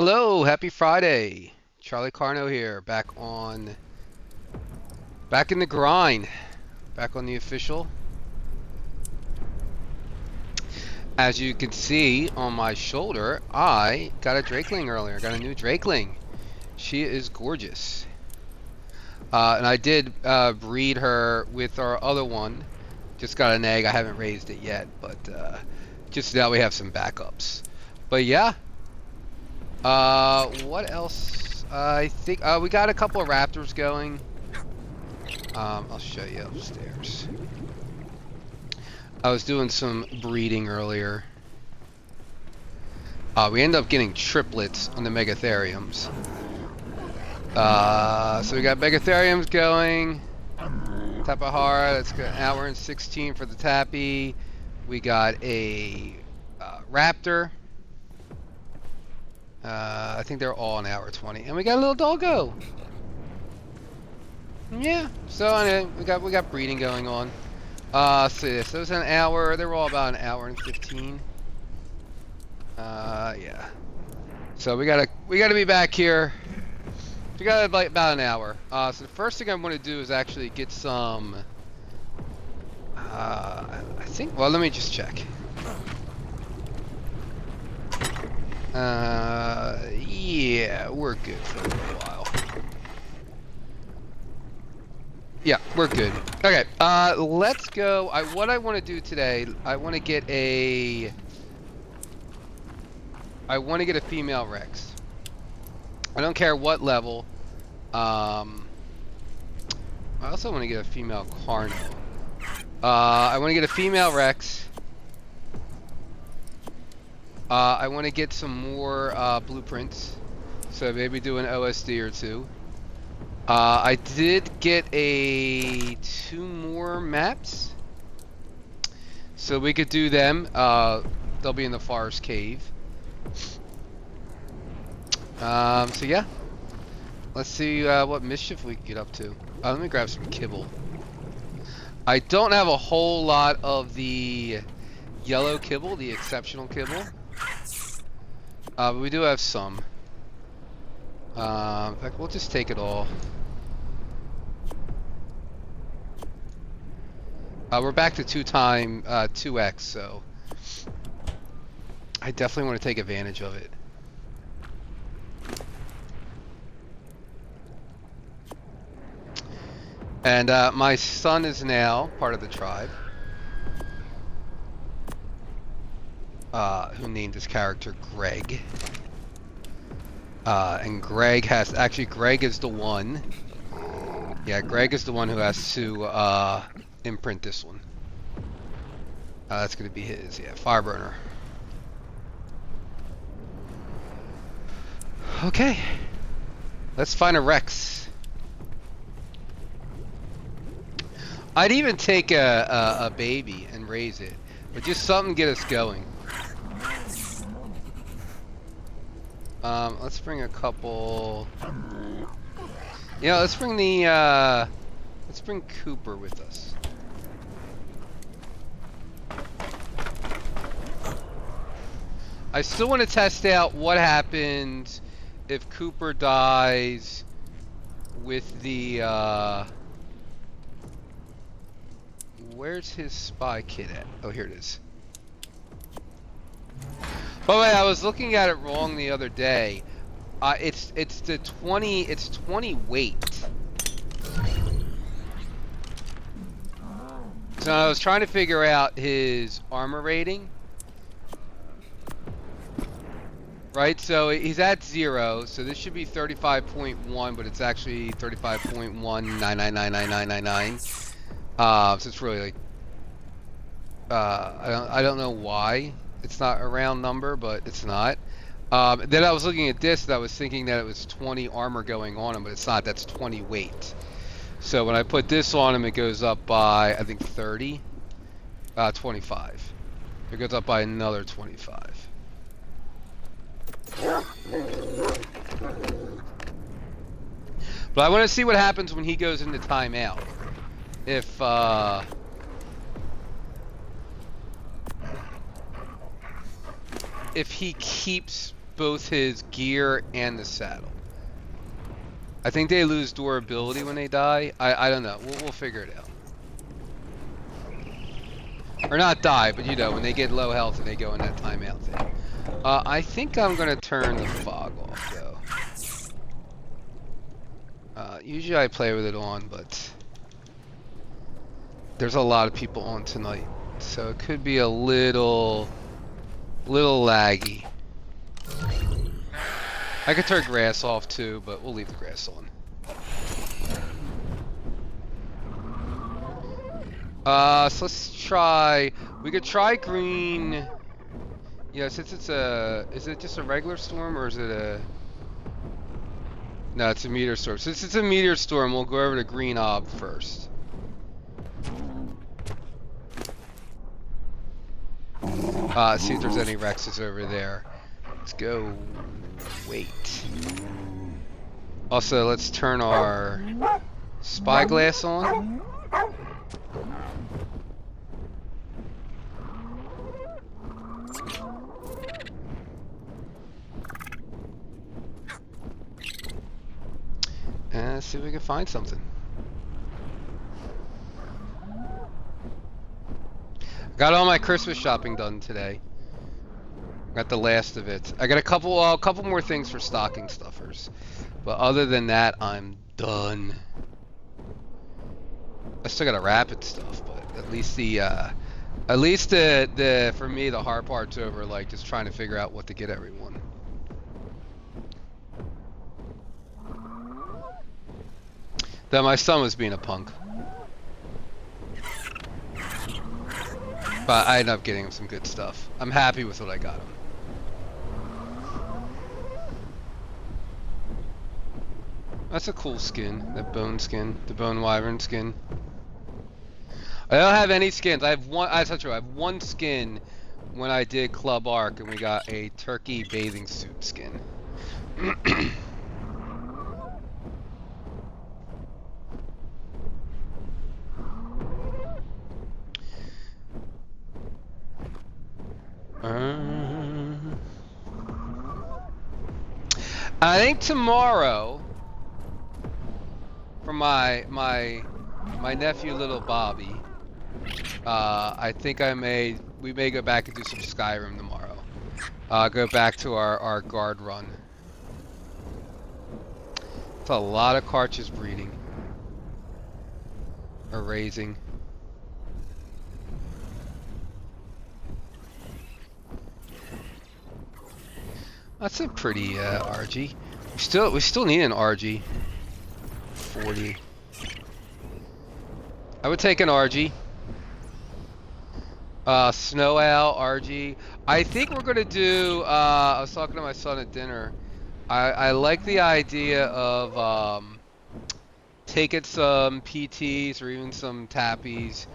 Hello, happy Friday. Charlie Carno here, back in the grind, back on the official. As you can see on my shoulder, I got a Drakeling earlier. I got a new Drakeling. She is gorgeous. And I did breed her with our other one. Just got an egg. I haven't raised it yet, but just now we have some backups. But yeah. What else? I think we got a couple of raptors going. I'll show you upstairs. I was doing some breeding earlier. We ended up getting triplets on the megatheriums. So we got megatheriums going. Tapahara, that's got an hour and 16 for the tappy. We got a raptor. I think they're all an hour 20, and we got a little doggo. Yeah, so anyway, we got breeding going on. So this was an hour. They were all about an hour and 15. Yeah. So we gotta be back here. We got about an hour. So the first thing I want to do is actually get some. I think. Well, let me just check. Yeah, we're good for a little while. Yeah, we're good. Okay, let's go. What I want to do today, I want to get a female Rex. I don't care what level. I also want to get a female Carno. I want to get a female Rex. I want to get some more blueprints, so maybe do an OSD or two. I did get two more maps, so we could do them. They'll be in the forest cave. So yeah, let's see what mischief we can get up to. Let me grab some kibble. I don't have a whole lot of the yellow kibble, the exceptional kibble. But we do have some. In fact, we'll just take it all. We're back to 2x, so I definitely want to take advantage of it. And my son is now part of the tribe. Who named his character Greg. And Greg is the one. Yeah, Greg is the one who has to imprint this one. That's gonna be his, yeah, Fireburner. Okay, let's find a Rex. I'd even take a baby and raise it, but just something to get us going. Let's bring a couple. You know, let's bring Cooper with us. I still want to test out what happens if Cooper dies with the, where's his spy kit at? Oh, here it is. By the way, I was looking at it wrong the other day. It's 20 weight. So I was trying to figure out his armor rating. Right, so he's at 0, so this should be 35.1, but it's actually 35.1999999. So it's really like, I don't know why it's not a round number, but it's not. Then I was looking at this, and I was thinking that it was 20 armor going on him, but it's not. That's 20 weight. So when I put this on him, it goes up by, I think, 30, 25. It goes up by another 25. But I want to see what happens when he goes into timeout. If he keeps both his gear and the saddle. I think they lose durability when they die. I don't know. We'll figure it out. Or not die, but you know, when they get low health and they go in that timeout thing. I think I'm gonna turn the fog off though. Usually I play with it on, but there's a lot of people on tonight, so it could be a little laggy. I could turn grass off too, but we'll leave the grass on. So let's try. We could try green. Yeah, since it's a. Is it just a regular storm or is it a? No, it's a meteor storm. Since it's a meteor storm, we'll go over to green ob first. See if there's any Rexes over there. Let's go. Wait. Also, let's turn our spyglass on. And let's see if we can find something. Got all my Christmas shopping done today. Got the last of it. I got a couple more things for stocking stuffers, but other than that, I'm done. I still gotta wrap it stuff, but at least the for me the hard part's over. Like just trying to figure out what to get everyone. That my son was being a punk. But I ended up getting him some good stuff. I'm happy with what I got him. That's a cool skin, that bone skin, the bone wyvern skin. I don't have any skins. I have one. That's not true. I have one skin when I did Club Arc, and we got a turkey bathing suit skin. I think tomorrow, for my nephew, little Bobby, I think we may go back and do some Skyrim tomorrow. Go back to our guard run. It's a lot of carches breeding or raising. That's a pretty RG. We still need an RG. 40. I would take an RG. Snow Owl RG. I think we're gonna do. I was talking to my son at dinner. I like the idea of taking some PTs or even some tappies,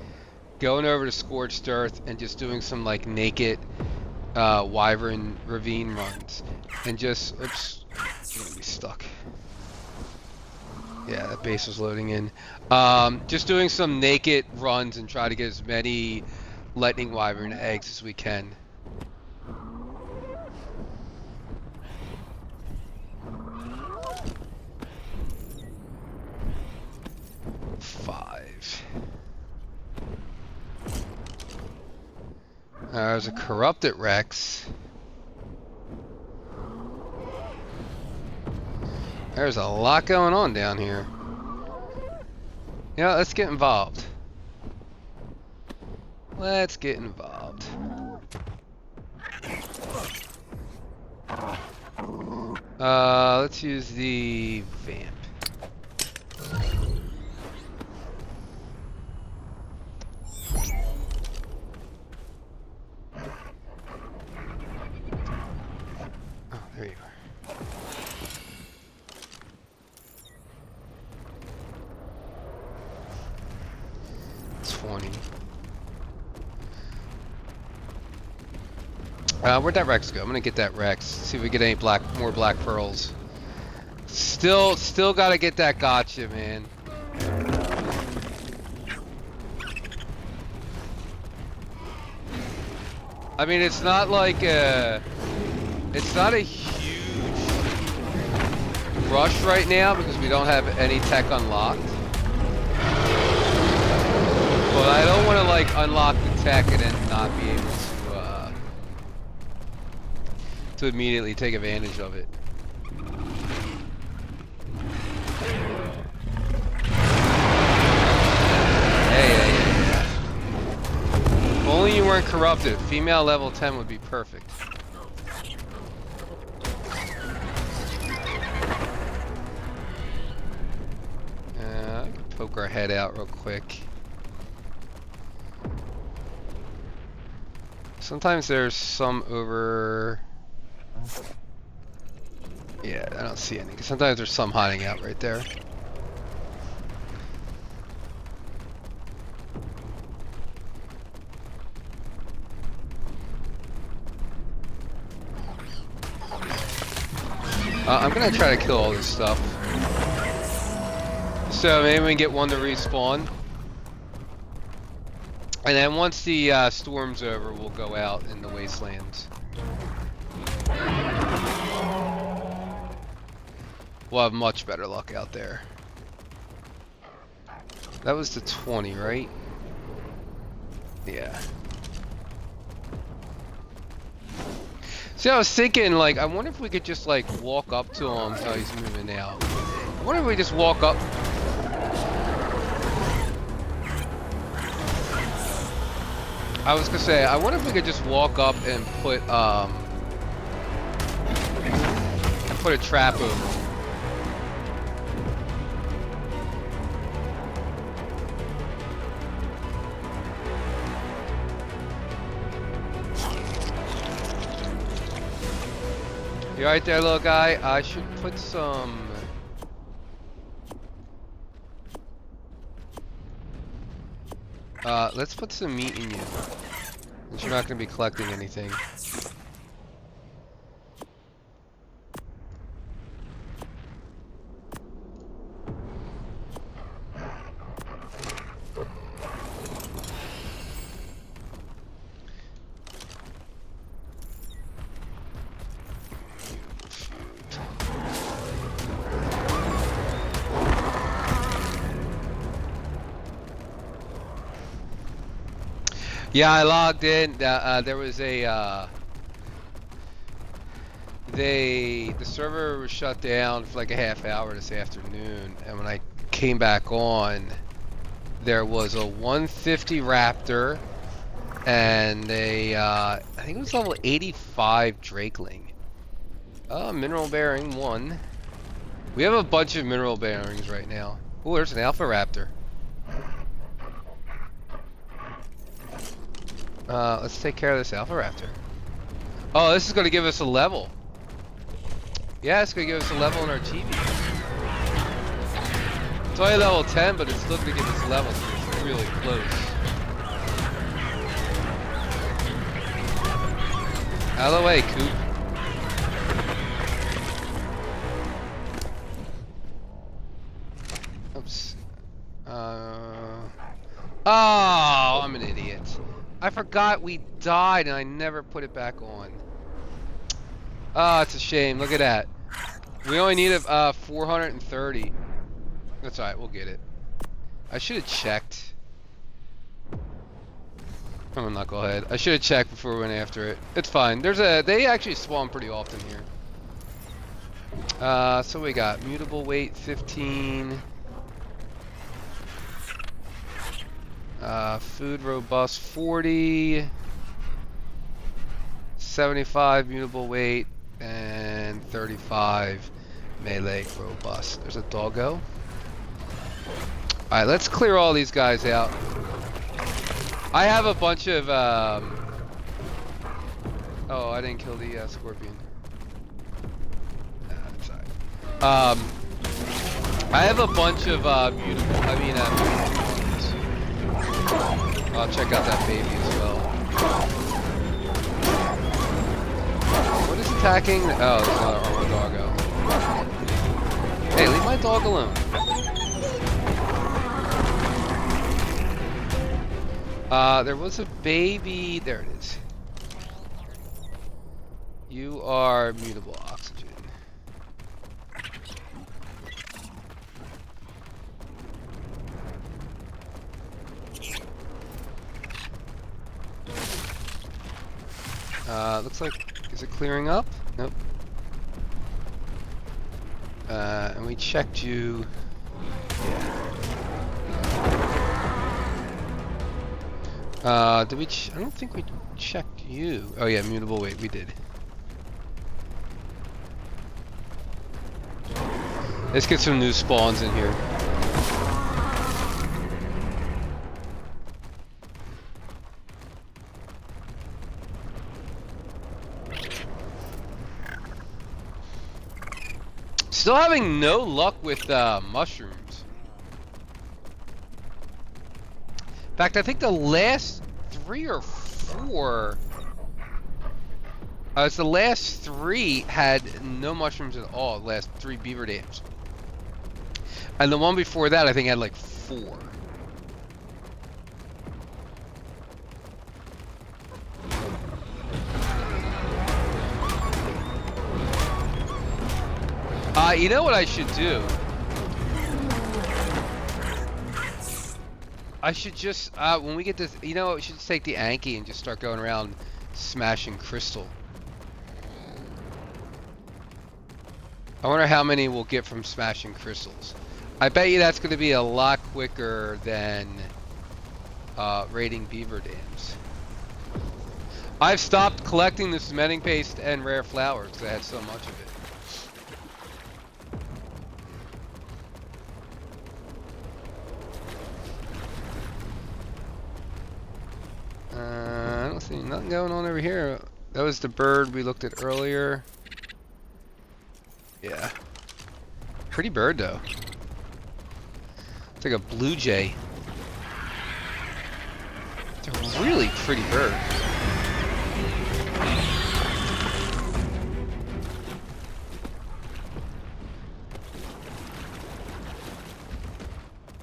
going over to Scorched Earth and just doing some like naked Wyvern ravine runs, and just oops, I'm gonna be stuck. Yeah, that base was loading in. Just doing some naked runs and try to get as many lightning wyvern eggs as we can. There's a corrupted Rex. There's a lot going on down here. Yeah, let's get involved. Let's get involved. Let's use the vamp. Oh, there you are. 20. Where'd that Rex go? I'm gonna get that Rex. See if we get any more black pearls. Still gotta get that gotcha, man. I mean, it's not like it's not a rush right now because we don't have any tech unlocked. But I don't want to like unlock the tech and then not be able to immediately take advantage of it. Hey. If only you weren't corrupted. Female level 10 would be perfect. Poke our head out real quick. Sometimes there's some over... Yeah, I don't see any. Sometimes there's some hiding out right there. I'm gonna try to kill all this stuff. So maybe we can get one to respawn. And then once the storm's over, we'll go out in the wastelands. We'll have much better luck out there. That was the 20, right? Yeah. See, I was thinking, like, I wonder if we could just, like, walk up to him. Oh, he's moving now. I wonder if we just walk up. I was gonna say, I wonder if we could just walk up and put a trap over. You right there, little guy? I should put some... let's put some meat in you. Since you're not going to be collecting anything. Yeah, I logged in. There was a the server was shut down for like a half hour this afternoon, and when I came back on, there was a 150 Raptor and a I think it was level 85 Drakeling. Mineral bearing 1. We have a bunch of mineral bearings right now. Oh, there's an Alpha Raptor. Let's take care of this Alpha Raptor. Oh, this is going to give us a level. Yeah, it's going to give us a level in our TV. It's only level 10, but it's still going to give us a level, so it's really close. Out of the way, Coop. Oops. Oh, I'm an idiot. I forgot we died and I never put it back on. Oh, it's a shame. Look at that. We only need 430. That's alright, we'll get it. I should have checked. I'm a knucklehead. I should have checked before we went after it. It's fine. They actually spawn pretty often here. So we got mutable weight 15. Food robust 40, 75 mutable weight, and 35 melee robust. There's a doggo. Alright, let's clear all these guys out. I have a bunch of oh, I didn't kill the scorpion. That's alright. I have a bunch of I'll check out that baby as well. What is attacking? Oh, it's another armor doggo. Hey, leave my dog alone. There was a baby. There it is. You are mutable oxygen. Looks like, is it clearing up? Nope. And we checked you. Yeah. Did we? I don't think we checked you. Oh yeah, mutable weight. We did. Let's get some new spawns in here. Still having no luck with mushrooms. In fact, I think the last 3 or 4. It's the last 3 had no mushrooms at all. The last 3 beaver dams. And the one before that, I think, had like 4. You know what I should do? I should just, when we get this, you know, we should just take the Anki and just start going around smashing crystal. I wonder how many we'll get from smashing crystals. I bet you that's going to be a lot quicker than raiding beaver dams. I've stopped collecting the cementing paste and rare flowers because I had so much of it. I don't see nothing going on over here. That was the bird we looked at earlier. Yeah. Pretty bird though. It's like a blue jay. It's a really pretty bird.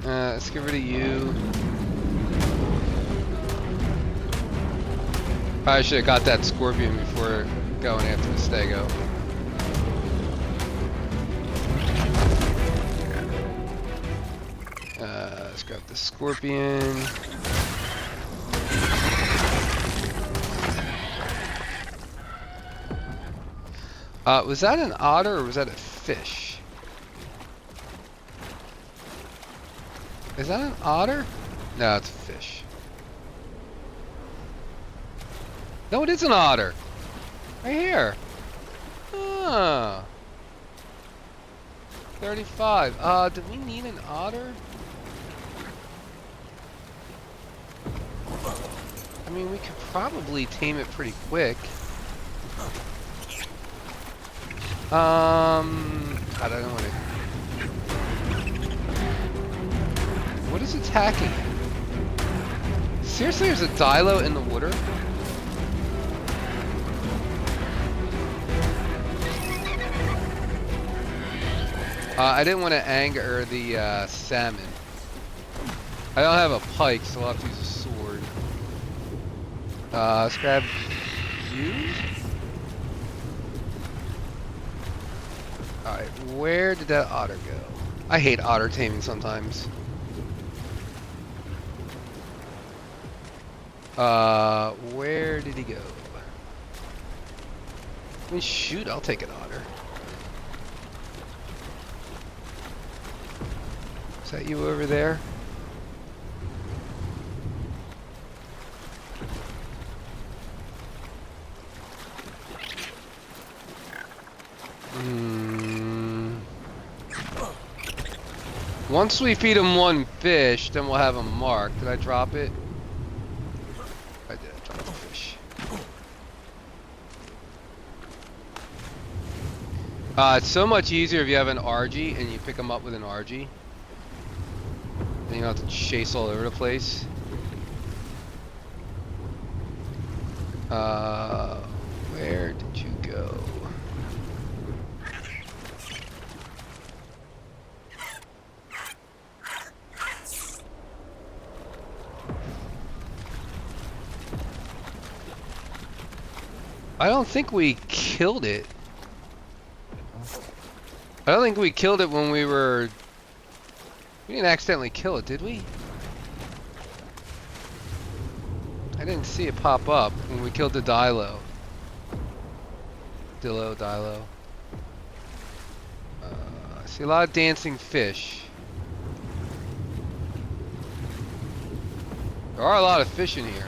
Let's get rid of you. Probably should have got that scorpion before going after the stego. Let's grab the scorpion. Was that an otter or was that a fish? Is that an otter? No, it's a fish. No, it is an otter. Right here. Ah. 35. Do we need an otter? I mean, we could probably tame it pretty quick. I don't know what is attacking it? Seriously, there's a Dilo in the water? I didn't want to anger the salmon. I don't have a pike, so I'll have to use a sword. Let's grab you. Alright, where did that otter go? I hate otter taming sometimes. Where did he go? I mean, shoot, I'll take an otter. Is that you over there? Once we feed him one fish, then we'll have him marked. Did I drop it? I did. I dropped the fish. It's so much easier if you have an RG and you pick them up with an RG. Then you don't have to chase all over the place. Where did you go? I don't think we killed it. I don't think we killed it when we were... We didn't accidentally kill it, did we? I didn't see it pop up when we killed the Dilo. Dillo, Dilo. I see a lot of dancing fish. There are a lot of fish in here.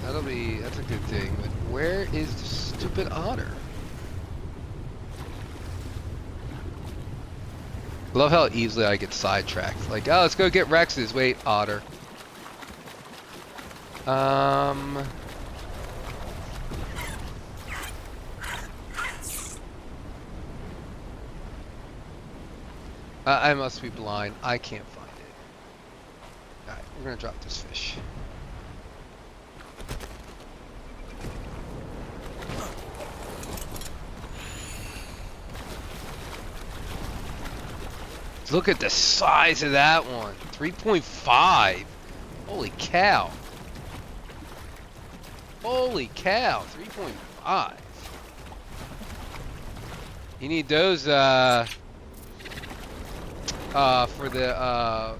That's a good thing. But where is the stupid otter? I love how easily I get sidetracked. Like, oh, let's go get Rex's. Wait, otter. I must be blind. I can't find it. Alright, we're gonna drop this fish. Look at the size of that one. 3.5. Holy cow. Holy cow. 3.5. You need those for the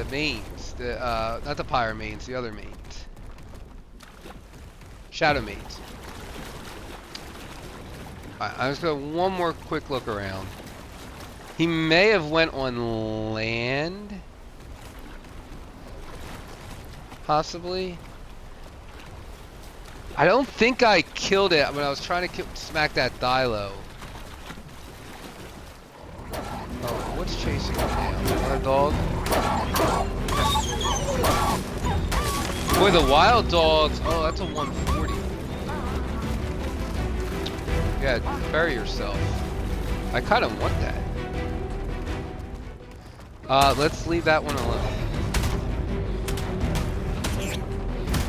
mains. Not the pyre mains, the other mains. Shadow mains. Alright, I'm just going one more quick look around. He may have went on land. Possibly. I don't think I killed it when I was trying to smack that Dilo. Oh, what's chasing me now? Another dog? Boy, the wild dogs. Oh, that's a 140. Yeah, bury yourself. I kind of want that. Let's leave that one alone.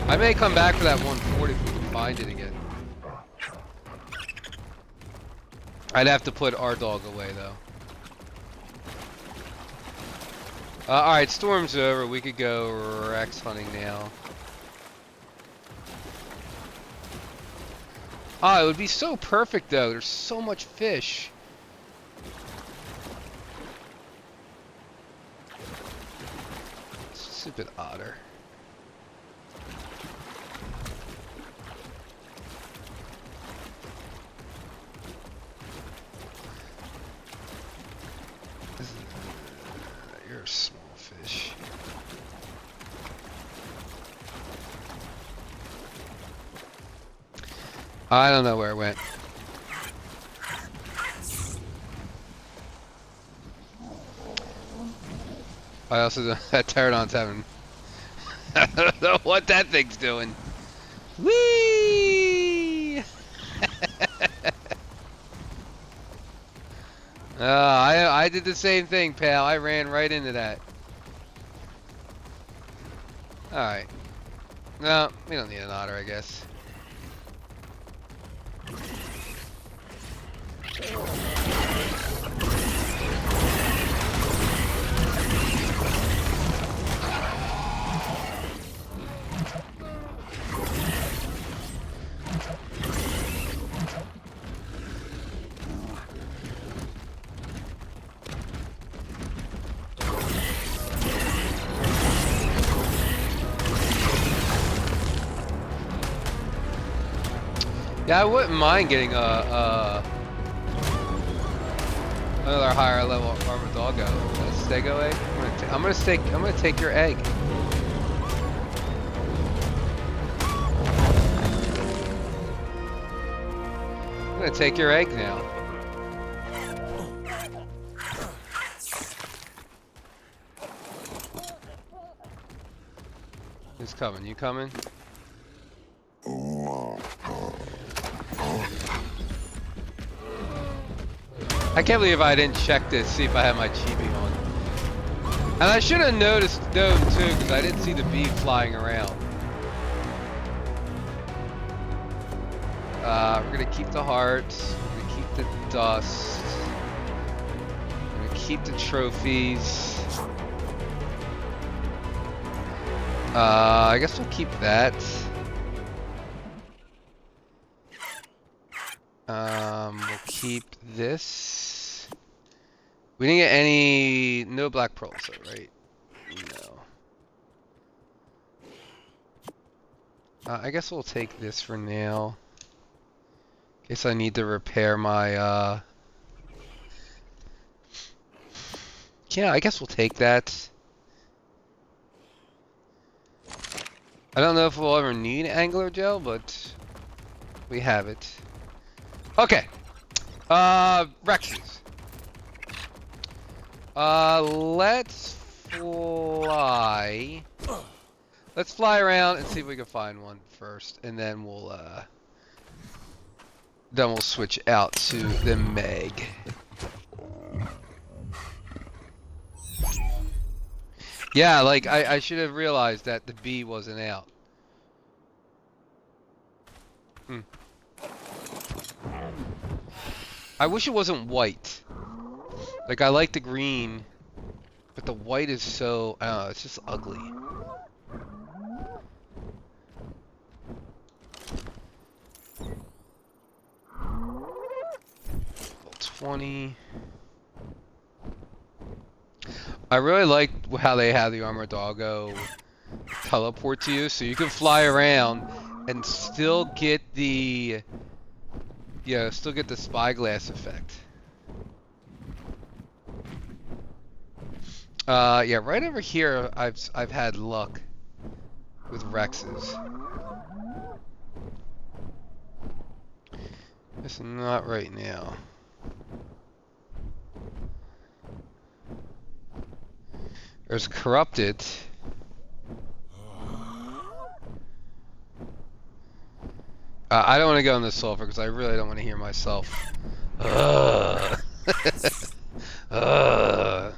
I may come back for that 140 if we can find it again. I'd have to put our dog away though. Alright, storm's over. We could go Rex hunting now. Ah, it would be so perfect though. There's so much fish. Stupid otter. You're a small fish. I don't know where it went. I also that pterodon's having. I don't know what that thing's doing. Whee! I did the same thing, pal. I ran right into that. All right. No, we don't need an otter, I guess. Yeah, I wouldn't mind getting another higher level armored doggo. A stego egg. I'm gonna take your egg. I'm gonna take your egg now. Who's coming? You coming? I can't believe I didn't check to see if I had my chibi on. And I should have known too, because I didn't see the bee flying around. We're gonna keep the hearts. We're gonna keep the dust. We're gonna keep the trophies. I guess we'll keep that. We'll keep this. We didn't get no black pearls, though, right? No. I guess we'll take this for now. Guess I need to repair my, yeah, I guess we'll take that. I don't know if we'll ever need angler gel, but we have it. Okay. Rexes. Let's fly. Let's fly around and see if we can find one first, and then we'll switch out to the Meg. Yeah, like I should have realized that the bee wasn't out. Hmm. I wish it wasn't white. Like I like the green, but the white is so, I don't know, it's just ugly. 20. I really like how they have the armored doggo teleport to you, so you can fly around and still get the, still get the spyglass effect. Yeah, right over here, I've had luck with Rexes. Just not right now. There's corrupted. I don't want to go in the sulfur because I really don't want to hear myself. Ugh. Ugh.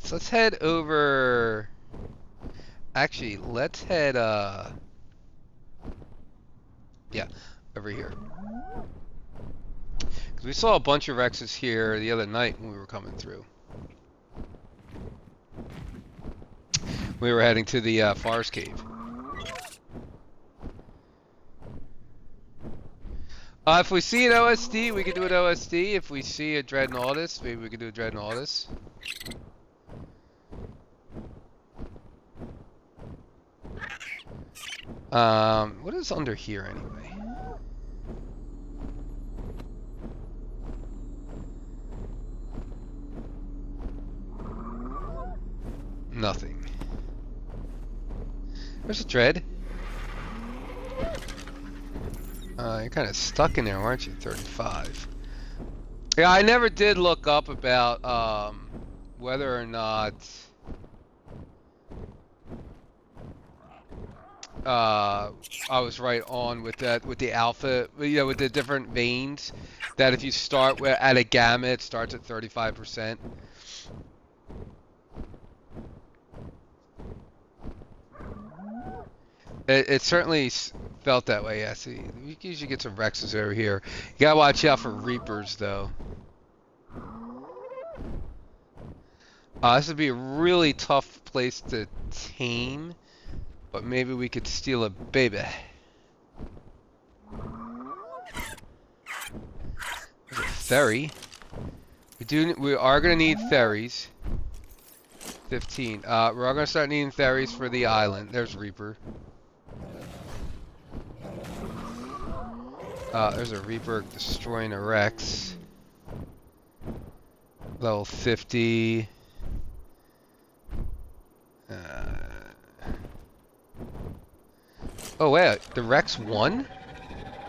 So let's head over. Actually, let's head, yeah, over here. Because we saw a bunch of Rexes here the other night when we were coming through. We were heading to the forest cave. If we see an OSD, we could do an OSD. If we see a Dreadnoughtus, maybe we could do a Dreadnoughtus. What is under here anyway? Nothing. There's a dread. You're kind of stuck in there, aren't you? 35. Yeah, I never did look up about whether or not I was right on with that, with the alpha, with the different veins. That if you start at a gamma, it starts at 35%. It certainly felt that way, yeah. See, you can usually get some Rexes over here. You gotta watch out for Reapers, though. This would be a really tough place to tame, but maybe we could steal a baby. There's a ferry. We are gonna need ferries. 15. We're gonna start needing ferries for the island. There's Reaper. There's a Reaper destroying a Rex. Level 50. Oh wait, the Rex won?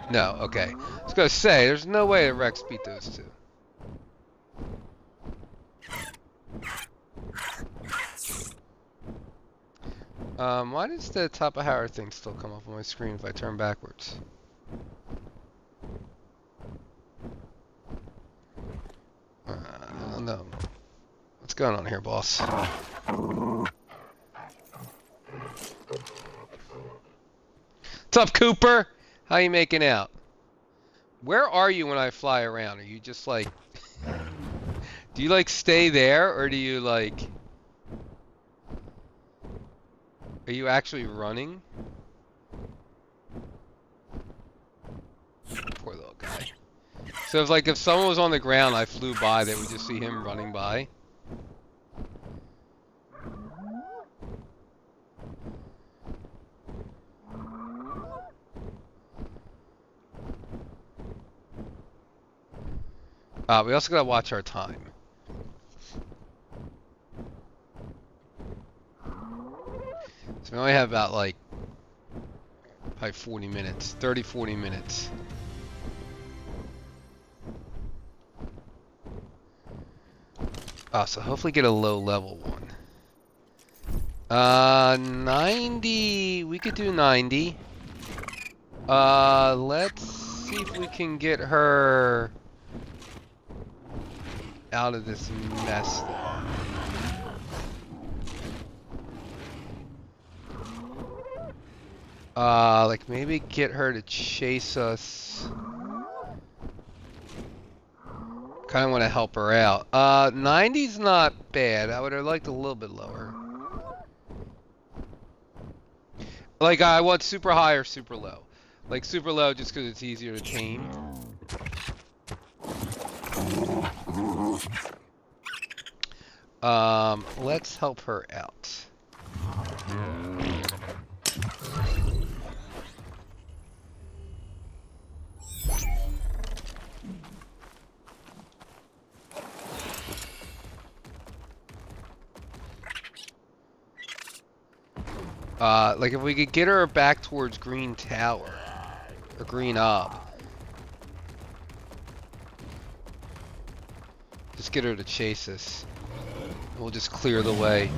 No, okay. I was gonna say, there's no way the Rex beat those two. Why does the top of Howard thing still come up on my screen if I turn backwards? I don't know. What's going on here, boss? What's up, Cooper? How you making out? Where are you when I fly around? Are you just like... do you like stay there, or do you like... are you actually running? Poor little guy. So if someone was on the ground, I flew by, they would just see him running by. We also gotta watch our time. So we only have about like probably 40 minutes, 30, 40 minutes. So hopefully get a low level one. 90, we could do 90. Let's see if we can get her out of this mess. Like maybe get her to chase us. Kind of want to help her out. 90's not bad. I would have liked a little bit lower. Like I want super high or super low. Like super low just because it's easier to tame. Let's help her out. Like if we could get her back towards Green Tower or Green Ob. Just get her to chase us. We'll just clear the way.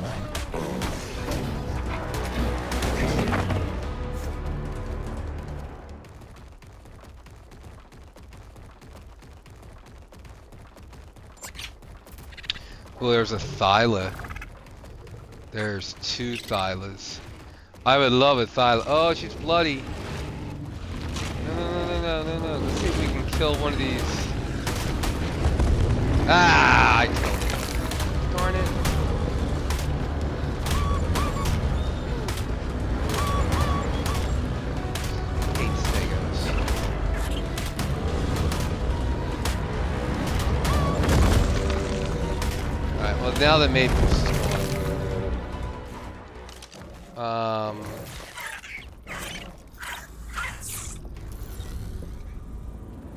Well, there's a Thyla. There's two Thylas. I would love a Thyla. Oh, she's bloody. No. Let's see if we can kill one of these. Ah, I killed it. Darn it. Hate Stegos. Alright, well now that Maple's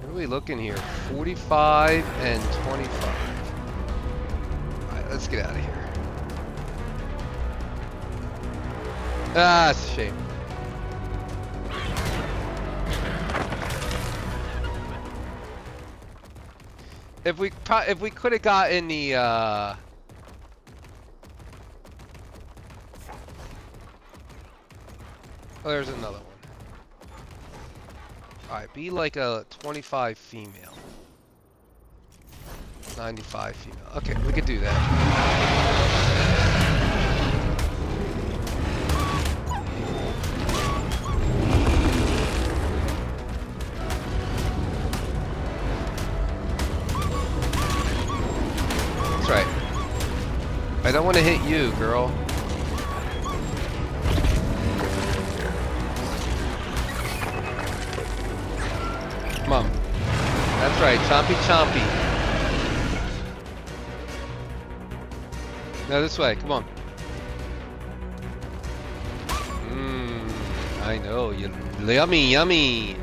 what are we looking here? 45 and 25. Alright, let's get out of here. Ah, it's a shame. If we could have gotten the oh, there's another one. Alright, be like a 25 female. 95 female. Okay, we could do that. That's right. I don't want to hit you, girl. Come on. That's right, chompy chompy. No, this way, come on. I know, yummy, yummy.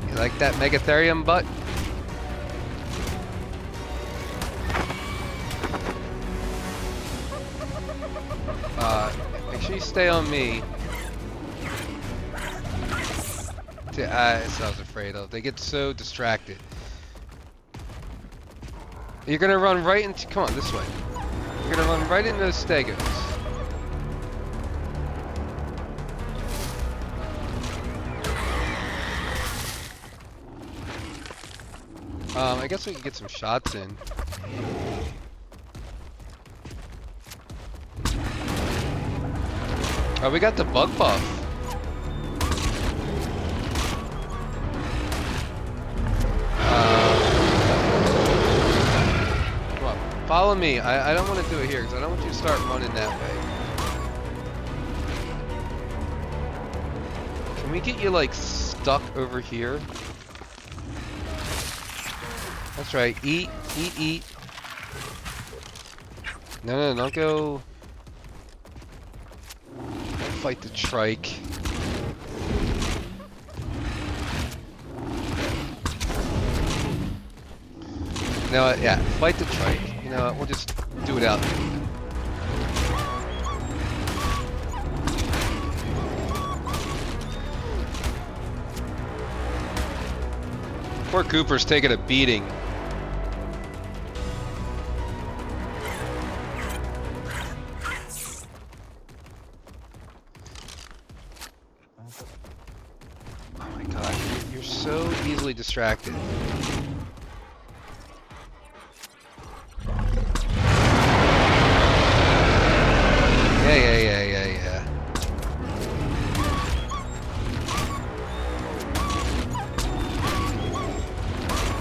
You like that Megatherium butt? Make sure you stay on me. That's what I was afraid of. They get so distracted. You're gonna run right into. Come on, this way. You're gonna run right into those Stegos. I guess we can get some shots in. Oh, we got the bug buff. Come on, follow me. I don't want to do it here because I don't want you to start running that way. Can we get you, like, stuck over here? That's right. Eat, eat, eat. No, don't go. Don't fight the trike. You know what? Yeah, fight the trike. You know what? We'll just do it out. Poor Cooper's taking a beating. Oh my god, you're so easily distracted. Yeah.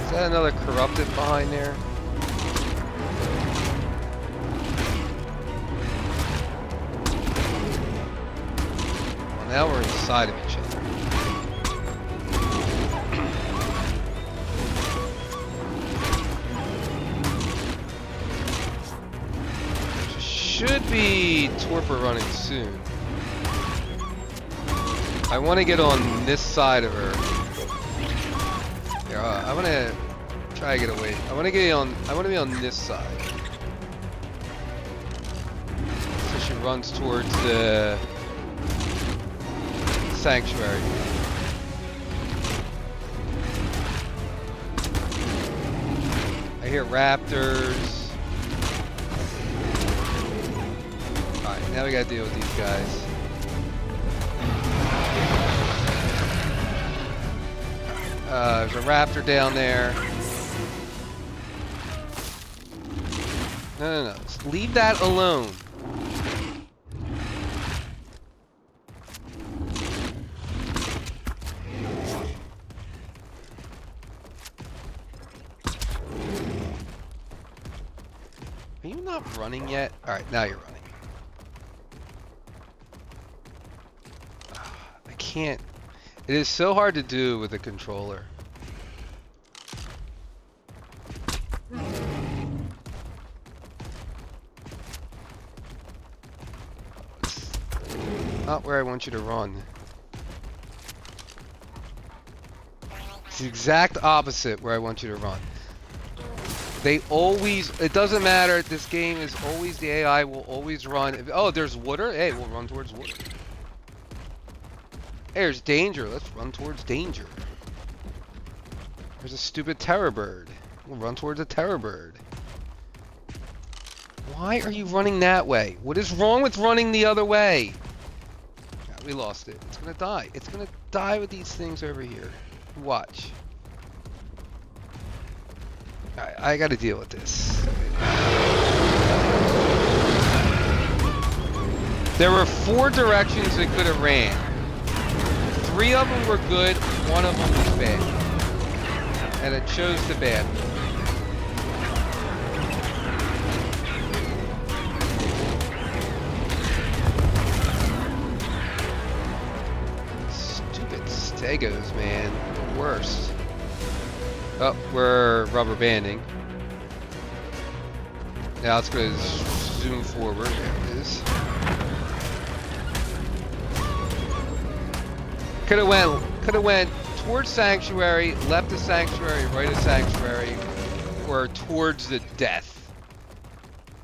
Is that another corrupted behind there? Well, now we're inside of each other. Should be torpor running soon. I want to get on this side of her. Here, I want to try to get away. I want to get on. I want to be on this side. So she runs towards the sanctuary. I hear raptors. Alright, now we gotta deal with these guys. There's a raptor down there. No. Just leave that alone. Are you not running yet? Alright, now you're running. I can't. It is so hard to do with a controller. It's not where I want you to run. It's the exact opposite where I want you to run. They always, it doesn't matter, this game is always, the AI will always run. Oh, there's water? Hey, we'll run towards water. Hey, there's danger. Let's run towards danger. There's a stupid terror bird. We'll run towards a terror bird. Why are you running that way? What is wrong with running the other way? Yeah, we lost it. It's gonna die. It's gonna die with these things over here. Watch. Alright, I gotta deal with this. There were 4 directions it could have ran. 3 of them were good, 1 of them was bad. And it chose the bad one. Stupid stegos, man. The worst. Oh, we're rubber banding. Now it's going to zoom forward. There it is. Could have went towards sanctuary, left the sanctuary, right of sanctuary, or towards the death.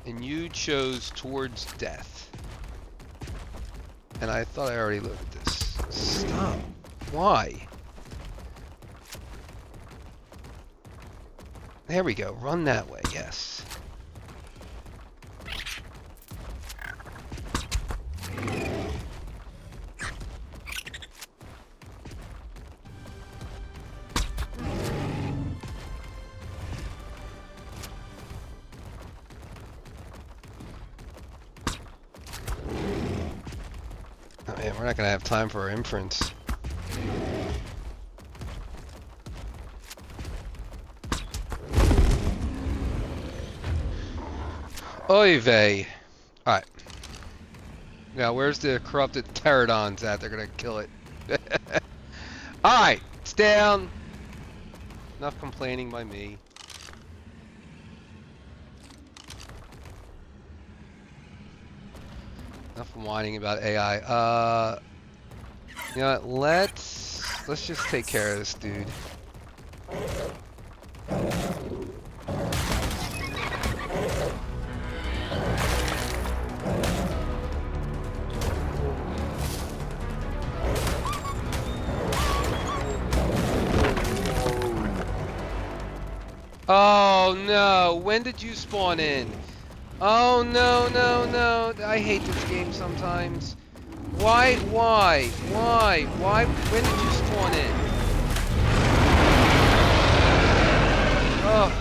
And you chose towards death. And I thought I already looked at this. Stop. Why? There we go. Run that way. Yes. Oh man, we're not gonna have time for our inference. Oy vey. Alright. Now, where's the corrupted pterodons at? They're gonna kill it. Alright, it's down. Enough complaining by me. Enough whining about AI. You know what, let's just take care of this dude. Oh no, when did you spawn in? Oh no, no, no, I hate this game sometimes. Why, when did you spawn in? Oh.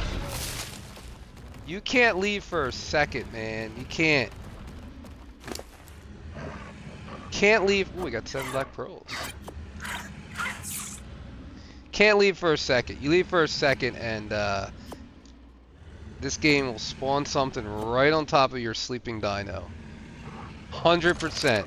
You can't leave for a second, man, you can't. Can't leave, ooh, we got 7 black pearls. Can't leave for a second. You leave for a second and this game will spawn something right on top of your sleeping dino. 100%.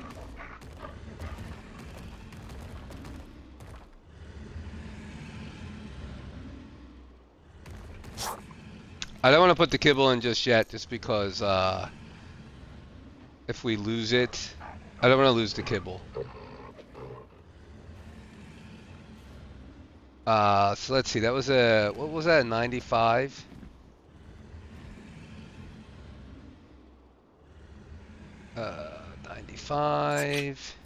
I don't want to put the kibble in just yet, just because if we lose it, I don't want to lose the kibble. So let's see, that was a, what was that, 95? Uh, 95.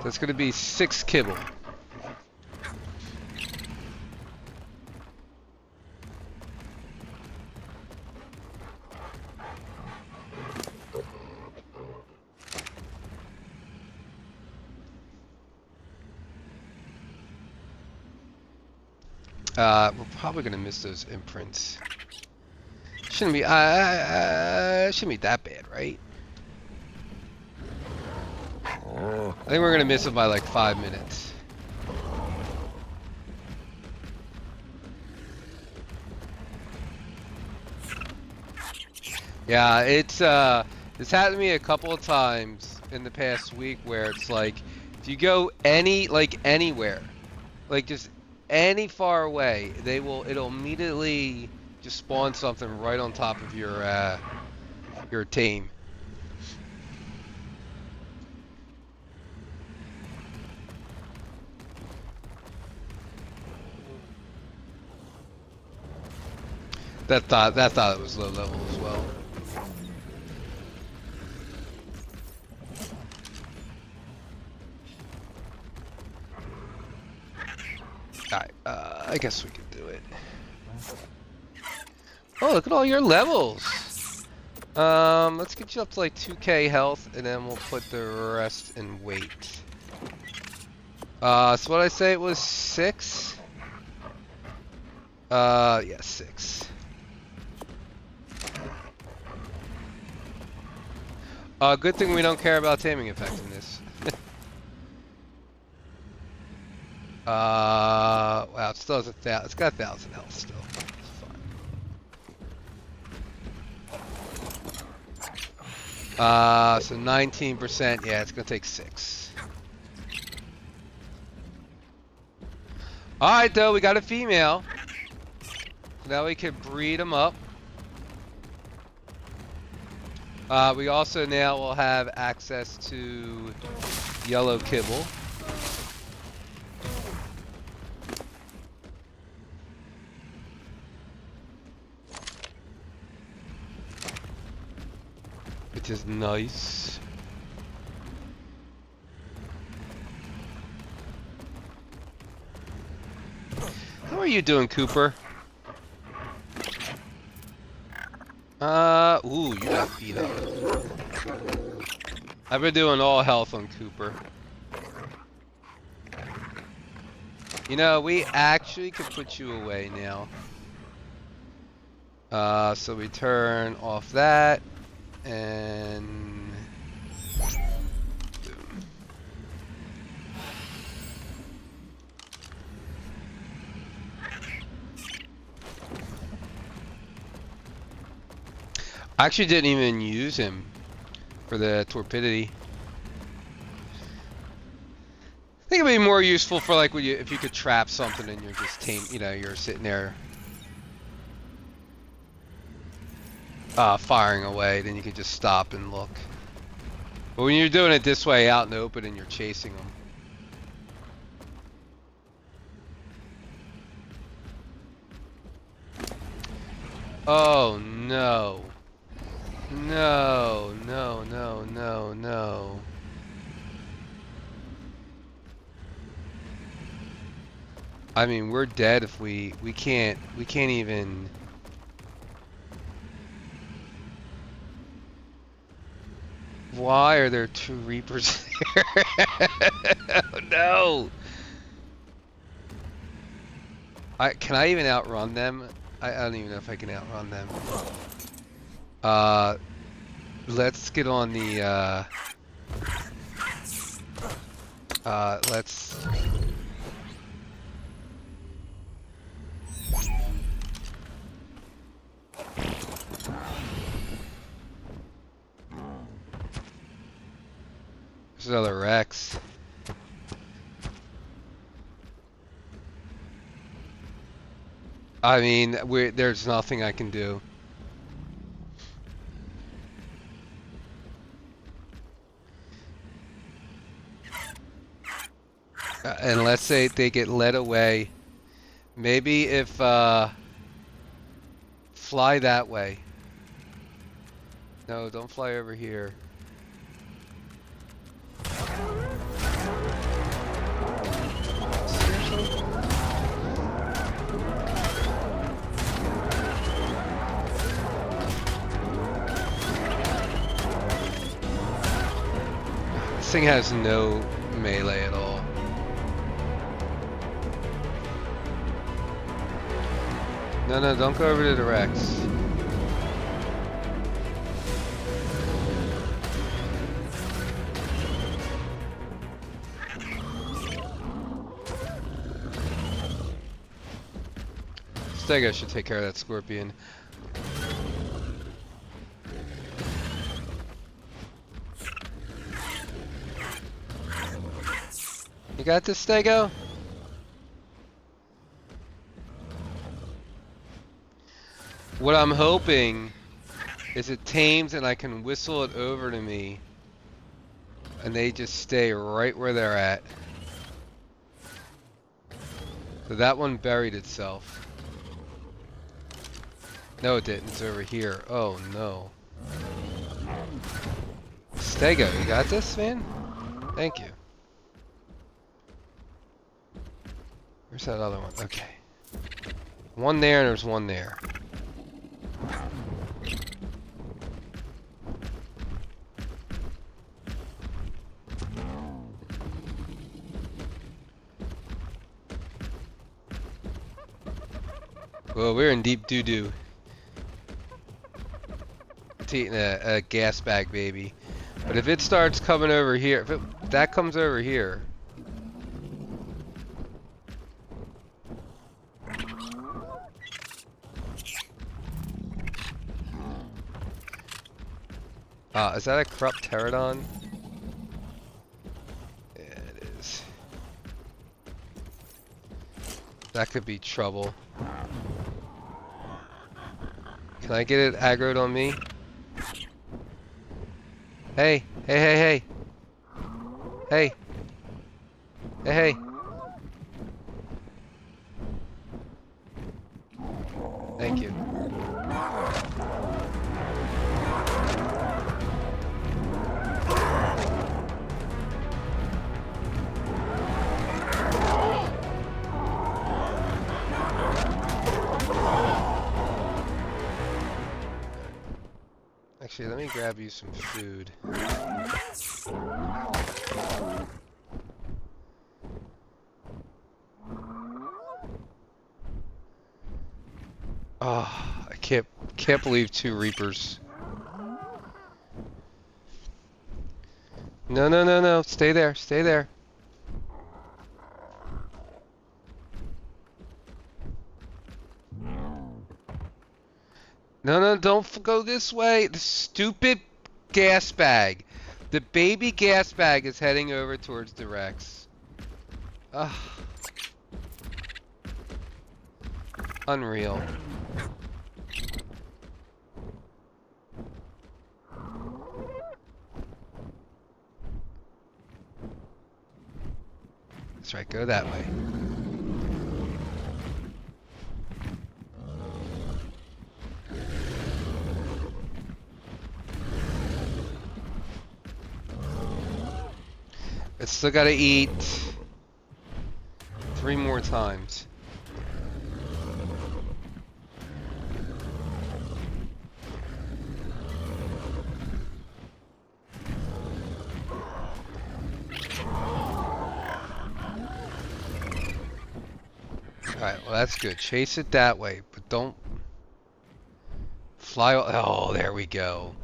So it's going to be 6 kibble. We're probably going to miss those imprints. Shouldn't be that bad, right? I think we're gonna miss it by like 5 minutes. Yeah, it's happened to me a couple of times in the past week where it's like, if you go anywhere, like just any far away, it'll immediately just spawn something right on top of your team. That thought it was low level as well. Alright, I guess we can do it. Oh, look at all your levels! Let's get you up to like 2k health, and then we'll put the rest in weight. So what I say it was 6? Yeah, 6. Good thing we don't care about taming effectiveness. Wow, it still has it's got 1,000 health still. It's fine. So 19%, yeah, it's gonna take 6. Alright though, we got a female. So now we can breed them up. We also now will have access to yellow kibble. Which is nice. How are you doing, Cooper? Ooh, you got beat up. I've been doing all health on Cooper. You know, we actually could put you away now. So we turn off that, and... boom. I actually didn't even use him for the torpidity. I think it'd be more useful for like when you, if you could trap something and you're just you know, you're sitting there firing away, then you could just stop and look. But when you're doing it this way out in the open and you're chasing them. Oh no. No, no, no, no, no. I mean, we're dead if we can't even. Why are there 2 Reapers here? Oh no. Can I even outrun them? I don't even know if I can outrun them. Let's get on the let's. There's another Rex. I mean, there's nothing I can do. Unless they get led away. Maybe if fly that way. No, don't fly over here. Seriously? This thing has no melee at all. No, no, don't go over to the Rex. Stego should take care of that scorpion. You got this, Stego? What I'm hoping is it tames and I can whistle it over to me and they just stay right where they're at. So that one buried itself. No, it didn't. It's over here. Oh no. Stego, you got this, man? Thank you. Where's that other one? Okay. One there and there's one there. Well, we're in deep doo-doo. It's eating a gas bag, baby. But if it starts coming over here, if that comes over here. Is that a corrupt pterodon? Yeah, it is. That could be trouble. Can I get it aggroed on me? Hey, hey, hey, hey. Hey. Hey, hey. Thank you. Actually, let me grab you some food. Oh, I can't believe 2 Reapers. No, no, no, no. Stay there. Stay there. No, no, don't go this way. The stupid gas bag. The baby gas bag is heading over towards the Rex. Ugh. Unreal. That's right, go that way. It's still gotta eat 3 more times. Alright, well that's good. Chase it that way, but don't fly. Oh, there we go.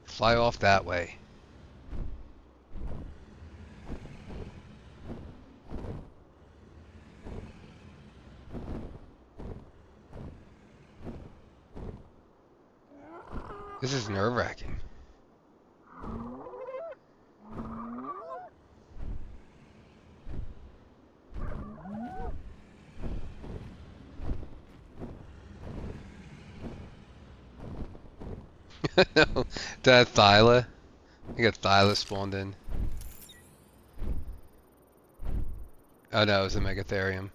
Fly off that way. This is nerve-wracking. No, that Thyla. I got Thyla spawned in. Oh no, it was a Megatherium.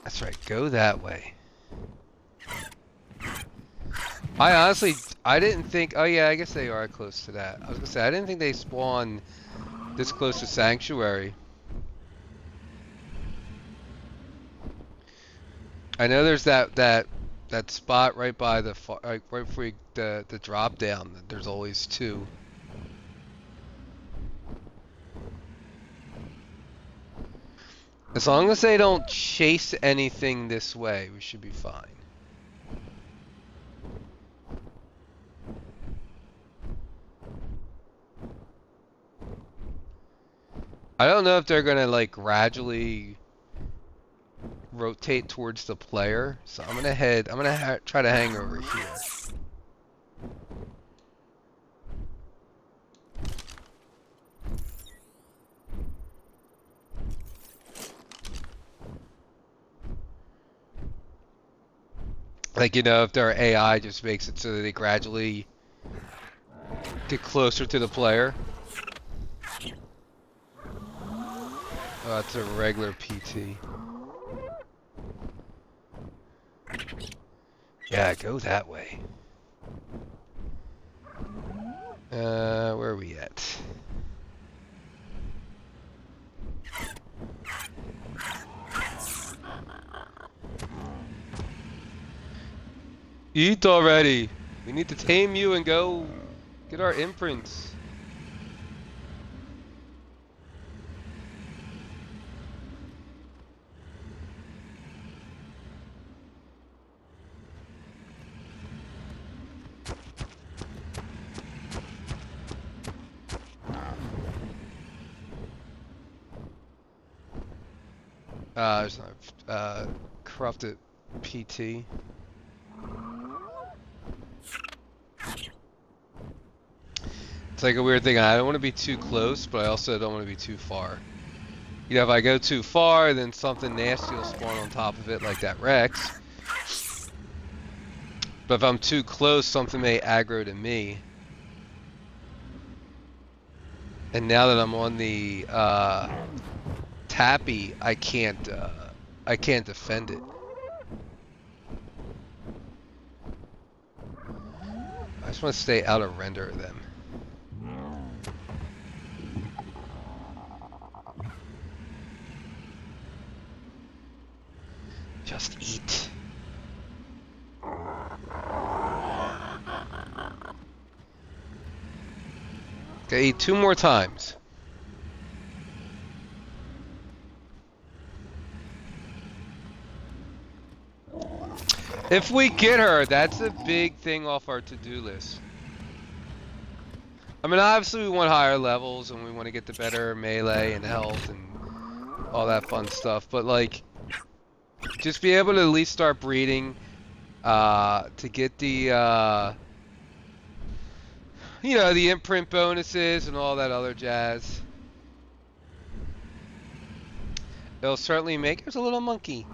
That's right, go that way. I didn't think, oh yeah, I guess they are close to that. I was gonna say, I didn't think they spawn this close to Sanctuary. I know there's that spot right by the, right before the drop down, there's always 2. As long as they don't chase anything this way, we should be fine. I don't know if they're gonna like gradually rotate towards the player, so I'm gonna try to hang over here. Like, you know, if their AI just makes it so that they gradually get closer to the player. Oh, it's a regular PT. Yeah, go that way. Where are we at? Eat already! We need to tame you and go get our imprints. There's not, corrupted PT. It's like a weird thing. I don't want to be too close, but I also don't want to be too far. You know, if I go too far, then something nasty will spawn on top of it, like that Rex. But if I'm too close, something may aggro to me. And now that I'm on the Tappy, I can't defend it. I just want to stay out of render of them. Just eat. Okay, eat 2 more times. If we get her, that's a big thing off our to-do list. I mean, obviously we want higher levels and we want to get the better melee and health and all that fun stuff, but like, just be able to at least start breeding, to get the, you know, the imprint bonuses and all that other jazz. It'll certainly make. There's a little monkey.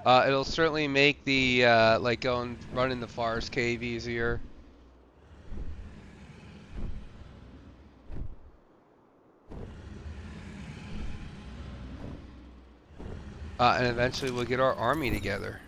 It'll certainly make the like going running the forest cave easier. And eventually we'll get our army together.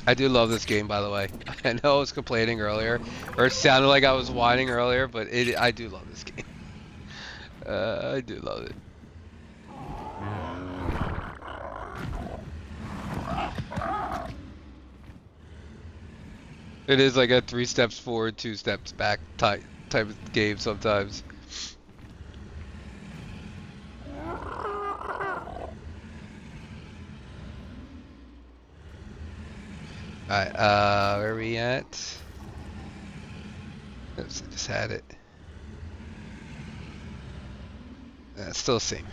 I do love this game, by the way. I know I was complaining earlier, or it sounded like I was whining earlier, but I do love this game. I do love it. It is like a 3 steps forward, 2 steps back type of game sometimes. Alright, where are we at? Oops, I just had it. Still the same.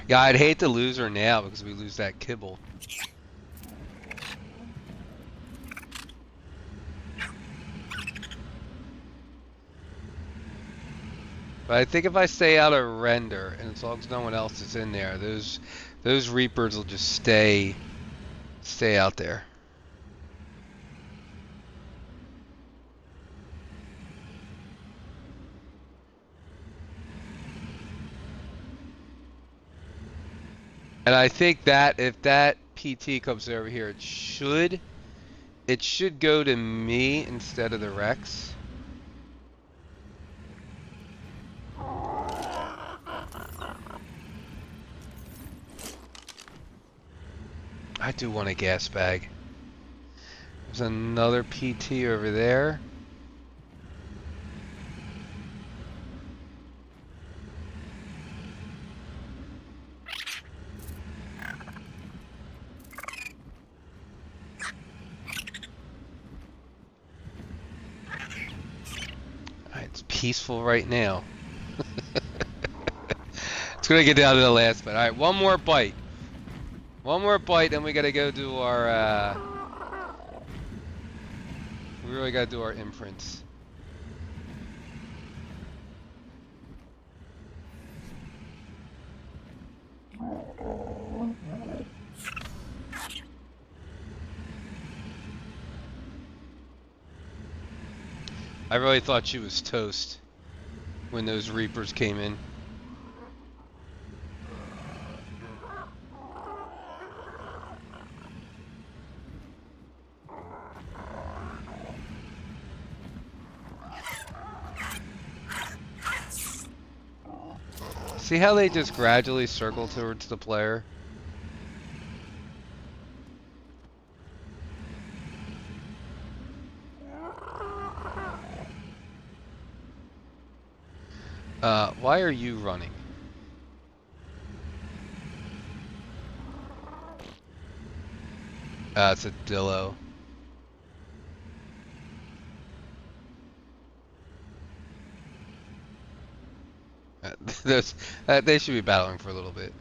Yeah, I'd hate to lose her now because we lose that kibble. But I think if I stay out of render, and as long as no one else is in there, those reapers will just stay out there. And I think that if that PT comes over here, it should go to me instead of the Rex. I do want a gas bag. There's another PT over there. It's peaceful right now. It's gonna get down to the last bite. Alright, one more bite. One more bite, then we gotta go do our, we really gotta do our imprints. I really thought she was toast when those Reapers came in. See how they just gradually circle towards the player? Why are you running? It's a Dillo. They should be battling for a little bit.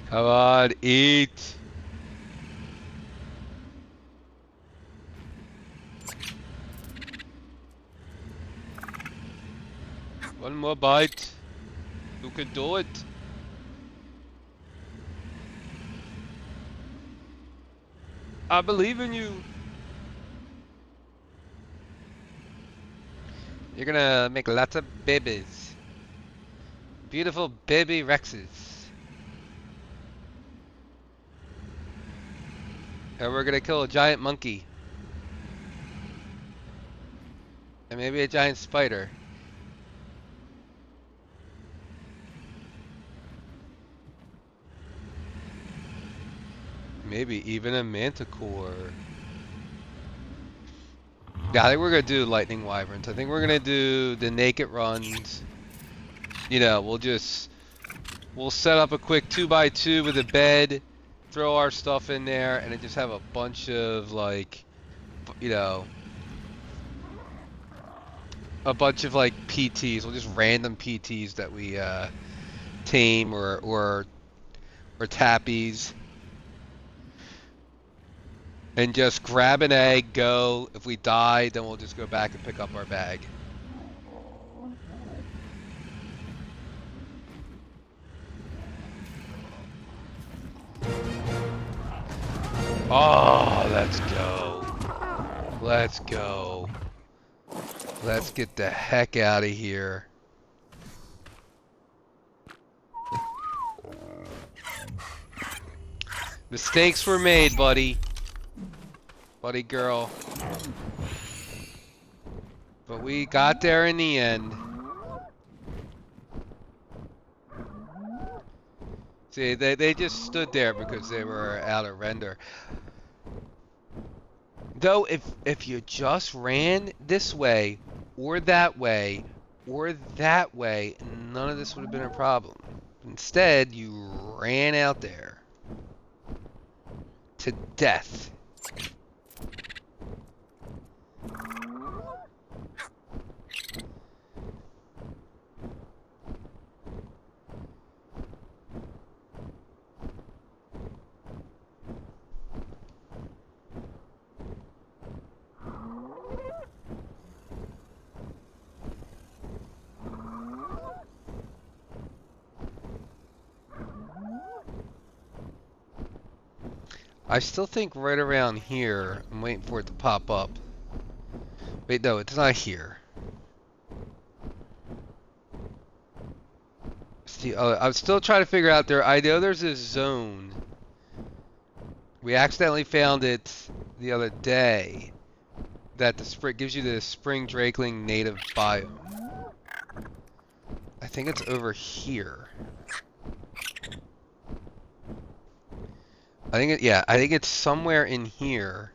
Come on, eat! One more bite. You can do it. I believe in you. You're gonna make lots of babies. Beautiful baby Rexes. And we're gonna kill a giant monkey. And maybe a giant spider. Maybe even a manticore. Yeah, I think we're gonna do lightning wyverns. I think we're gonna do the naked runs. You know, we'll set up a quick 2x2 with a bed, throw our stuff in there, and then just have a bunch of like, you know, a bunch of like PTs. Well, just random PTs that we tame or tappies, and just grab an egg, go. If we die, then we'll just go back and pick up our bag. Oh, let's go. Let's go. Let's get the heck out of here. Mistakes were made, buddy. Buddy girl. But we got there in the end. See, they just stood there because they were out of render. Though, if you just ran this way, or that way, or that way, none of this would have been a problem. Instead, you ran out there. To death. I still think right around here, I'm waiting for it to pop up. Wait, no, it's not here. See, I'm still trying to figure out there. I know there's this zone. We accidentally found it the other day. That the spring gives you the spring drakeling native biome. I think it's over here. I think I think it's somewhere in here.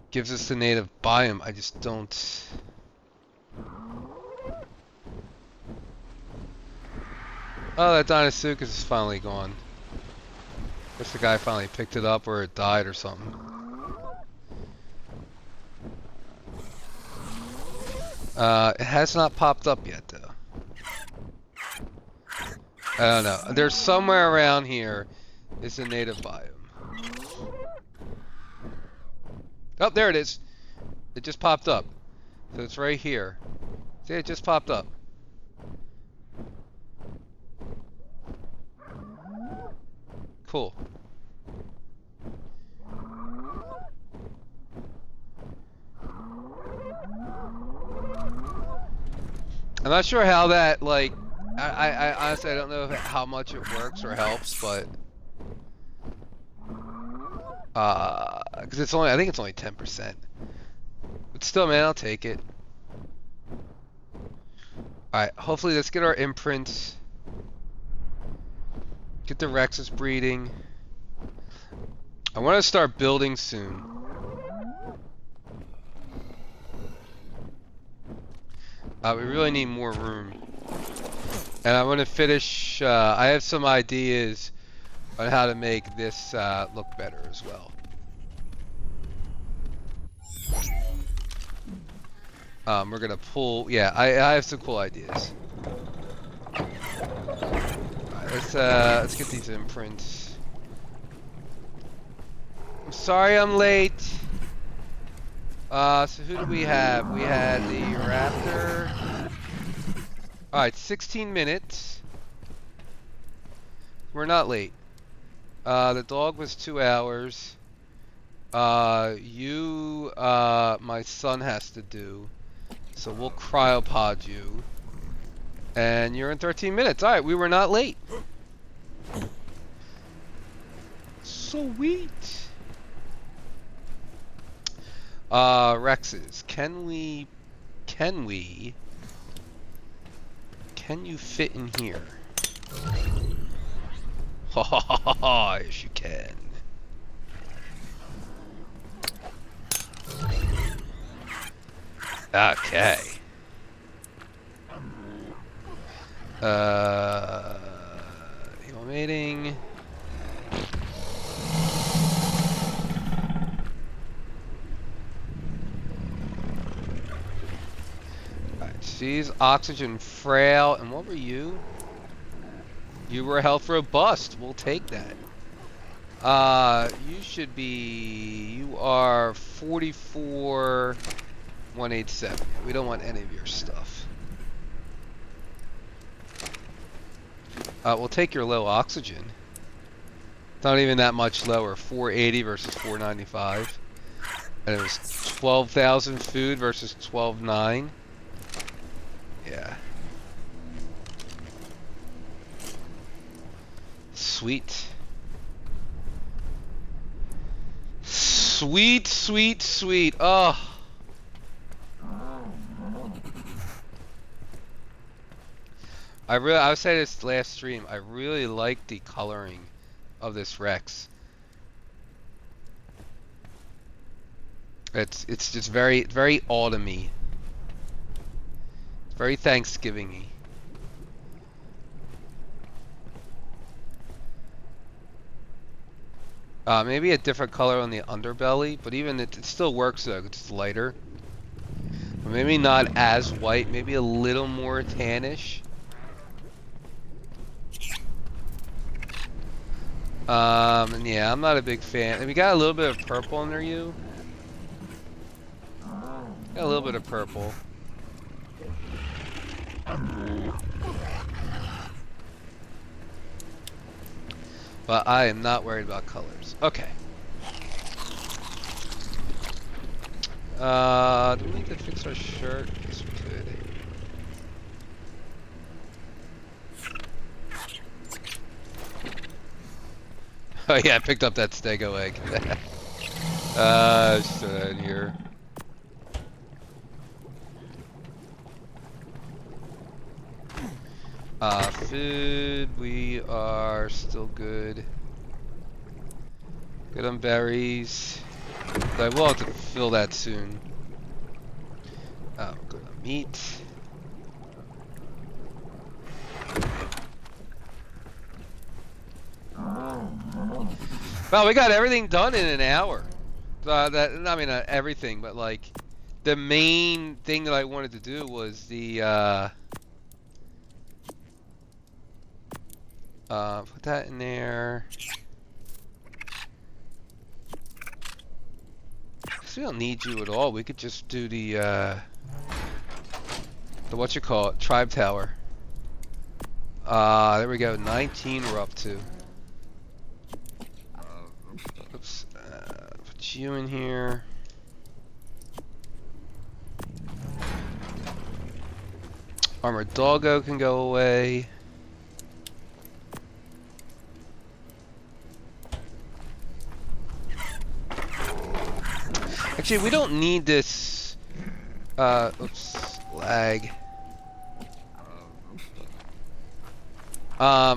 Gives us the native biome. I just don't. Oh, that Dinosuchus is finally gone. Guess the guy finally picked it up or it died or something. It has not popped up yet though. I don't know. There's somewhere around here is a native biome. Oh, there it is. It just popped up. So it's right here. See, it just popped up. Cool. I'm not sure how that, like, I honestly, I don't know how much it works or helps, but because it's only, I think it's only 10%. But still, man, I'll take it. All right, hopefully, let's get our imprints. Get the Rexes breeding. I want to start building soon. We really need more room. And I want to finish, I have some ideas on how to make this look better as well. We're going to pull, yeah, I have some cool ideas. Alright, let's get these imprints. I'm sorry I'm late. So who do we have? We had the raptor. Alright, 16 minutes. We're not late. The dog was 2 hours. My son has to do. So we'll cryopod you. And you're in 13 minutes. Alright, we were not late. Sweet. Rexes. Can you fit in here? Ha ha ha ha ha, yes you can. Okay. Mating. Alright, she's oxygen frail. And what were you? You were health robust. We'll take that. You should be... You are 44... 187. We don't want any of your stuff. We'll take your low oxygen. It's not even that much lower. 480 versus 495. And it was 12,000 food versus 12,900. Yeah. Sweet. Sweet, sweet, sweet. Oh. I was saying this last stream, I really like the coloring of this Rex. It's just very autumny. It's very Thanksgiving-y. Maybe a different color on the underbelly, but even it still works though, it's lighter. But maybe not as white, maybe a little more tannish. And yeah, I'm not a big fan. And we got a little bit of purple under you. Got a little bit of purple. But I am not worried about colors. Okay. Do we need to fix our shirt? Yes, we could. Oh yeah, I picked up that stego egg. Just throw that in here. Food, we are still good. Good on berries. But I will have to fill that soon. Oh, good on meat. Well, we got everything done in an hour. I mean, everything, but like the main thing that I wanted to do was the put that in there. We don't need you at all. We could just do the what you call it, tribe tower. There we go. 19 we're up to. Oops. Put you in here. Armored doggo can go away. Actually, we don't need this. Oops, lag.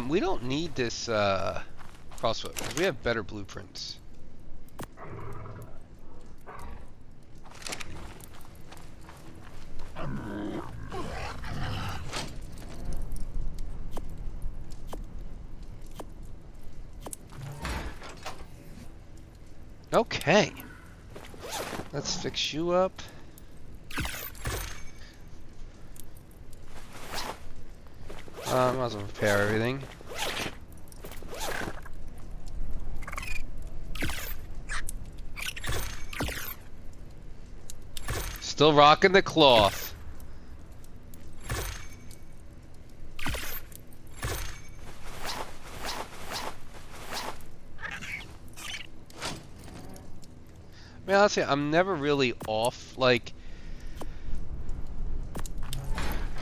We don't need this crossbow because we have better blueprints. Okay. Let's fix you up. Might as well repair everything. Still rocking the cloth. I mean, honestly, I'm never really off, like,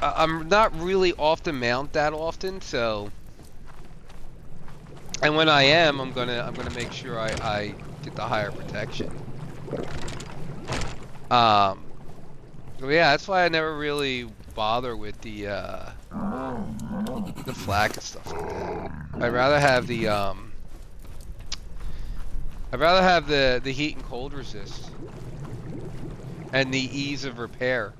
I'm not really off the mount that often, so, and when I am, I'm gonna make sure I get the higher protection. So yeah, that's why I never really bother with the flak and stuff like that. I'd rather have the heat and cold resist and the ease of repair.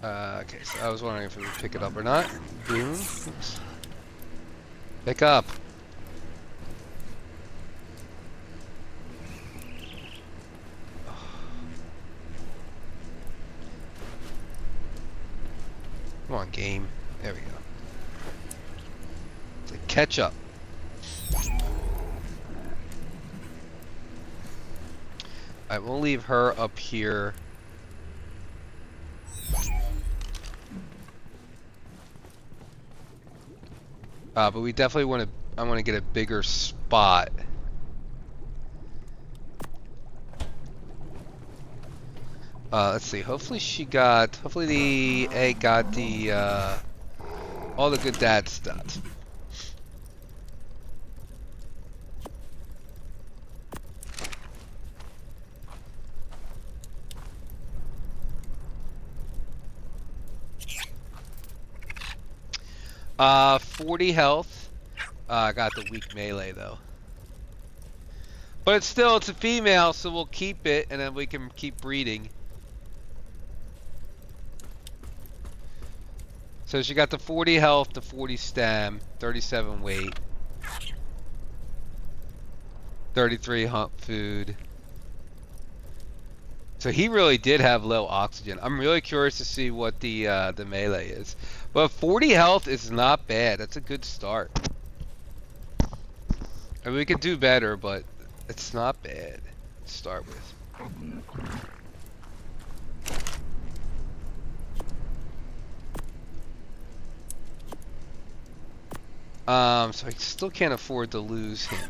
Okay, so I was wondering if we would pick it up or not. Boom. Oops. Pick up. Come on, game. There we go. It's like catch up. Alright, we'll leave her up here. But we definitely want to. I want to get a bigger spot. Let's see. Hopefully Hopefully the egg got the all the good dad stuff. Uh, 40 health. Got the weak melee though. But it's a female, so we'll keep it, and then we can keep breeding. So she got the 40 health, the 40 stam, 37 weight, 33 hump food. So he really did have low oxygen. I'm really curious to see what the melee is. But 40 health is not bad. That's a good start. I mean, we could do better, but it's not bad to start with. So I still can't afford to lose him.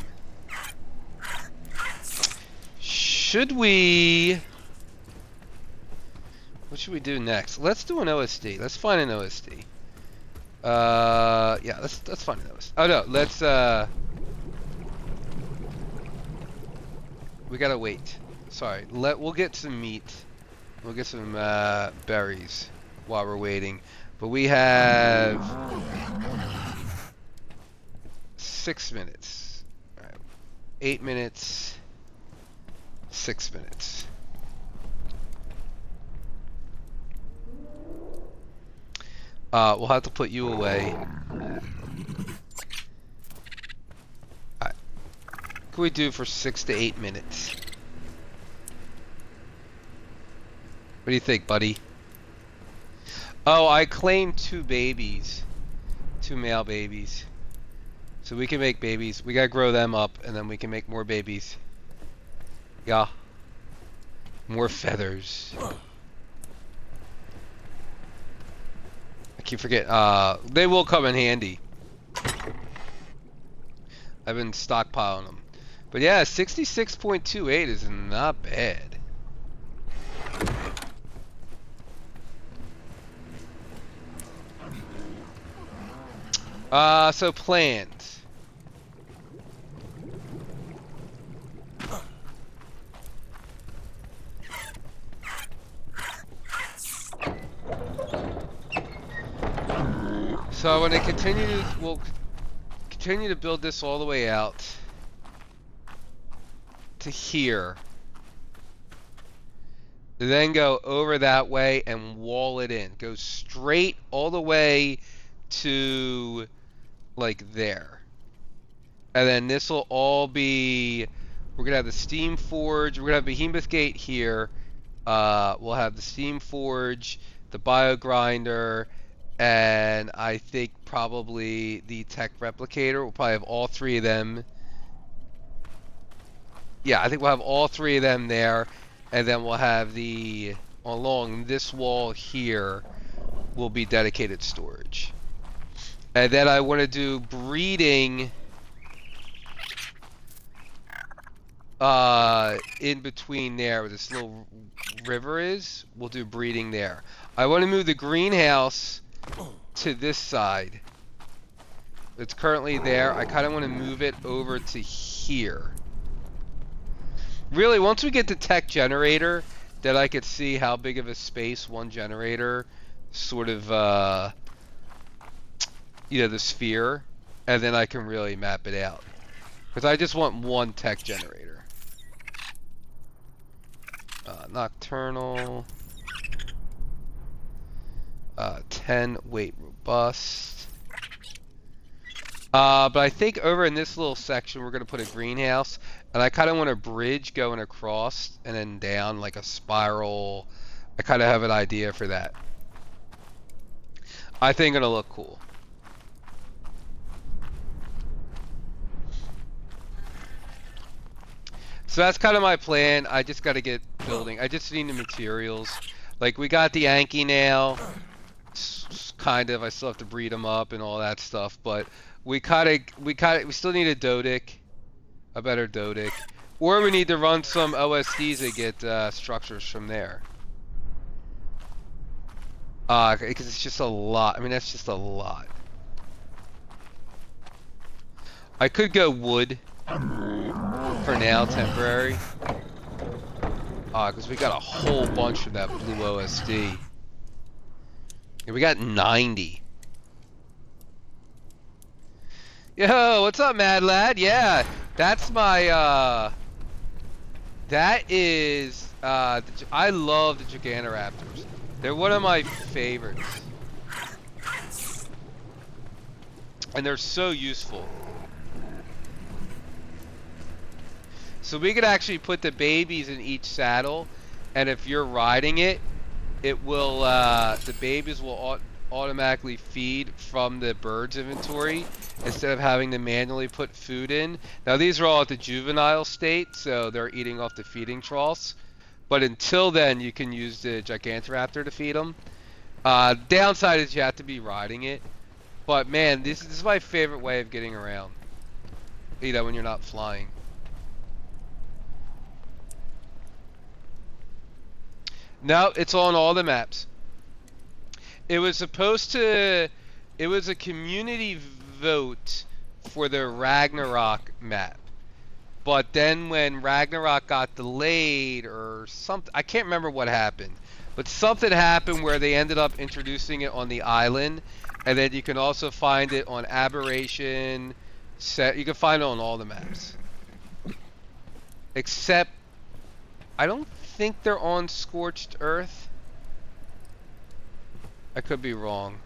Should we... What should we do next? Let's do an OSD. Let's find an OSD. Yeah, let's find an OSD. Oh no, let's we gotta wait. Sorry. We'll get some meat. We'll get some berries while we're waiting. But we have 6 minutes. All right. 8 minutes. 6 minutes. We'll have to put you away. Alright. What can we do for 6 to 8 minutes? What do you think, buddy? Oh, I claimed 2 babies. 2 male babies. So we can make babies. We gotta grow them up, and then we can make more babies. Yeah. More feathers. I keep forgetting. They will come in handy. I've been stockpiling them. But yeah, 66.28 is not bad. So plans. So when I we'll continue to build this all the way out to here. Then go over that way and wall it in. Go straight all the way to like there. And then this will all be, we're gonna have the steam forge, we're gonna have Behemoth Gate here. We'll have the steam forge, the bio grinder, and I think probably the tech replicator. We'll probably have all 3 of them. Yeah, I think we'll have all 3 of them there, and then we'll have the, along this wall here will be dedicated storage. And then I want to do breeding in between there where this little river is. We'll do breeding there. I want to move the greenhouse to this side. It's currently there. I kind of want to move it over to here. Really, once we get the tech generator, then I could see how big of a space one generator sort of you know, the sphere, and then I can really map it out. Because I just want one tech generator. Nocturnal. 10 weight robust. But I think over in this little section we're going to put a greenhouse, and I kind of want a bridge going across and then down like a spiral. I kind of have an idea for that. I think it'll look cool. So that's kind of my plan. I just got to get building. I just need the materials. Like we got the Anki now, kind of. I still have to breed them up and all that stuff, but we still need a Dodic, a better Dodic, or we need to run some OSDs to get structures from there. Because it's just a lot. I mean, that's just a lot. I could go wood for now, temporary. Because we got a whole bunch of that blue OSD. And we got 90. Yo, what's up, Mad Lad? Yeah, that's my, that is, I love the Gigantoraptors. They're one of my favorites. And they're so useful. So we could actually put the babies in each saddle, and if you're riding it, it will, the babies will automatically feed from the bird's inventory instead of having to manually put food in. Now these are all at the juvenile state, so they're eating off the feeding troughs. But until then, you can use the Gigantoraptor to feed them. Downside is you have to be riding it. But man, this is my favorite way of getting around. You know, when you're not flying. No, it's on all the maps. It was supposed to... It was a community vote for the Ragnarok map. But then when Ragnarok got delayed or something, I can't remember what happened. But something happened where they ended up introducing it on the island. And then you can also find it on Aberration. You can find it on all the maps. Except, I don't think they're on Scorched Earth. I could be wrong.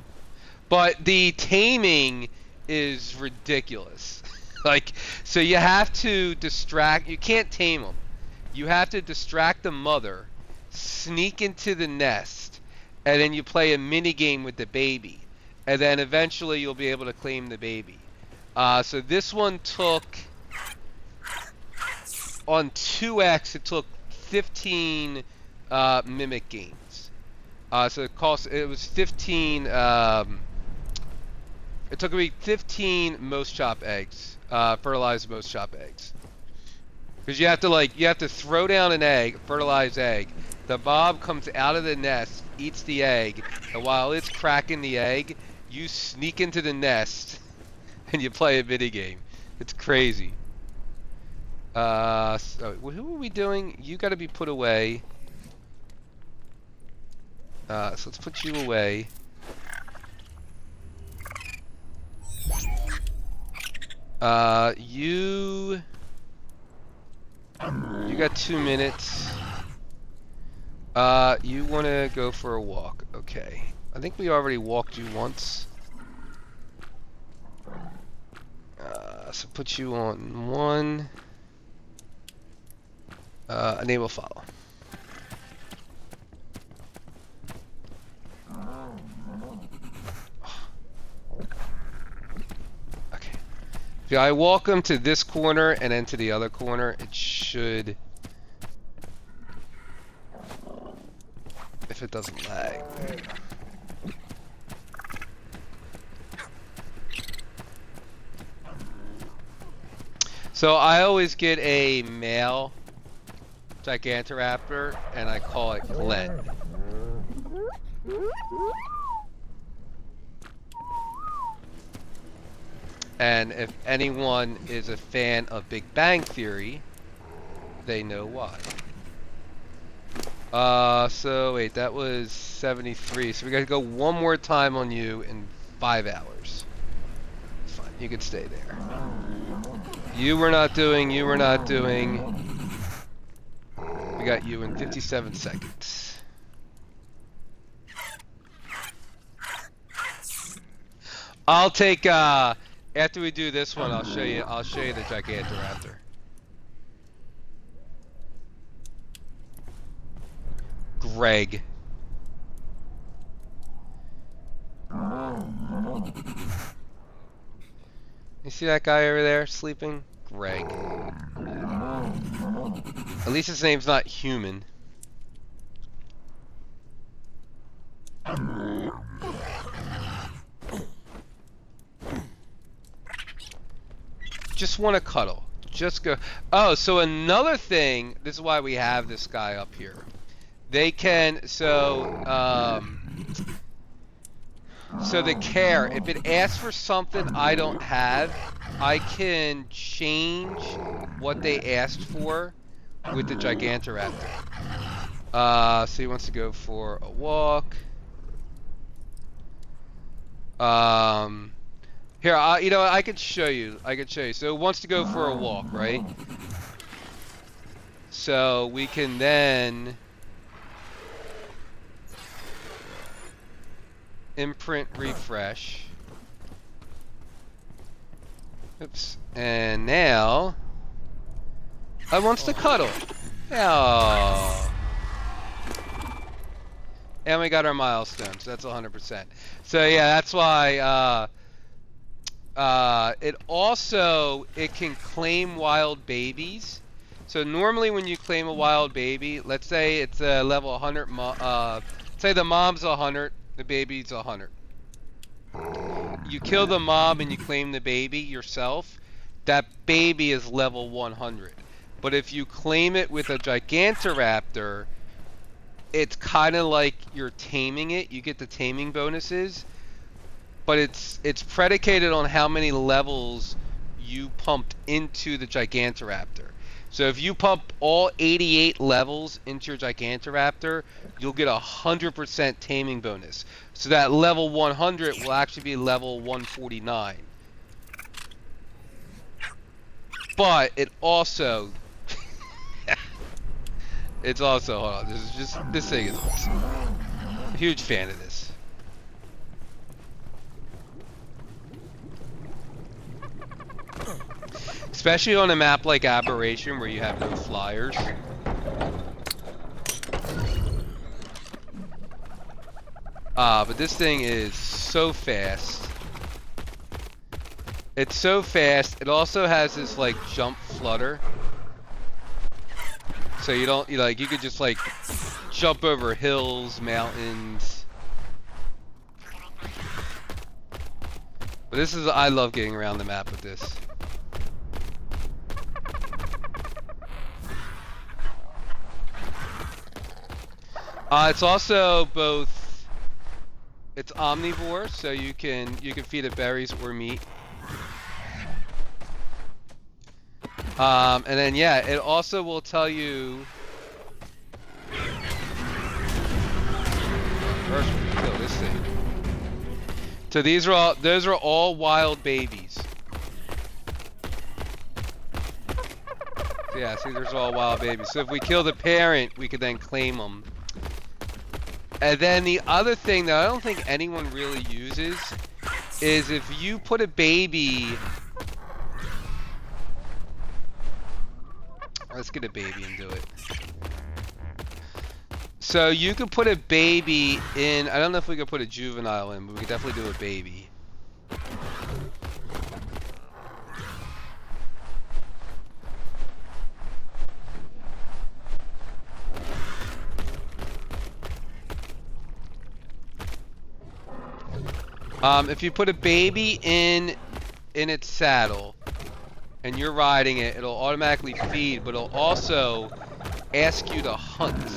But the taming is ridiculous. Like, so you have to distract, you can't tame them. You have to distract the mother, sneak into the nest, and then you play a mini game with the baby. And then eventually you'll be able to claim the baby. So this one took, on 2x, it took 15 mimic games. So it was 15, it took me 15 most chop eggs. Fertilized most chop eggs. Because you have to throw down an egg, fertilized egg. The mob comes out of the nest, eats the egg, and while it's cracking the egg, you sneak into the nest and you play a mini game. It's crazy. So who are we doing? You got to be put away. So let's put you away. You got 2 minutes. You want to go for a walk. Okay. I think we already walked you once. So put you on 1. Enable follow. If I walk them to this corner and then to the other corner, it should... If it doesn't lag. So I always get a male Gigantoraptor and I call it Glenn. And if anyone is a fan of Big Bang Theory, they know why. So wait, that was 73. So we gotta go one more time on you in 5 hours. Fine, you can stay there. You were not doing, you were not doing. We got you in 57 seconds. I'll take after we do this one, I'll show you the Gigantoraptor. Greg. You see that guy over there sleeping? Greg. At least his name's not human. Just want to cuddle. Just go. Oh, so another thing, this is why we have this guy up here. They can, so the care, if it asks for something I don't have, I can change what they asked for with the Gigantoraptor. So he wants to go for a walk. Here, you know, I could show you. So it wants to go for a walk, right? So we can then imprint refresh. Oops. And now I wants to cuddle. Oh. And we got our milestones. So that's 100%. So yeah, that's why it can claim wild babies. So normally when you claim a wild baby, let's say it's a level 100 say the mom's 100, the baby's 100. You kill the mom and you claim the baby yourself, that baby is level 100. But if you claim it with a Gigantoraptor, it's kind of like you're taming it. You get the taming bonuses, but it's predicated on how many levels you pumped into the Gigantoraptor. So if you pump all 88 levels into your Gigantoraptor, you'll get 100% taming bonus. So that level 100 will actually be level 149. But it also it's also, hold on, this thing is awesome. Huge fan of this. Especially on a map like Aberration where you have no flyers. But this thing is so fast. It's so fast. It also has this like jump flutter. So you could just like jump over hills, mountains. But I love getting around the map with this. It's also it's omnivore, so you can feed it berries or meat. And then yeah, it also will tell you. First, we kill this thing. So those are all wild babies. So yeah, see, there's all wild babies. So if we kill the parent, we could then claim them. And then the other thing that I don't think anyone really uses is if you put a baby. Let's get a baby and do it. So you could put a baby in. I don't know if we could put a juvenile in, but we could definitely do a baby. If you put a baby in its saddle and you're riding it, it'll automatically feed, but it'll also ask you to hunt.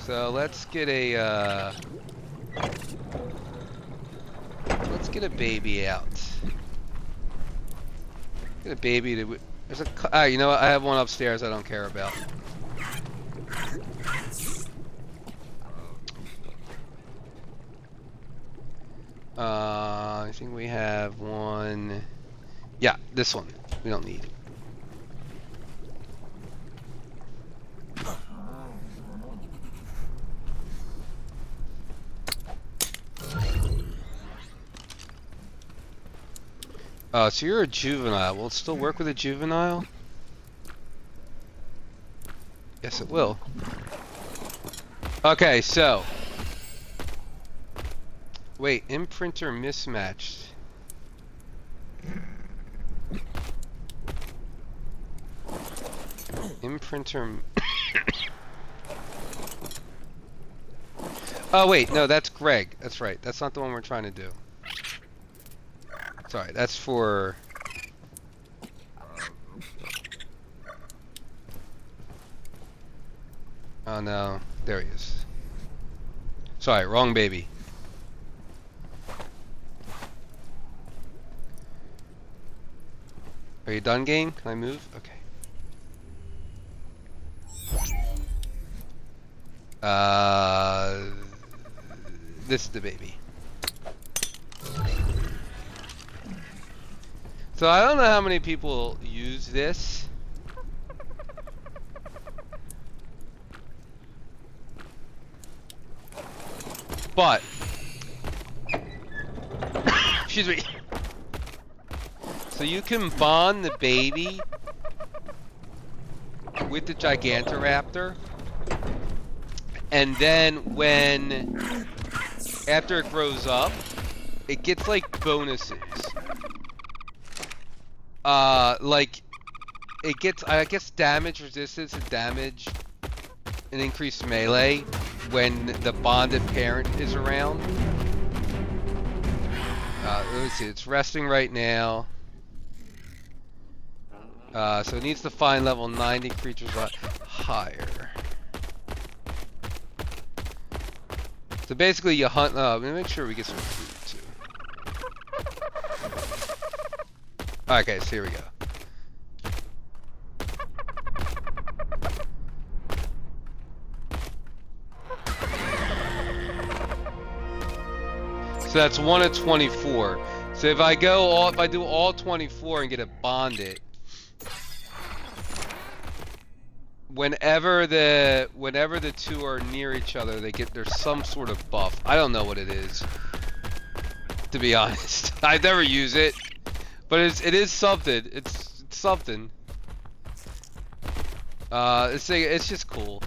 So let's get a baby out. Get a baby to. There's a. You know what? I have one upstairs. I don't care about. I think we have one. Yeah, this one. We don't need. So you're a juvenile. Will it still work with a juvenile? Yes, it will. Okay, so. Wait, imprinter mismatched. Imprinter. Oh, wait, no, that's Greg. That's right. That's not the one we're trying to do. Sorry, that's for. Oh no, there he is. Sorry, wrong baby. Are you done, game? Can I move? Okay. This is the baby. So I don't know how many people use this. But, excuse me. So you can bond the baby with the Gigantoraptor, and then after it grows up, it gets like bonuses. Like it gets, I guess, damage resistance and damage and increased melee when the bonded parent is around. Let me see, it's resting right now. So it needs to find level 90 creatures higher. So basically you hunt, let me make sure we get some food too. Okay, so here we go. So that's 1 of 24. So if I do all 24 and get it bonded, whenever the two are near each other, there's some sort of buff. I don't know what it is, to be honest. I never use it, but it is something. It's something. It's just cool.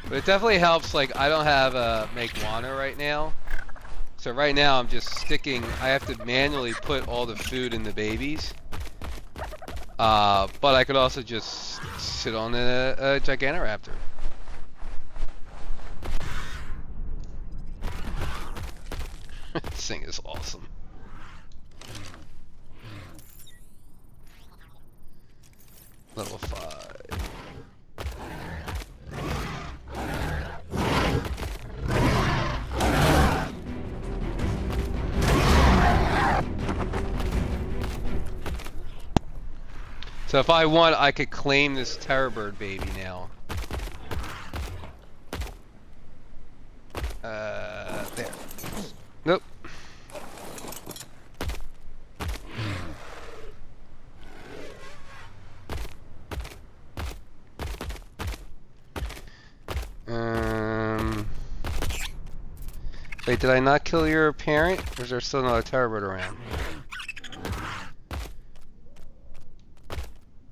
But it definitely helps, like, I don't have a make Wano right now. So right now I'm just sticking, I have to manually put all the food in the babies. But I could also just sit on a Gigantoraptor. This thing is awesome. Level 5. So if I want, I could claim this Terror Bird baby now. There. Nope. Wait, did I not kill your parent? Or is there still another Terror Bird around?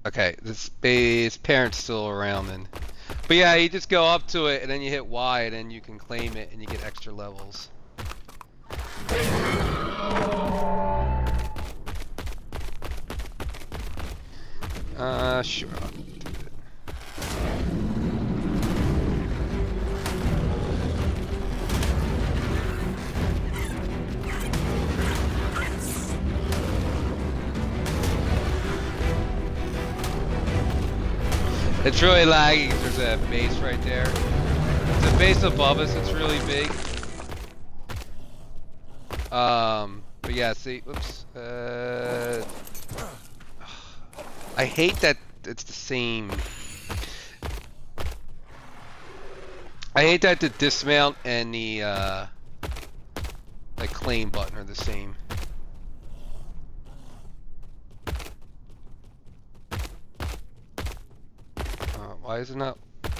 Okay, this parent's still around then. But yeah, you just go up to it and then you hit Y and then you can claim it and you get extra levels. Sure. I'll do it. It's really laggy because there's a base right there. There's a base above us, it's really big. But yeah, see, whoops. I hate that it's the same. I hate that the dismount and the claim button are the same. Why is it not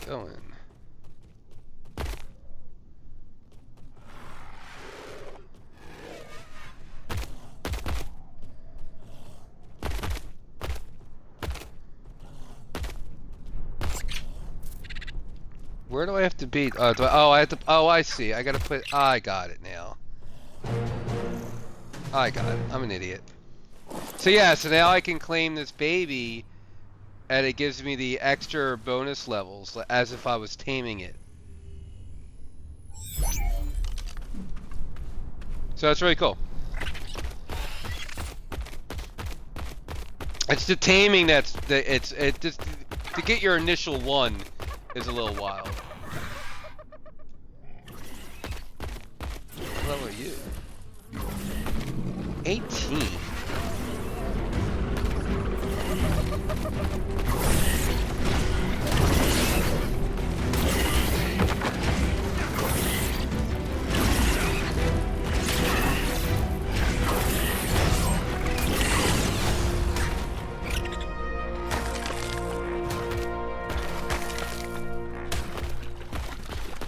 going? Where do I have to be? Oh, I have to. Oh, I see. I gotta put. I got it now. I got it. I'm an idiot. So yeah, so now I can claim this baby, and it gives me the extra bonus levels as if I was taming it. So that's really cool. It's the taming it's just to get your initial one is a little wild. What level are you? 18.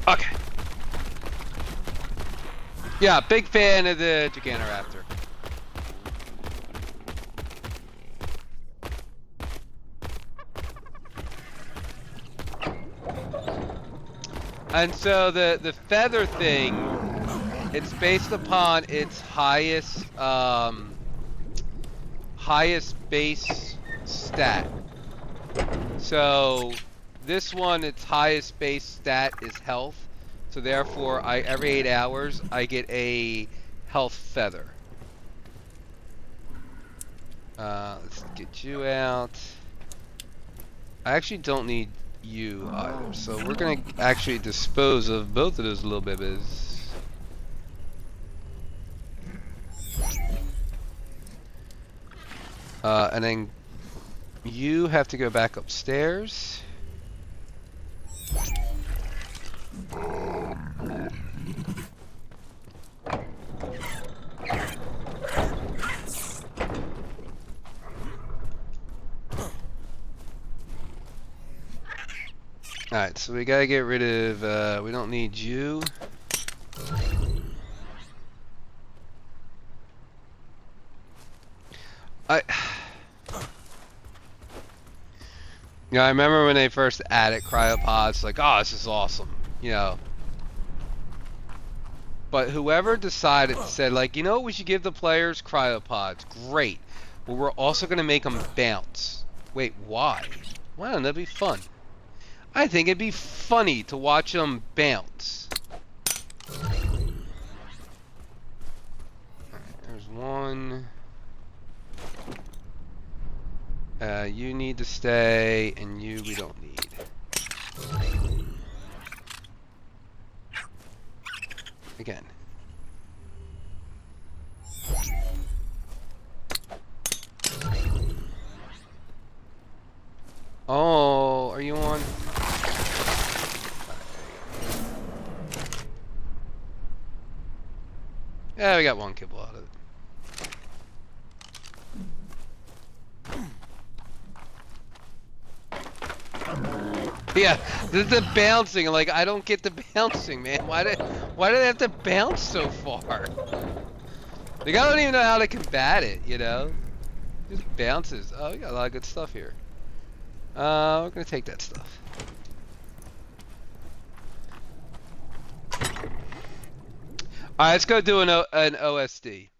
Okay. Yeah, big fan of the Gigantoraptor. And so the feather thing, it's based upon its highest base stat. So this one, its highest base stat is health. So therefore, every 8 hours I get a health feather. Let's get you out. I actually don't need you either, so we're gonna actually dispose of both of those little bibbies. And then you have to go back upstairs. Alright, so we gotta get rid of, we don't need you. You know, I remember when they first added cryopods, like, oh, this is awesome, you know. But whoever decided said, like, you know, we should give the players cryopods. Great. But we're also gonna make them bounce. Wait, why? Why don't that be fun? I think it'd be funny to watch them bounce. Alright, there's one. You need to stay, and you we don't need. Again. Oh, are you on? Yeah, we got one kibble out of it. Yeah, the bouncing, like, I don't get the bouncing, man. Why do they have to bounce so far? Like, I don't even know how to combat it, you know? It just bounces. Oh, we got a lot of good stuff here. We're gonna take that stuff. Alright, let's go do an OSD.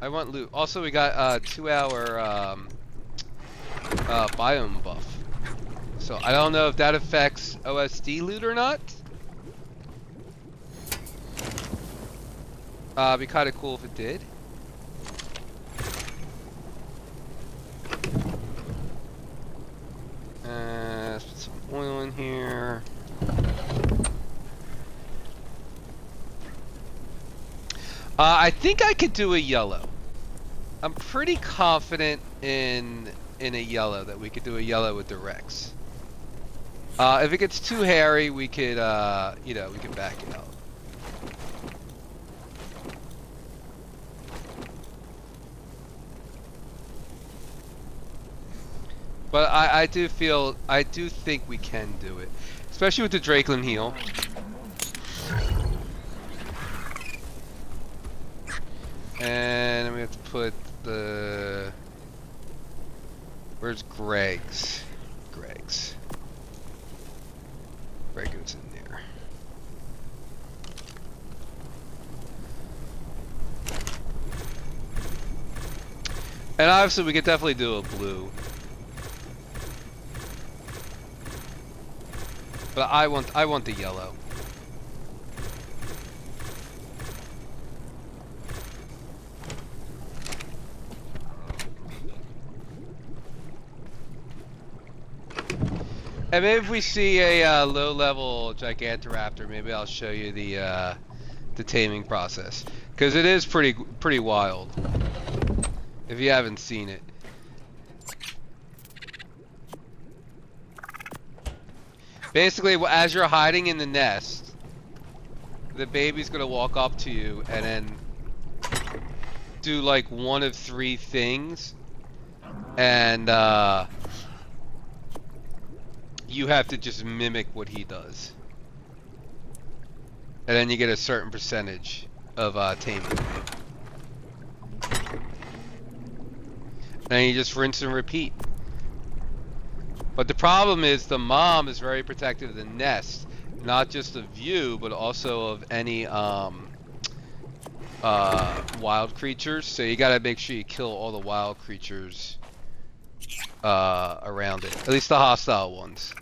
I want loot. Also, we got 2-hour biome buff. So I don't know if that affects OSD loot or not. It'd be kind of cool if it did. Let's put some oil in here. I think I could do a yellow. I'm pretty confident in a yellow, that we could do a yellow with the Rex. If it gets too hairy, we could, you know, we can back it out. But I do think we can do it. Especially with the Drakeland heal. And then we have to put the... Where's Greg's? Greg's. Greg goes in there. And obviously we could definitely do a blue. But I want the yellow. And maybe if we see a low-level Gigantoraptor, maybe I'll show you the taming process, because it is pretty wild. If you haven't seen it. Basically, as you're hiding in the nest, the baby's gonna walk up to you and then do like one of three things, and you have to just mimic what he does, and then you get a certain percentage of taming. And you just rinse and repeat. But the problem is the mom is very protective of the nest, not just of you, but also of any wild creatures. So you gotta make sure you kill all the wild creatures around it, at least the hostile ones,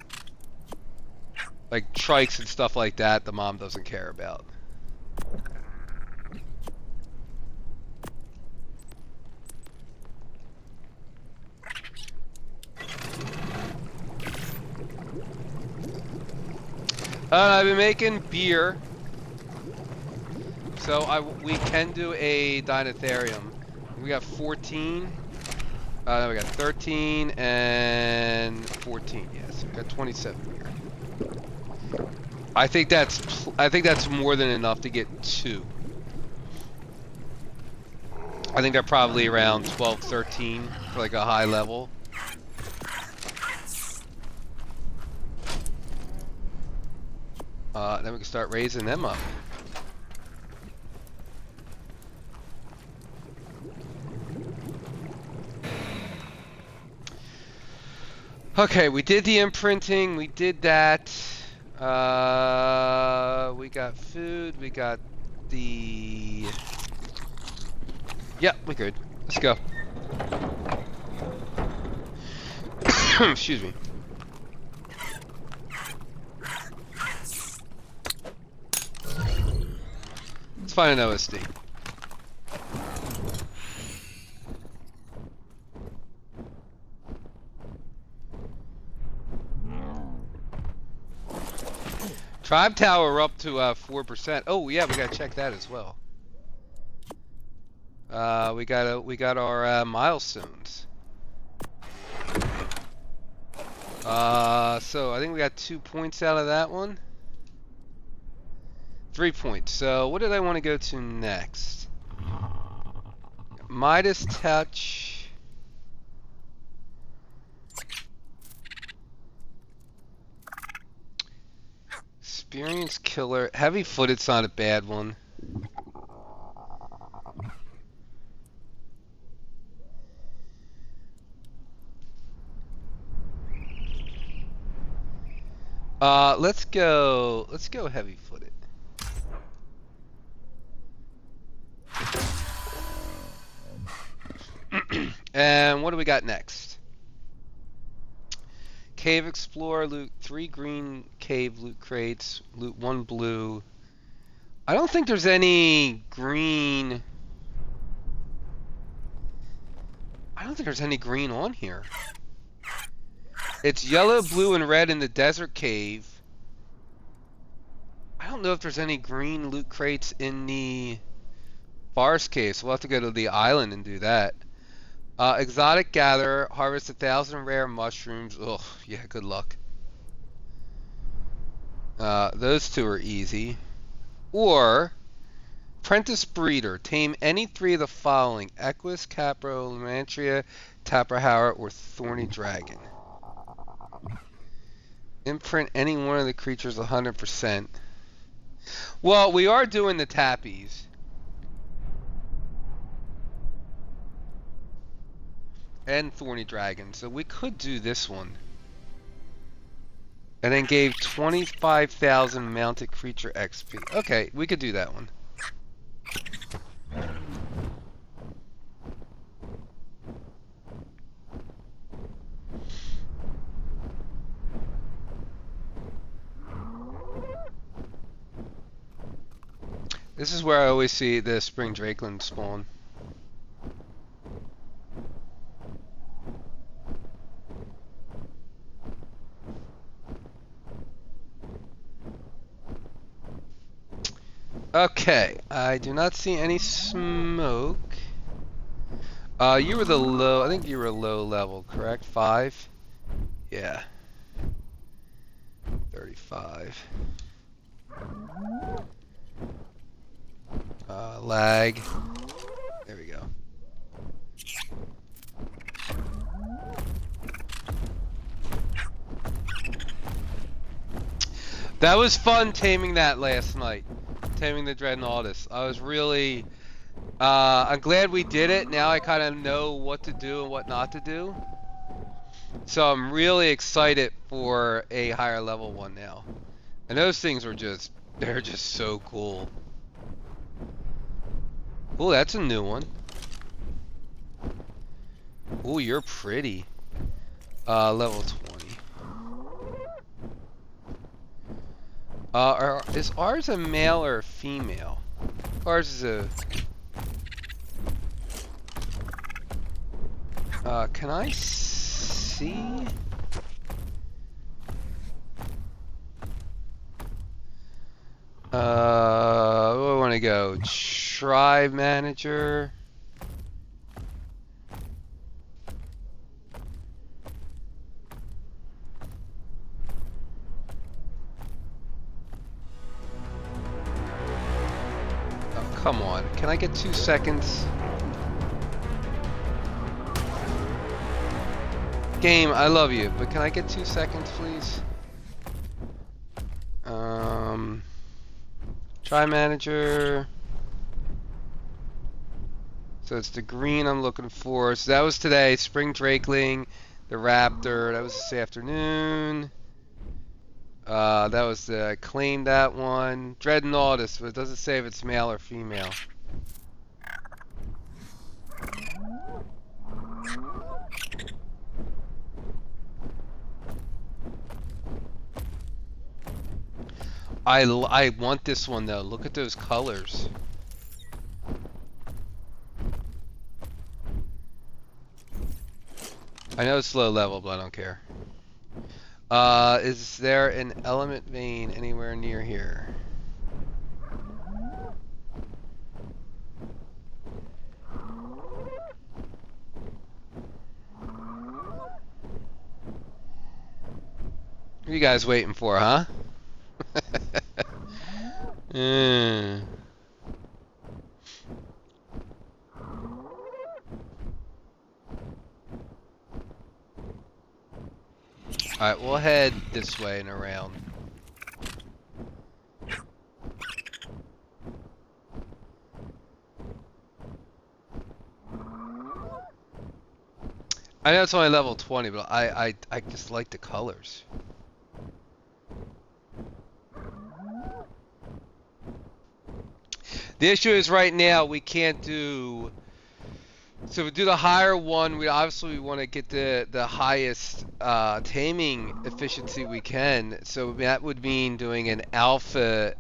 like trikes and stuff like that. The mom doesn't care about. I've been making beer, so we can do a Dinotherium. We got 14. No, we got 13 and 14. Yes, we got 27 here. I think that's more than enough to get 2. I think they're probably around 12, 13 for like a high level. Then we can start raising them up. Okay, we did the imprinting, we did that. We got food, we got the... Yep, we're good. Let's go. Excuse me. Let's find an OSD. Tribe Tower up to 4%. Oh yeah, we gotta check that as well. We got our milestones. So I think we got 2 points out of that one. 3 points. So what did I want to go to next? Midas Touch. Experience Killer. Heavy Footed's not a bad one. Let's go Heavy Footed. And what do we got next? Cave Explorer, loot 3 green cave loot crates, loot 1 blue. I don't think there's any green. I don't think there's any green on here. It's yellow, blue, and red in the desert cave. I don't know if there's any green loot crates in the forest cave, so we'll have to go to the island and do that. Exotic Gatherer, harvest 1,000 rare mushrooms. Ugh, yeah, good luck. Those 2 are easy. Or, Apprentice Breeder, tame any 3 of the following: Equus, Capro, Lamantria, Taprahara, or Thorny Dragon. Imprint any one of the creatures 100%. Well, we are doing the tappies. And Thorny Dragon, so we could do this one. And then gave 25,000 mounted creature XP. Okay, we could do that one. This is where I always see the Spring Drakeland spawn. Okay, I do not see any smoke. You were the low, I think you were low level, correct? 5? Yeah. 35. Lag. There we go. That was fun taming that last night. Taming the Dreadnoughtus. I was really... I'm glad we did it. Now I kind of know what to do and what not to do. So I'm really excited for a higher level one now. And those things are just... they're just so cool. Oh, that's a new one. Oh, you're pretty. Level 20. Is ours a male or a female? Ours is a... can I see? Where do I want to go? Tribe manager. Oh, come on. Can I get 2 seconds? Game, I love you, but can I get 2 seconds, please? Try manager. So it's the green I'm looking for. So that was today. Spring Drakeling, the Raptor. That was this afternoon. That was the, I claimed that one. Dreadnoughtus, but it doesn't say if it's male or female. I want this one though. Look at those colors. I know it's low level, but I don't care. Is there an element vein anywhere near here? What are you guys waiting for, huh? Alright, we'll head this way and around. I know it's only level 20, but I just like the colors. The issue is right now we can't do... So we do the higher one, we obviously want to get the highest taming efficiency we can. So that would mean doing an alpha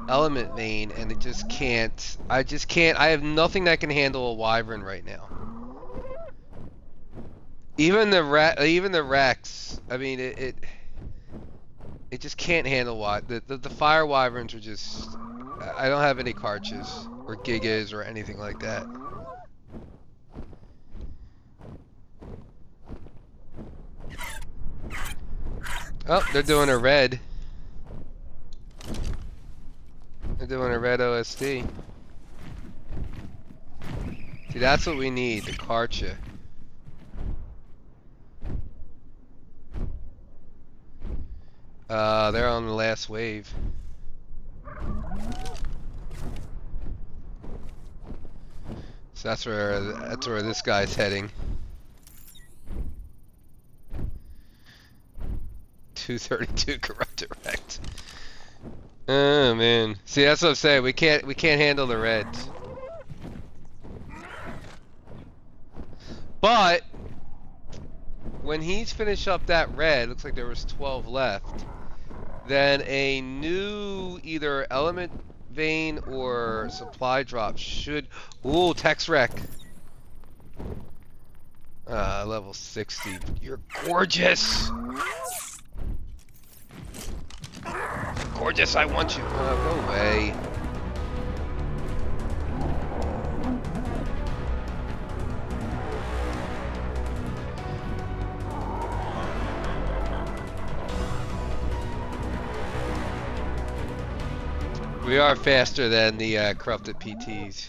element vein, and it just can't. I have nothing that can handle a wyvern right now. Even the Rex. I mean, it just can't handle the fire wyverns are just. I don't have any carches or gigas or anything like that. Oh, they're doing a red. They're doing a red OSD. See, that's what we need, the Karcha. They're on the last wave. So that's where this guy's heading. 232 corrupt direct. Oh man. See, that's what I'm saying. We can't handle the reds. But when he's finished up that red, looks like there was 12 left. Then a new either element vein or supply drop should. Ooh, Tex Rec. Level 60. You're gorgeous. Gorgeous, I want you. Go away. We are faster than the corrupted PTs.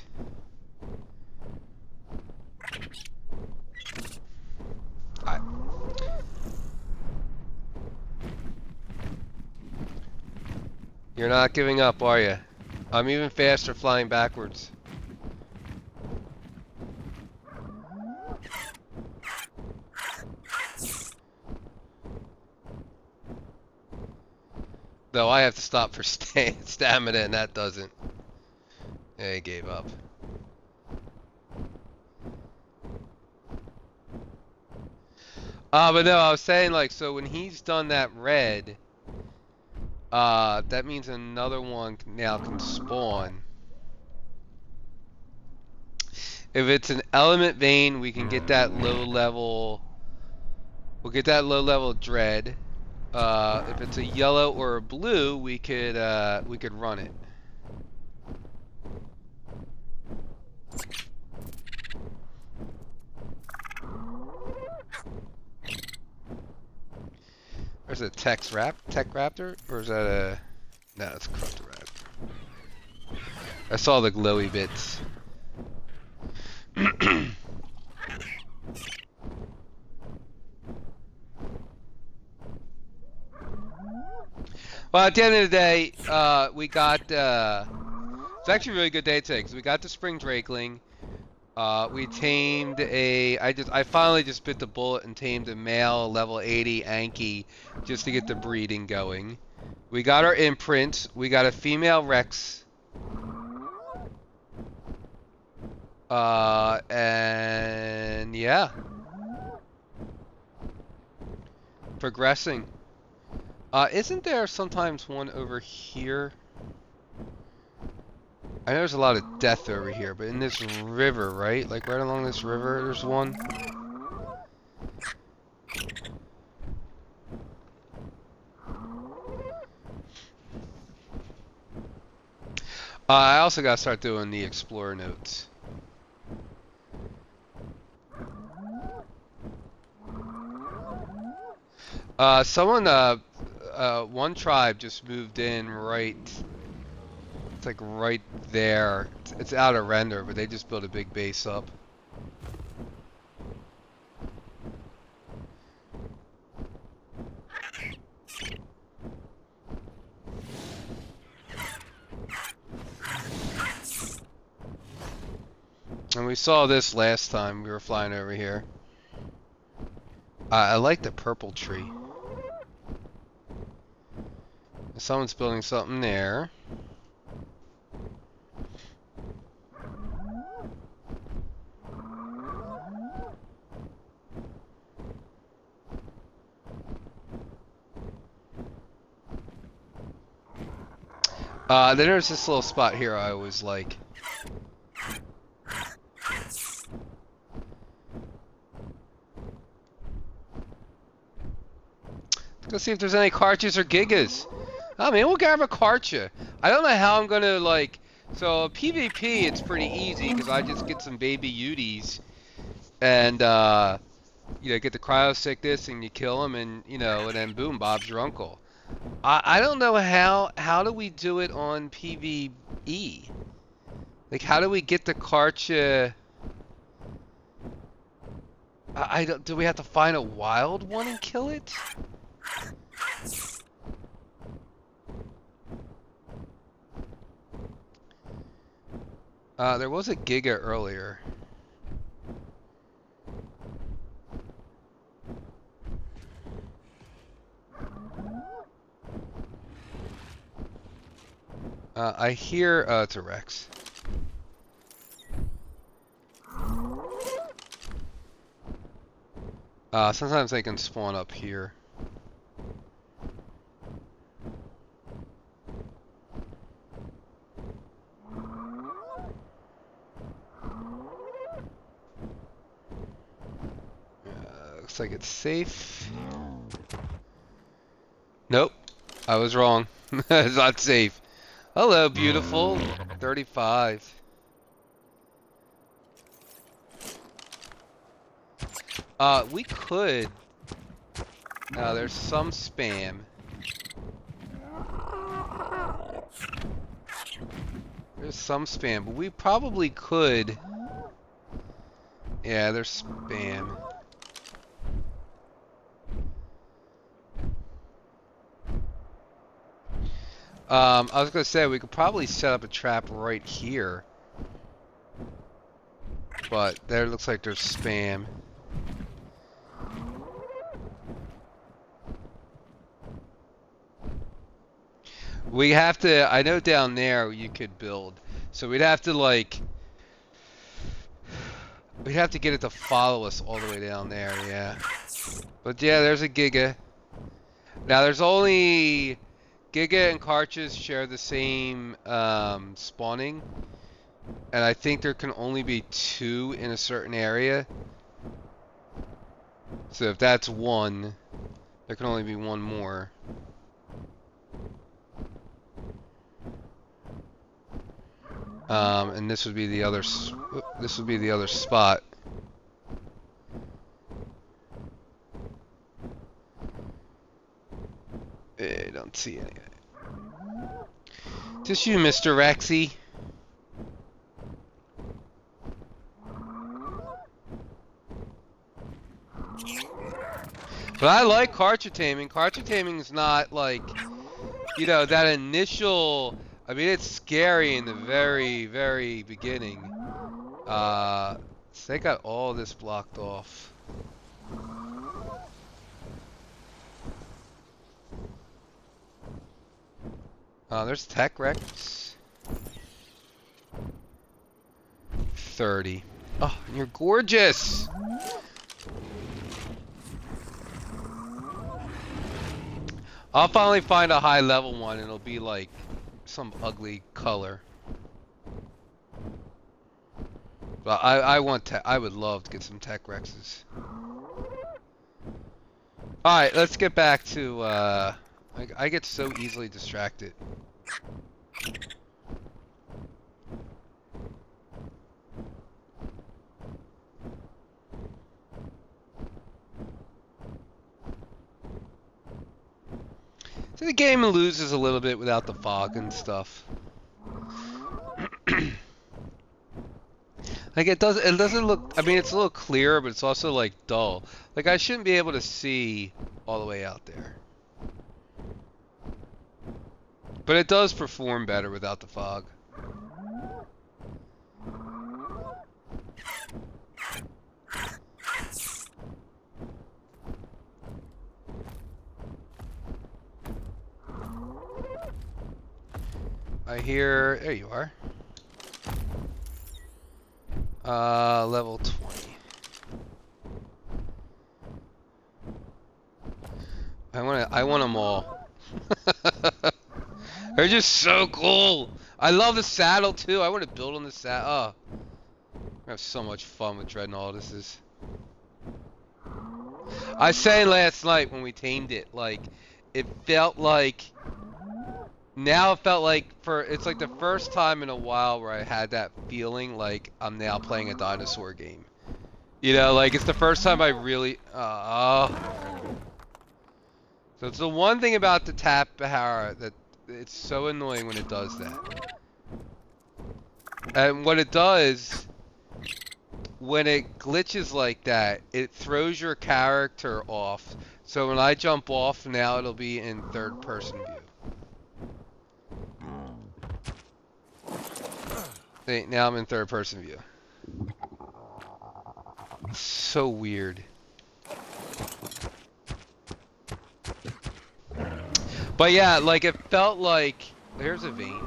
You're not giving up, are you? I'm even faster flying backwards. Though I have to stop for stamina, and that doesn't. Yeah, he gave up. But no, I was saying, like, so when he's done that red, that means another one now can spawn. If it's an element vein, we can get that low level. We'll get that low level dread. If it's a yellow or a blue, we could run it. There's a Tech Raptor, or is that a? No, it's a Corruptor Raptor. I saw the glowy bits. Well, at the end of the day, we got. It's actually a really good day today because we got the Spring Drakeling. We tamed a. I finally just bit the bullet and tamed a male level 80 Anki just to get the breeding going. We got our imprints. We got a female Rex. And yeah, progressing. Isn't there sometimes one over here? I know there's a lot of death over here, but in this river, right? Like right along this river, there's one. I also gotta start doing the explorer notes. One tribe just moved in right. It's like right there. It's out of render, but they just built a big base up. And we saw this last time we were flying over here. I like the purple tree. Someone's building something there. Then there's this little spot here I always like. Let's go see if there's any Karchas or Gigas. Oh man, we'll grab a Karcha. I don't know how I'm gonna like. So PvP, it's pretty easy because I just get some baby Uties, and you know, get the cryo sickness and you kill them, and you know, and then boom, Bob's your uncle. I don't know how do we do it on PVE? Like how do we get the Karcha? I don't. Do we have to find a wild one and kill it? There was a Giga earlier. I hear, it's a Rex. Sometimes they can spawn up here. Looks like it's safe. Nope, I was wrong. It's not safe. Hello, beautiful. 35. We could. There's some spam. There's some spam, but we probably could. Yeah, there's spam. I was gonna say we could probably set up a trap right here, but there looks like there's spam. We have to. I know down there you could build, so we'd have to like. We'd have to get it to follow us all the way down there, yeah. But yeah, there's a Giga. Now there's only Giga and Karches share the same spawning, and I think there can only be 2 in a certain area. So if that's 1, there can only be 1 more. And this would be the other. This would be the other spot. I don't see any. Just you, Mr. Rexy. But I like Karcher taming. Karcher taming is not like, you know, that initial. I mean, it's scary in the very, very beginning. So they got all this blocked off. There's Tech Rex. 30. Oh, and you're gorgeous! I'll finally find a high level one and it'll be like some ugly color. But I would love to get some Tech Rexes. Alright, let's get back to I get so easily distracted. So the game loses a little bit without the fog and stuff. Like it doesn't look, I mean it's a little clearer, but it's also like dull. Like I shouldn't be able to see all the way out there. But it does perform better without the fog. I hear, there you are. Level 20. I want them all. They're just so cool. I love the saddle too. I want to build on the saddle. Oh, I have so much fun with Dreadnoughtuses. I was saying last night when we tamed it, like, it felt like, now it felt like it's like the first time in a while where I had that feeling like I'm now playing a dinosaur game. You know, like it's the first time I really, so it's the one thing about the Tap Bahara that it's so annoying when it does that. And what it does, when it glitches like that, it throws your character off. So when I jump off, now it'll be in third person view. Hey, now I'm in third person view. So weird. But yeah, like it felt like there's a vein.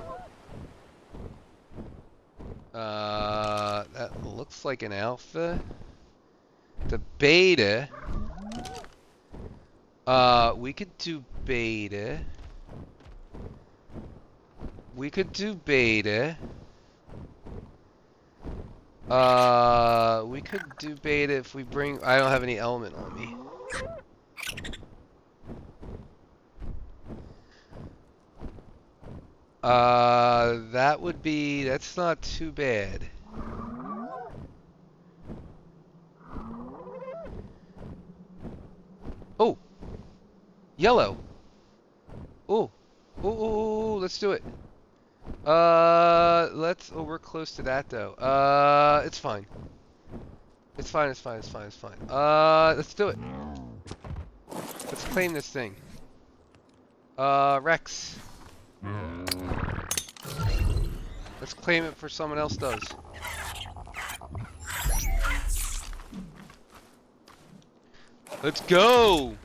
That looks like an alpha. The beta. We could do beta. We could do beta. We could do beta if we bring. I don't have any element on me. That would be. That's not too bad. Oh, yellow. Oh, oh, let's do it. Let's. Oh, we're close to that though. It's fine. It's fine. It's fine. It's fine. It's fine. Let's do it. Let's claim this thing. Rex. Let's claim it for someone else does. Let's go!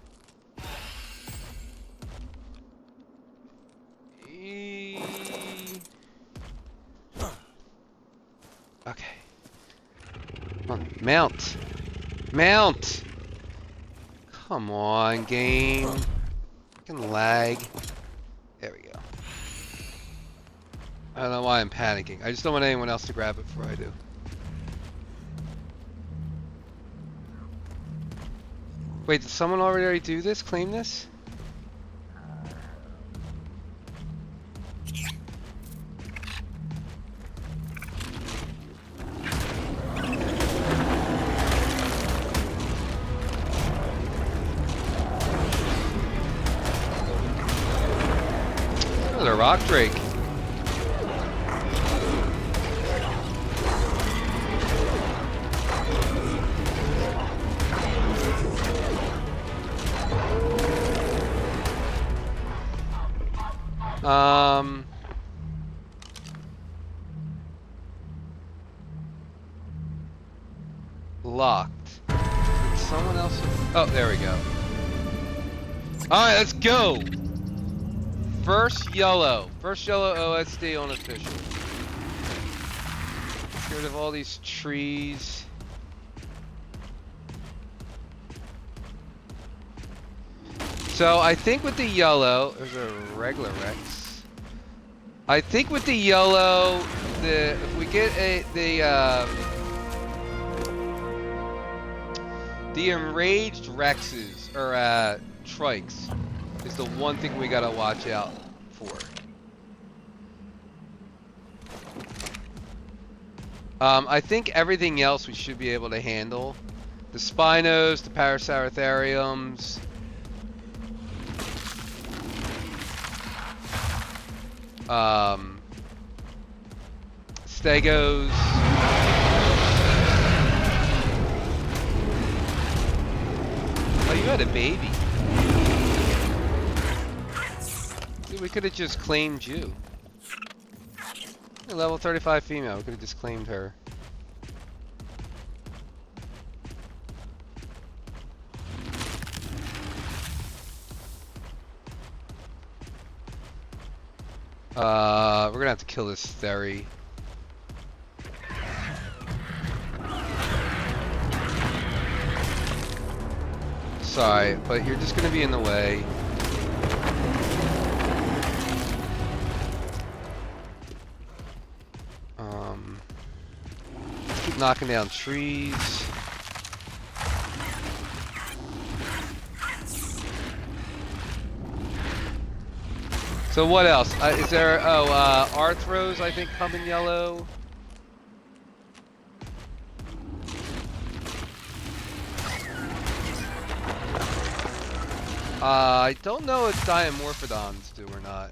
Okay. Come on, mount! Mount! Come on, game. Fucking lag. There we go. I don't know why I'm panicking. I just don't want anyone else to grab it before I do. Wait, did someone already do this? Claim this? Oh, the rock drake. Locked. Did someone else? Oh, there we go. Alright, let's go! First yellow OSD on official. Get rid of all these trees. So I think with the yellow, there's a regular Rex. I think with the yellow, if we get the enraged Rexes or Trikes is the one thing we gotta watch out for. I think everything else we should be able to handle. The Spinos, the Paraceratheriums. Stegos. Oh, you had a baby. Dude, we could have just claimed you. Level 35 female, we could have just claimed her. We're gonna have to kill this Theory. Sorry, but you're just gonna be in the way. Let's keep knocking down trees. So what else? Is there, Arthros, I think, come in yellow. I don't know if Diamorphodons do or not.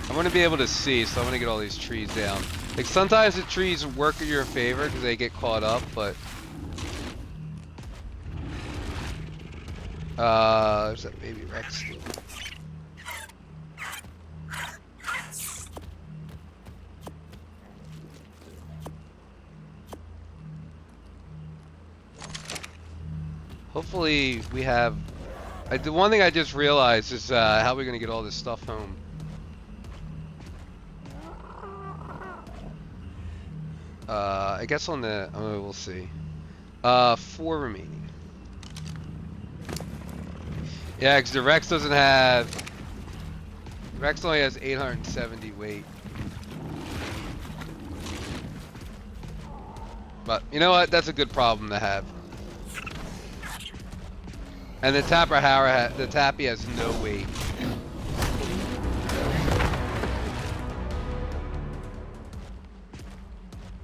I want to be able to see, so I'm going to get all these trees down. Like sometimes the trees work in your favor because they get caught up, but there's that baby Rex. Hopefully we have. The one thing I just realized is how we're gonna get all this stuff home. I guess on the. Oh, we'll see. 4 remaining. Yeah, because the Rex doesn't have. Rex only has 870 weight. But you know what? That's a good problem to have. And the Tappy has no weight.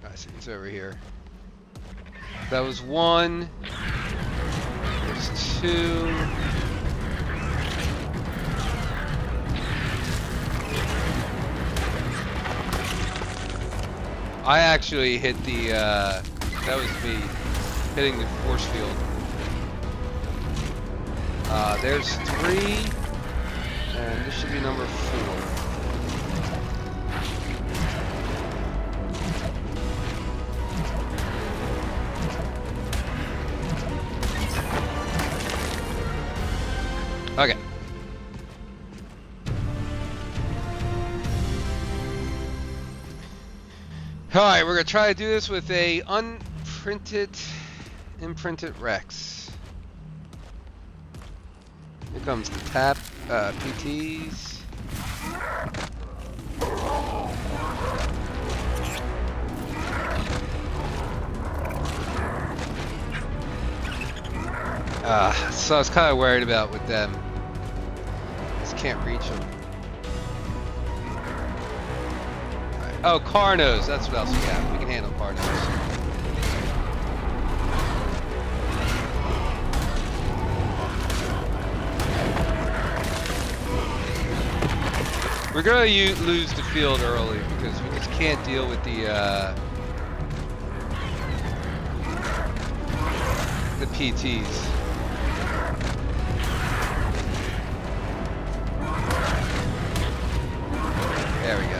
I see he's over here. That was 1. There's 2. I actually hit the, that was me, hitting the force field. There's 3, and this should be number 4. Okay. Alright, we're gonna try to do this with a imprinted Rex. Here comes the PTs. So I was kind of worried about with them. Just can't reach them. Right. Oh, Carnos. That's what else we have. We can handle Carnos. We're going to lose the field early because we just can't deal with the PTs. There we go.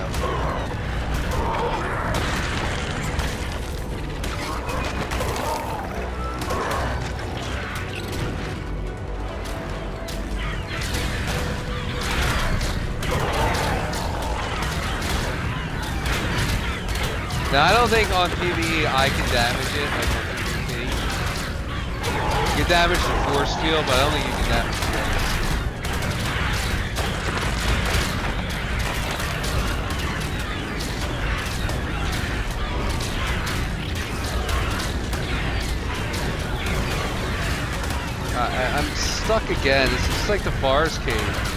Now I don't think on PVE I can damage it like on PvP. You can damage the force field, but I don't think you can damage the Rex. I'm stuck again. This is like the Forest Cave.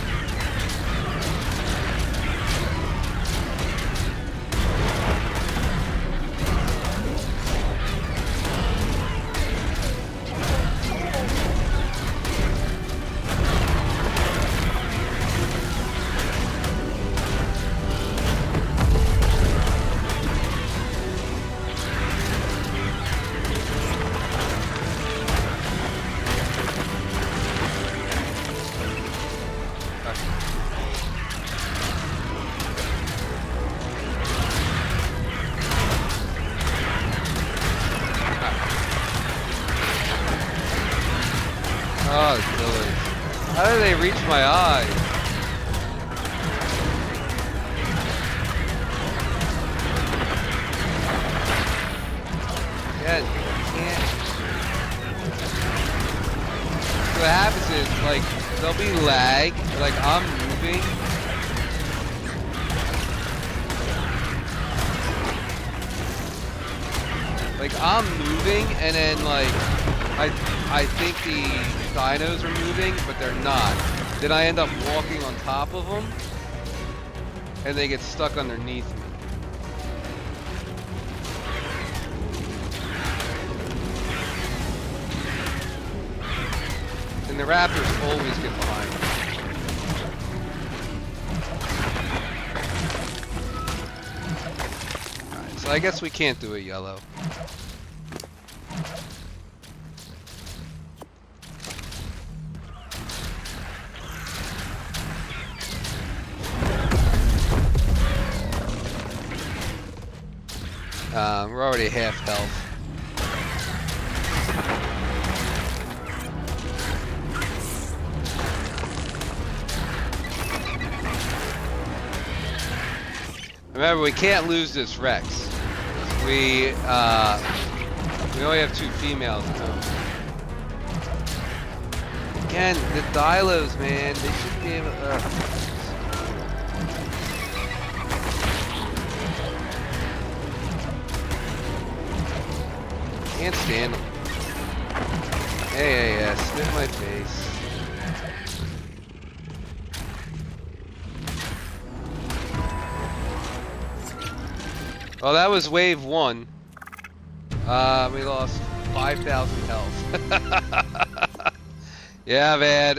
Oh, silly. How did they reach my eye? Yeah, you can't. So what happens is, like, there'll be lag, like I'm moving. Like I'm moving and then like I think the dinos are moving, but they're not. Then I end up walking on top of them, and they get stuck underneath me. And the raptors always get behind me. Alright. I guess we can't do a yellow. We're already half health. Remember, we can't lose this Rex. We only have 2 females now. Again, the Dilos, man, they should be able. Can't stand them. Yeah, spit in my face. Well, that was wave 1. We lost 5,000 health. Yeah, man.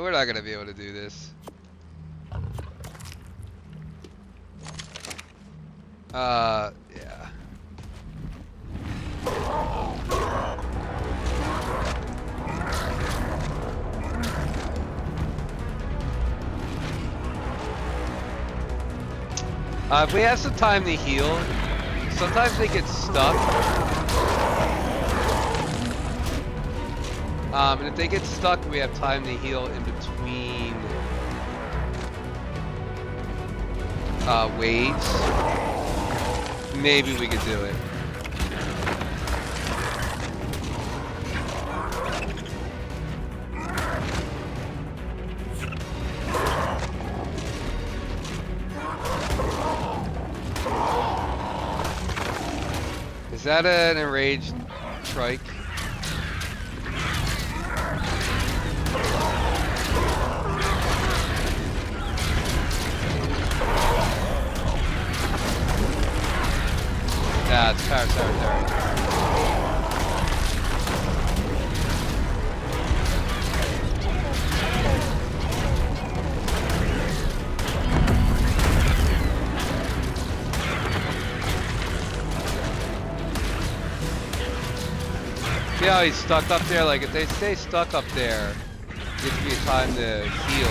We're not gonna be able to do this. Yeah. If we have some time to heal, sometimes they get stuck. And if they get stuck, we have time to heal in between waves. Maybe we could do it. Is that an enraged trike? Nah, it's Parasauritary. See how he's stuck up there? Like, if they stay stuck up there, it gives me time to heal.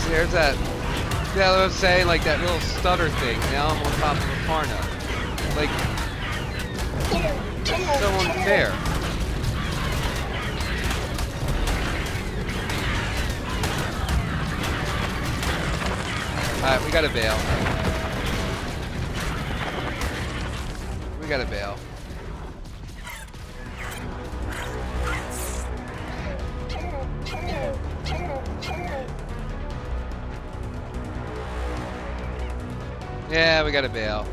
There's that, yeah, what I'm saying, like that little stutter thing. Now I'm on top of a Parno. Like, that's so unfair. Alright, we gotta bail. We gotta bail. Yeah, we gotta bail.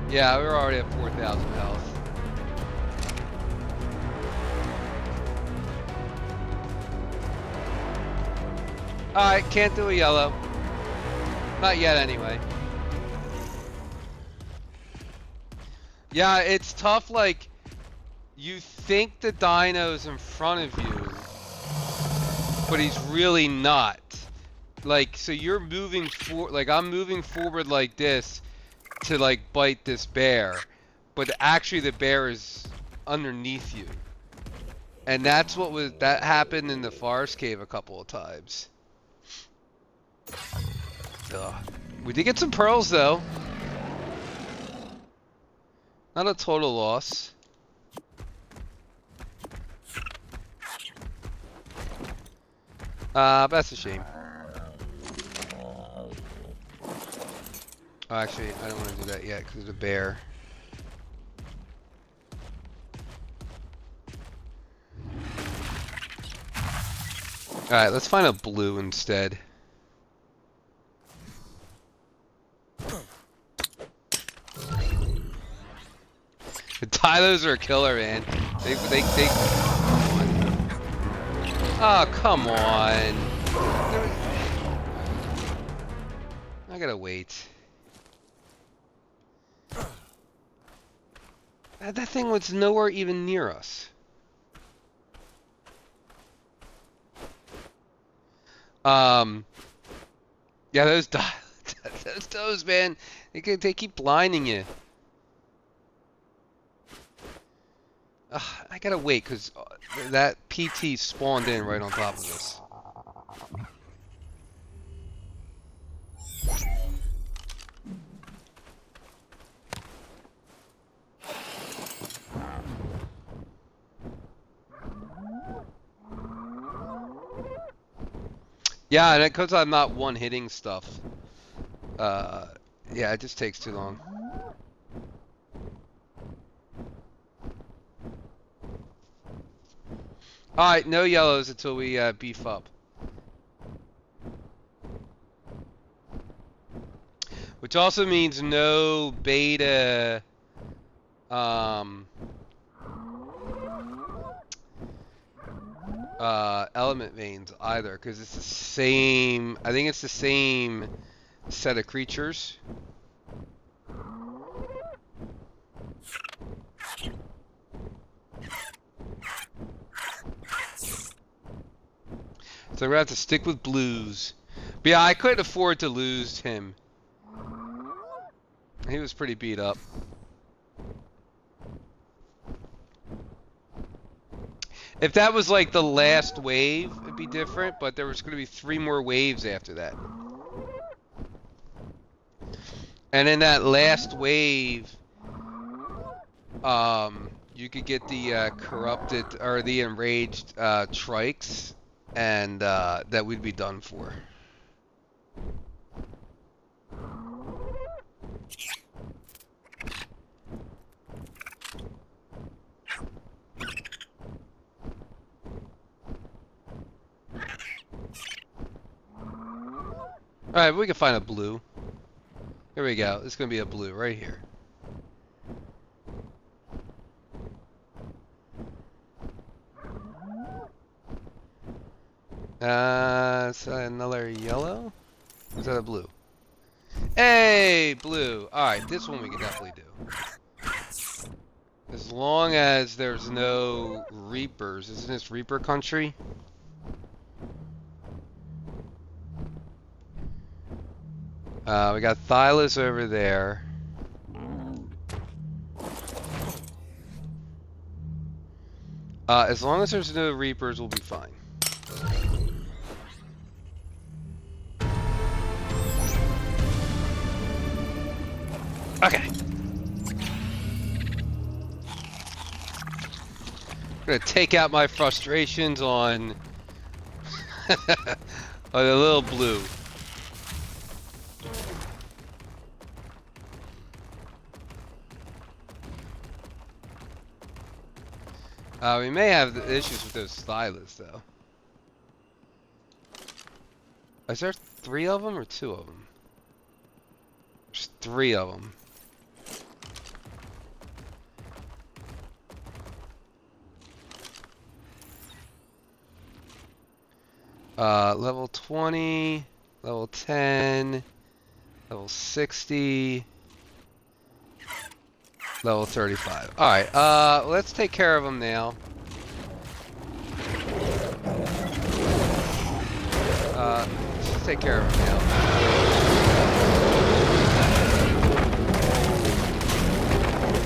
Yeah, we're already at 4,000 health. Alright, can't do a yellow. Not yet, anyway. Yeah, it's tough, like, you think the dino's in front of you, but he's really not. Like, so you're moving forward, like I'm moving forward like this to like bite this bear, but actually the bear is underneath you. And that happened in the forest cave a couple of times. Ugh. We did get some pearls though. Not a total loss. That's a shame. Oh, actually, I don't want to do that yet because there's a bear. Alright, let's find a blue instead. The Tylos are a killer, man. They oh, come on. I gotta wait. That thing was nowhere even near us. Yeah, those man, they keep blinding you. I gotta wait, because that PT spawned in right on top of us. Yeah, and because I'm not one-hitting stuff, yeah, it just takes too long. Alright, no yellows until we beef up. Which also means no beta, element veins either, because it's the same, I think it's the same set of creatures. So we're gonna have to stick with blues. But yeah, I couldn't afford to lose him. He was pretty beat up. If that was like the last wave, it'd be different, but there was going to be 3 more waves after that. And in that last wave, you could get the corrupted, or the enraged trikes, and that we'd be done for. Alright, we can find a blue. Here we go. It's going to be a blue right here. Is that another yellow? Or is that a blue? Hey, blue. Alright, this one we can definitely do. As long as there's no reapers. Isn't this reaper country? We got Thylas over there. As long as there's no reapers, we'll be fine. Okay. I'm gonna take out my frustrations on on a little blue. We may have the issues with those stylists, though. Is there 3 of them or 2 of them? There's 3 of them. Level 20, level 10, level 60, level 35. Alright, let's take care of them now. Let's take care of them now.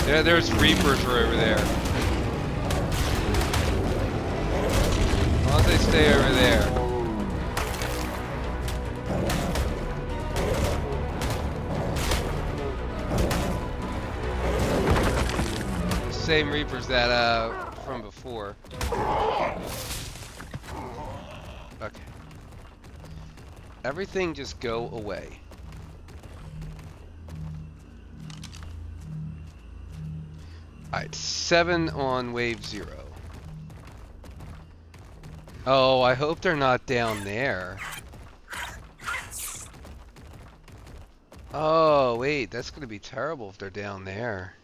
Yeah, there's Reapers right over there. As long as they stay over there. Same Reapers that from before. Okay. Everything just go away. Alright, 7 on wave 0. Oh, I hope they're not down there. Oh, wait, that's gonna be terrible if they're down there.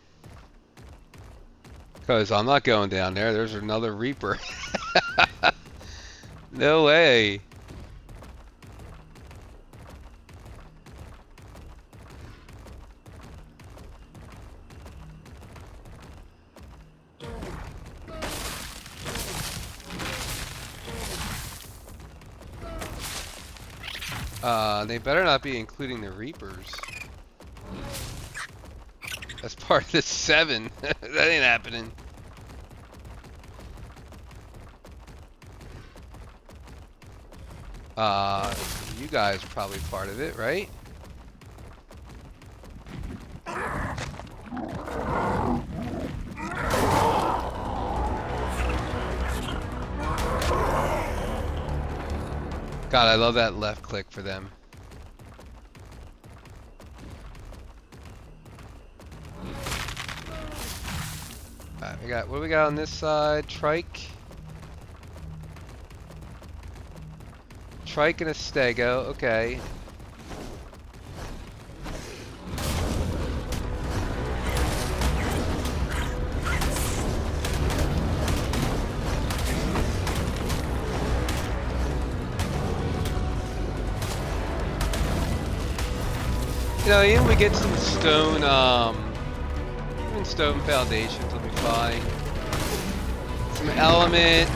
Because I'm not going down there. There's another Reaper. No way. They better not be including the Reapers. That's part of the 7. That ain't happening. You guys are probably part of it, right? God, I love that left click for them. Alright, what do we got on this side? Trike. Trike and a Stego, okay. You know, even we get some stone, even stone foundations will be fine. Some element.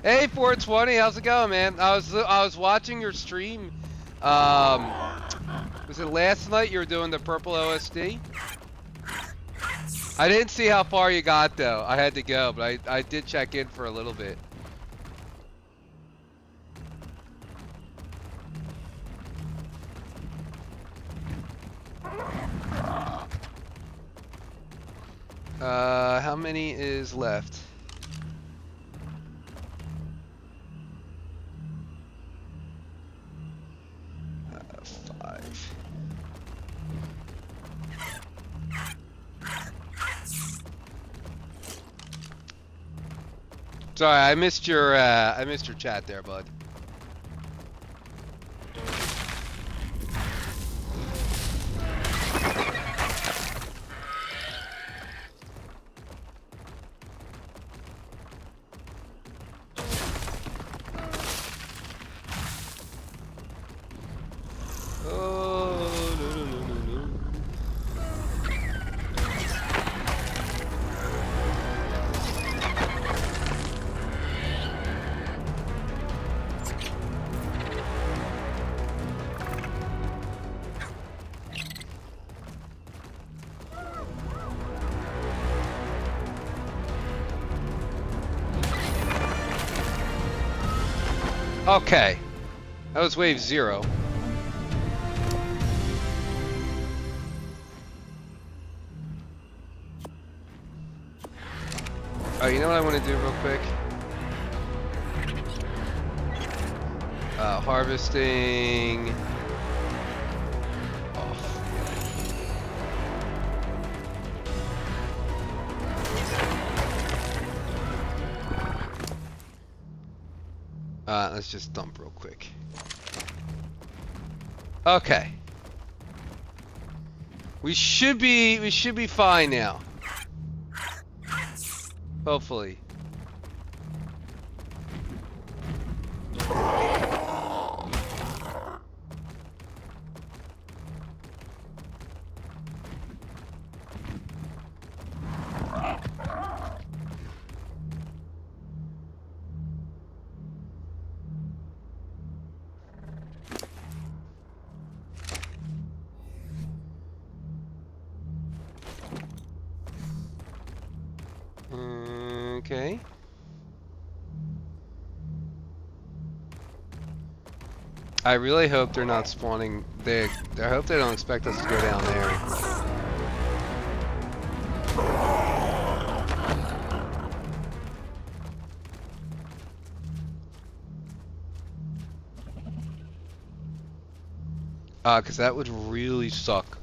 Hey, 420, how's it going, man? I was watching your stream. Was it last night you were doing the purple OSD? I didn't see how far you got though. I had to go, but I did check in for a little bit. How many is left? Five. Sorry, I missed your chat there, bud. Okay, that was wave 0. Oh, you know what I want to do real quick? Harvesting. Let's just dump real quick. Okay. We should be fine now. Hopefully. Okay. I really hope they're not spawning. I hope they don't expect us to go down there. Because that would really suck.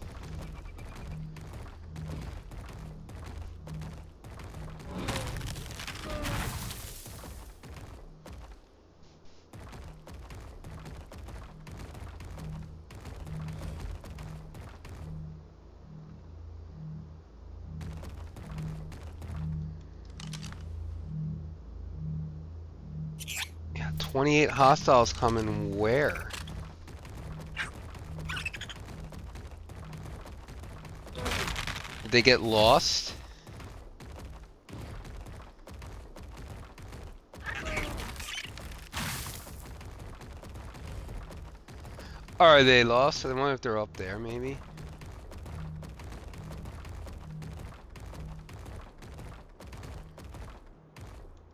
28 hostiles coming where? Did they get lost? Are they lost? I wonder if they're up there, maybe.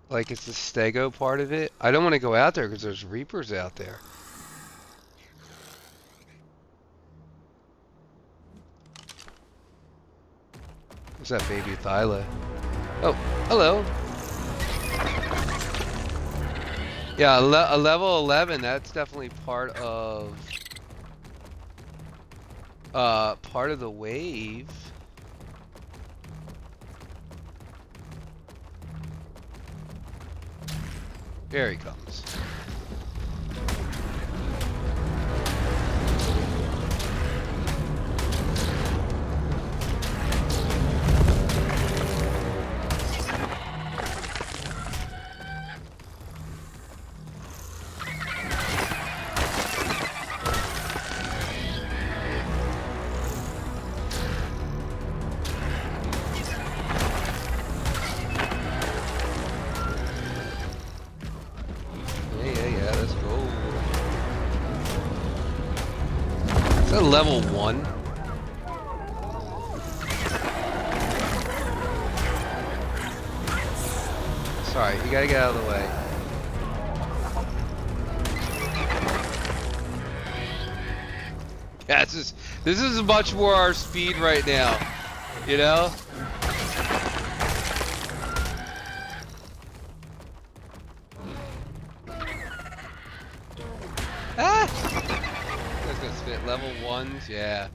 Like it's the stego part of it. I don't want to go out there because there's reapers out there. What's that baby Thyla? Oh, hello. Yeah, a level 11. That's definitely part of the wave. Here he comes. Level 1. Sorry, you gotta get out of the way. Yeah, this is much more our speed right now, you know? Ah! That's gonna spit level 1s, yeah.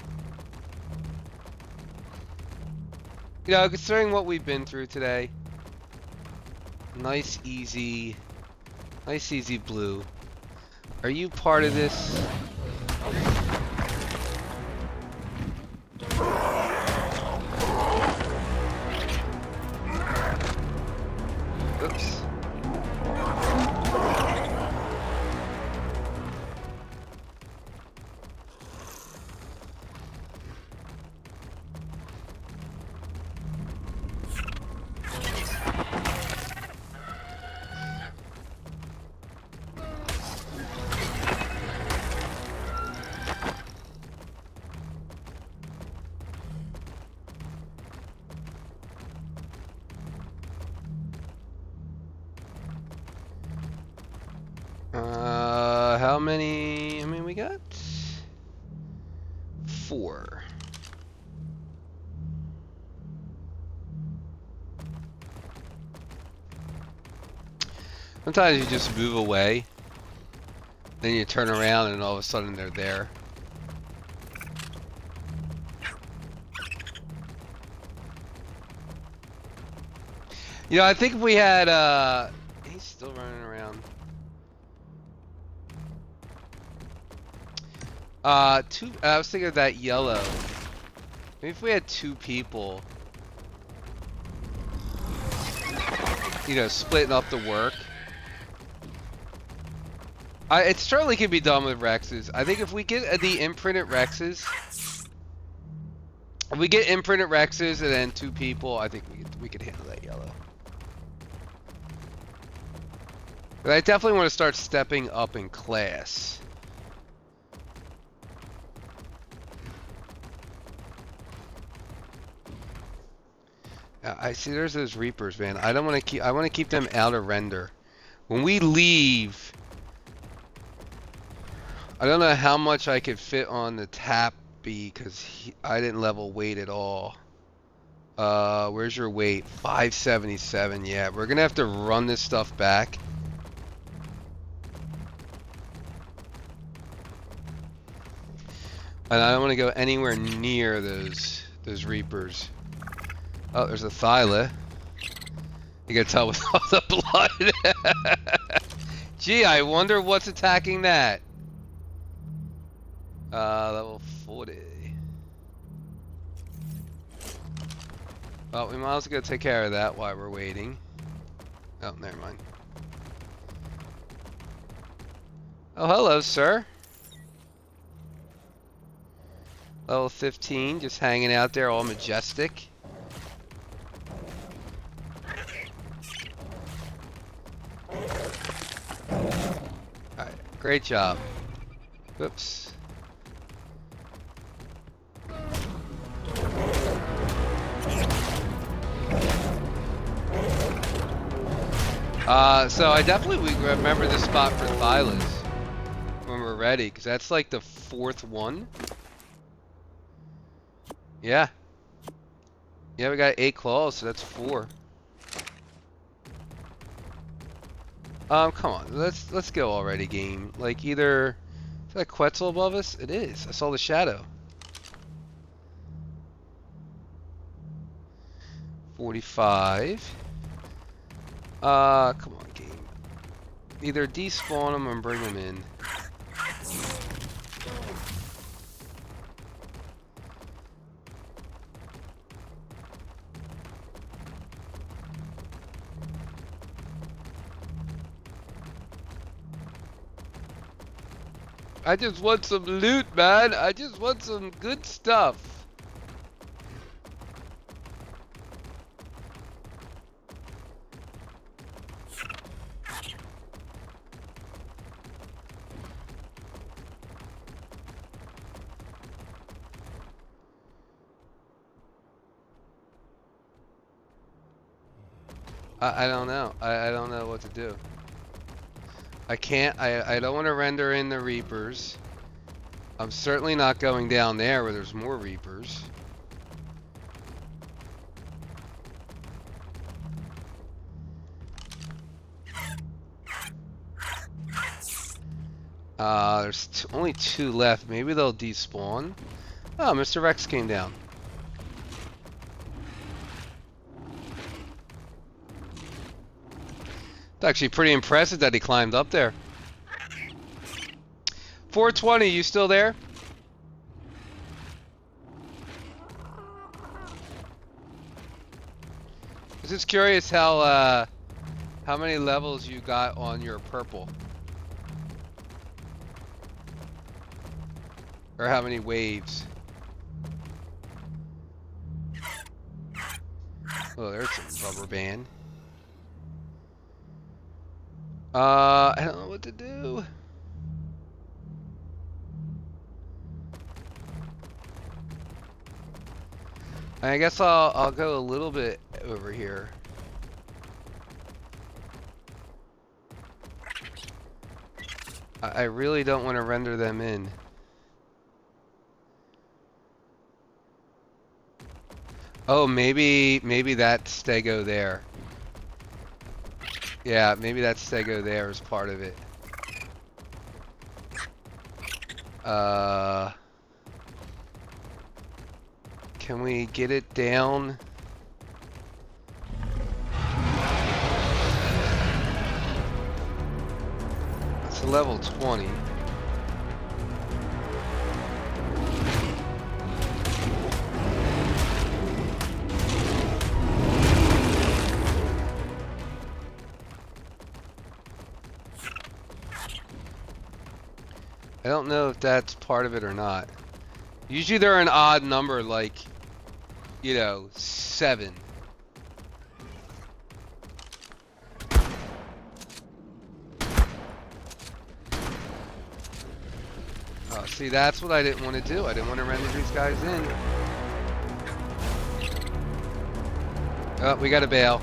You know, considering what we've been through today, nice easy blue. Are you part of this? Oops. How many we got? 4. Sometimes you just move away, then you turn around and all of a sudden they're there. You know, I think if we had, he's still running around. I was thinking of that yellow. Maybe if we had 2 people, you know, splitting up the work. It certainly can be done with Rexes. I think if we get the imprinted Rexes, and then 2 people, I think we could handle that yellow. But I definitely want to start stepping up in class. I see there's those Reapers, man. I want to keep them out of render. When we leave, I don't know how much I could fit on the Tappy because I didn't level weight at all. Where's your weight? 577. Yeah, we're gonna have to run this stuff back. And I don't want to go anywhere near those Reapers. Oh, there's a Thyla. You can tell with all the blood. Gee, I wonder what's attacking that. Level 40. Well, we might as well go take care of that while we're waiting. Oh, never mind. Oh, hello, sir. Level 15, just hanging out there all majestic. Alright, great job. Whoops. So I definitely remember this spot for Thylas when we're ready, because that's like the 4th one. Yeah. Yeah, we got 8 claws, so that's 4. Come on, let's go already, game. Like either is that Quetzal above us? It is. I saw the shadow. 45. Come on, game. Either despawn them or bring them in. I just want some loot, man. I just want some good stuff. I don't know. I don't know what to do. I can't. I don't want to render in the Reapers. I'm certainly not going down there where there's more Reapers. There's only 2 left. Maybe they'll despawn. Oh, Mr. Rex came down. It's actually pretty impressive that he climbed up there. 420, you still there? I was just curious how many levels you got on your purple. Or how many waves. Oh, there's some rubber band. I don't know what to do. I guess I'll go a little bit over here. I really don't want to render them in. Oh, maybe that stego there. Yeah, maybe that stego there is part of it. Can we get it down? It's level 20. I don't know if that's part of it or not. Usually they're an odd number, like, you know, 7. Oh, see, that's what I didn't want to do. I didn't want to render these guys in. Oh, we got to bail.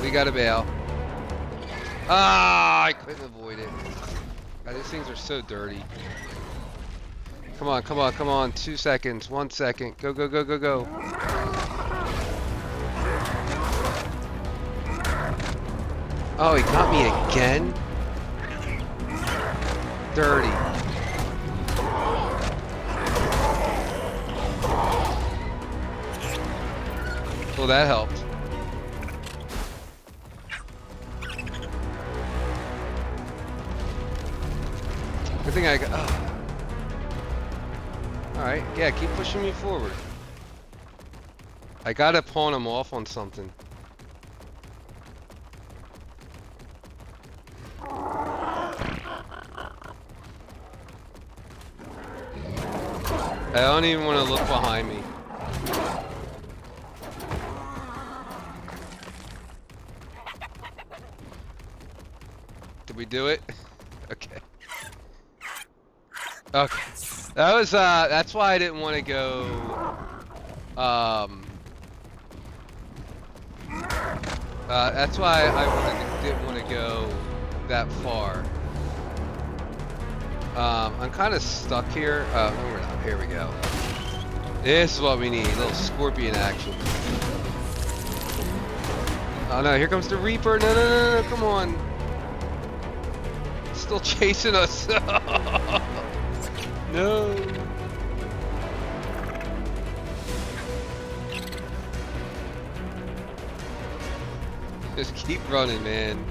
We got to bail. Ah, I couldn't avoid it. God, these things are so dirty. Come on, come on, come on. 2 seconds. 1 second. Go, go, go, go, go. Oh, he got me again? Dirty. Well, that helped. Good thing I got... Oh. Alright, yeah, keep pushing me forward. I gotta pawn him off on something. I don't even want to look behind me. Did we do it? Okay. Okay. That was, that's why I didn't want to go, that's why I didn't want to go that far. I'm kind of stuck here. No, we're not. Here we go. This is what we need. A little scorpion action. Oh no, here comes the Reaper. No, no, no, no, come on. Still chasing us. No. Just keep running, man.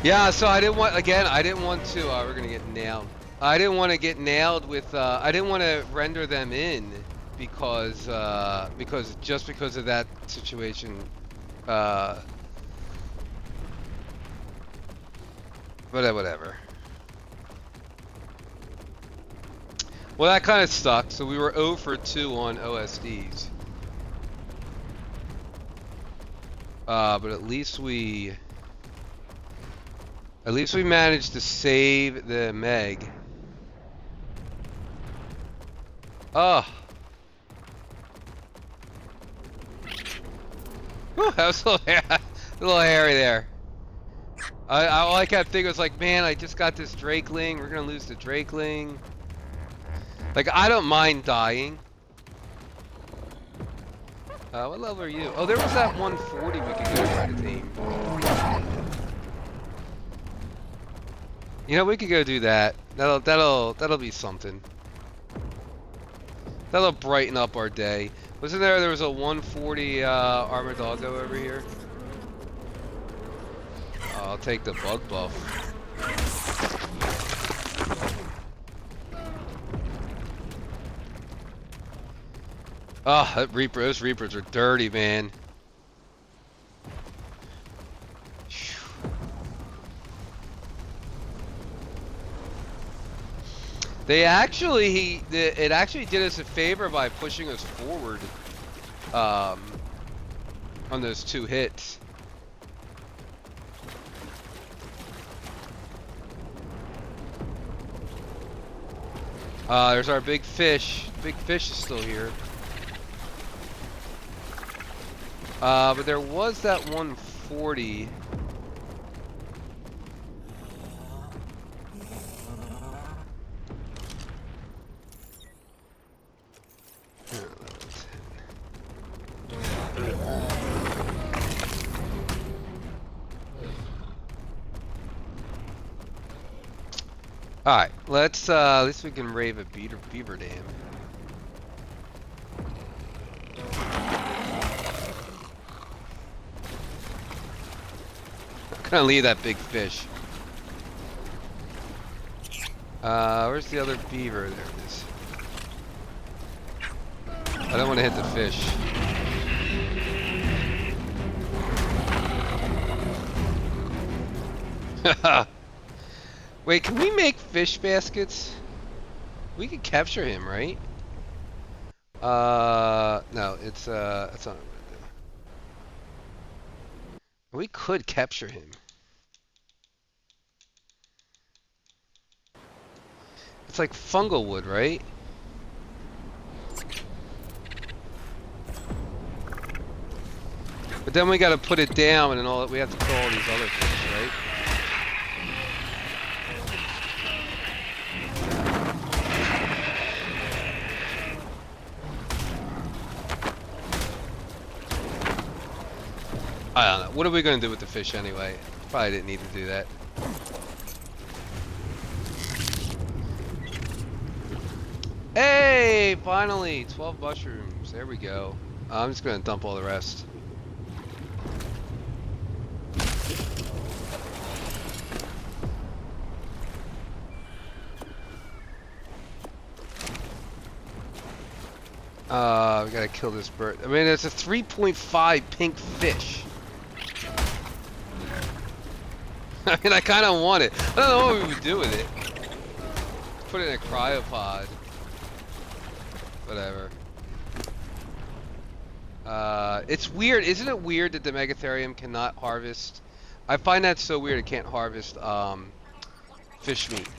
Yeah, so I didn't want, again, I didn't want to, we're gonna get nailed. I didn't want to get nailed with, I didn't want to render them in because because of that situation. But whatever. Well, that kind of stuck, so we were 0 for 2 on OSDs. But at least we managed to save the Meg. Oh. Whew, that was a little hairy there. All I kept thinking was like, man, I just got this Drakeling. We're gonna lose the Drakeling. Like, I don't mind dying. What level are you? Oh, there was that 140 we could go try to tame. You know, we could go do that. That'll be something. That'll brighten up our day. Wasn't there was a 140 armored doggo over here? I'll take the bug buff. Oh, that Reaper, those Reapers are dirty, man. They actually, it actually did us a favor by pushing us forward on those 2 hits. There's our big fish. Big fish is still here. But there was that 140. Alright, let's at least we can rave a beaver dam. I'm gonna leave that big fish. Where's the other beaver? There it is. I don't want to hit the fish. Wait, can we make fish baskets? We could capture him, right? No, that's not what I'm gonna do. We could capture him. It's like fungal wood, right? But then we gotta put it down and all that. We have to kill all these other fish, right? I don't know. What are we going to do with the fish anyway? Probably didn't need to do that. Hey! Finally! 12 mushrooms. There we go. I'm just going to dump all the rest. We gotta kill this bird. I mean, it's a 3.5 pink fish. I mean, I kind of want it. I don't know what we would do with it. Put it in a cryopod. Whatever. It's weird. Isn't it weird that the Megatherium cannot harvest? I find that so weird. It can't harvest fish meat.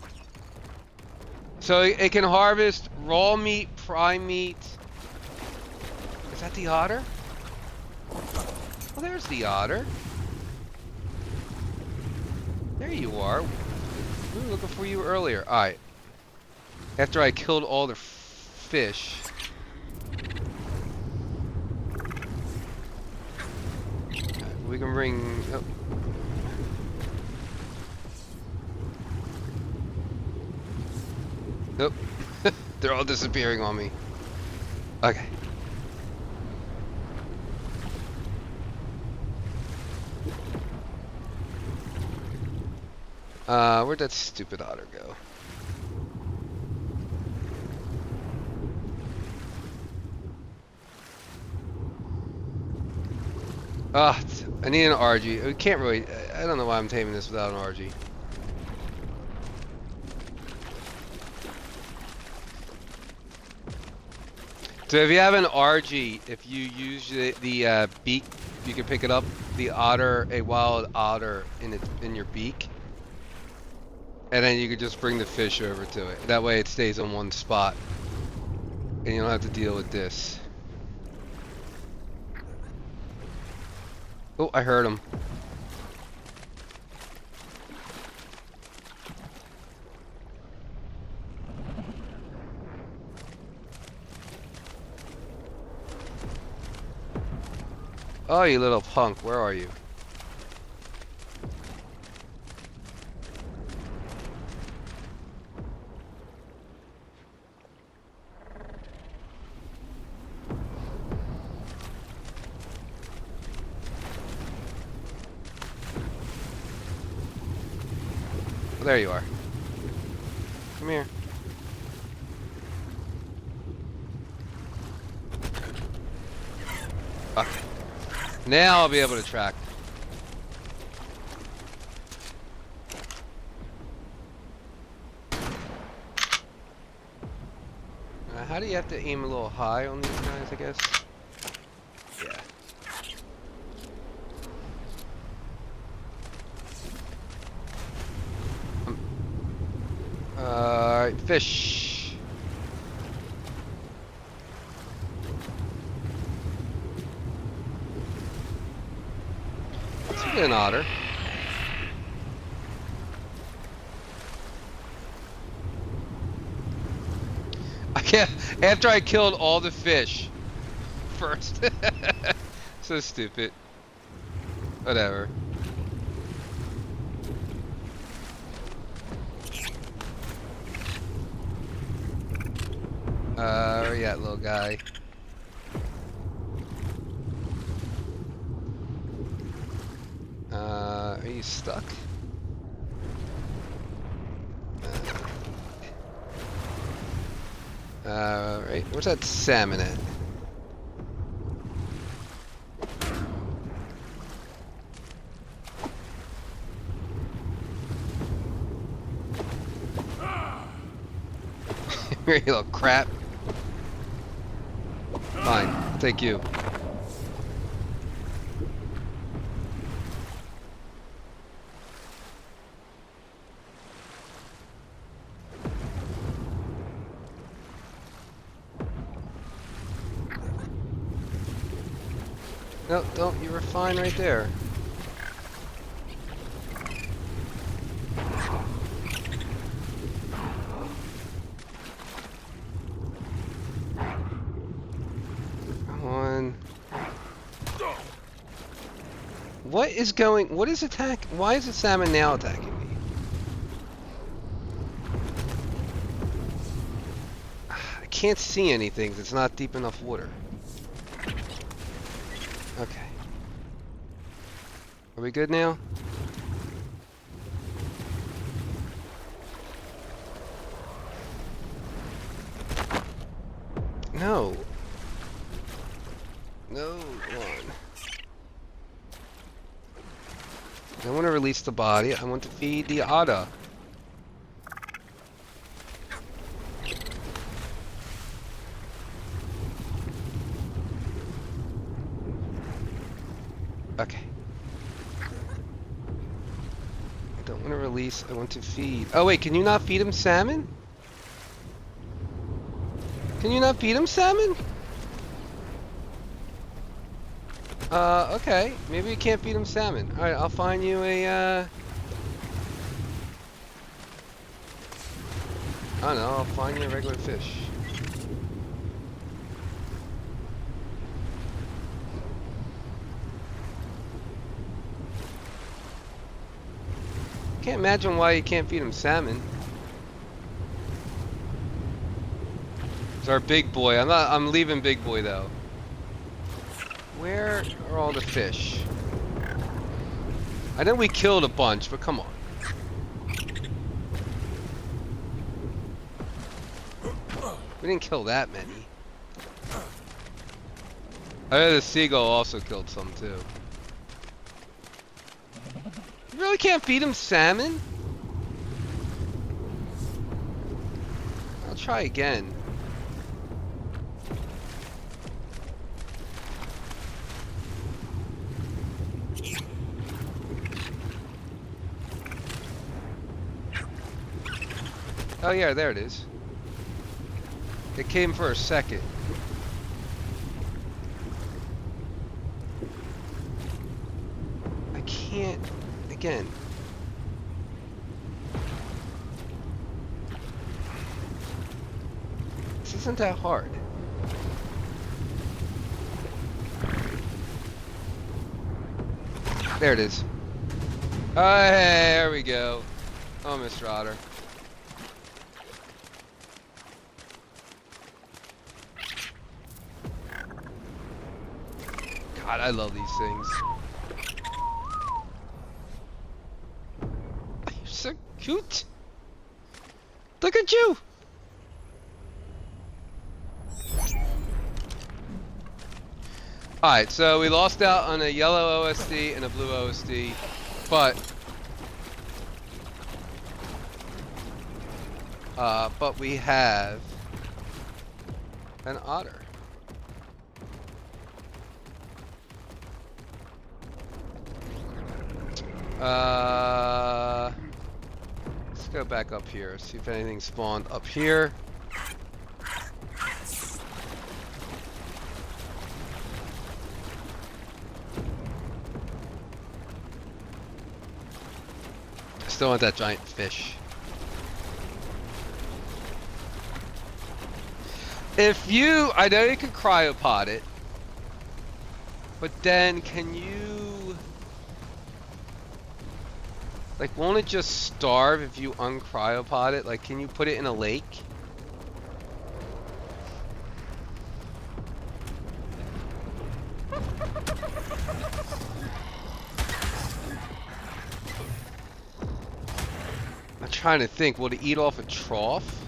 So it can harvest raw meat, prime meat. Is that the otter? Well, there's the otter. There you are. We were looking for you earlier. Alright. After I killed all the fish. We can bring... Oh. Nope. They're all disappearing on me. Okay. Where'd that stupid otter go? Ah, I need an RG. We can't really... I don't know why I'm taming this without an RG. So if you have an RG, if you use the beak, you can pick it up, the otter, a wild otter in your beak. And then you could just bring the fish over to it. That way it stays on one spot. And you don't have to deal with this. Oh, I heard him. Oh, you little punk. Where are you? Well, there you are. Come here. Okay. Now I'll be able to track. How do you have to aim a little high on these guys, I guess? Yeah. Alright, fish. Let's get an otter. I can't. After I killed all the fish first. So stupid. Whatever. Where you at, little guy? Are you stuck? Right. Where's that salmon at? You little crap. Fine, I'll take you. No, don't. You were fine right there. Come on. What is going? What is attack? Why is the salmon now attacking me? I can't see anything. It's not deep enough water. Okay. Are we good now? No. No, come on. I don't want to release the body. I want to feed the otter. Okay. I don't want to release. I want to feed. Oh wait, can you not feed him salmon? Can you not feed him salmon? Okay. Maybe you can't feed him salmon. Alright, I'll find you a, I don't know, I'll find you a regular fish. Can't imagine why you can't feed him salmon. It's our big boy. I'm leaving big boy though. Where are all the fish? I know we killed a bunch, but come on. We didn't kill that many. I know the seagull also killed some too. You really can't feed him salmon? I'll try again. Oh yeah, there it is. It came for a second. I can't... Again. This isn't that hard. There it is. Oh, hey, there we go. Oh, Mr. Otter. God, I love these things. You're so cute. Look at you. Alright, so we lost out on a yellow OSD and a blue OSD, but we have an otter. Let's go back up here, see if anything spawned up here. Still want that giant fish. If you, I know you can cryopod it, but then can you, like, won't it just starve if you uncryopod it? Like, can you put it in a lake? I'm trying to think, will it eat off a trough?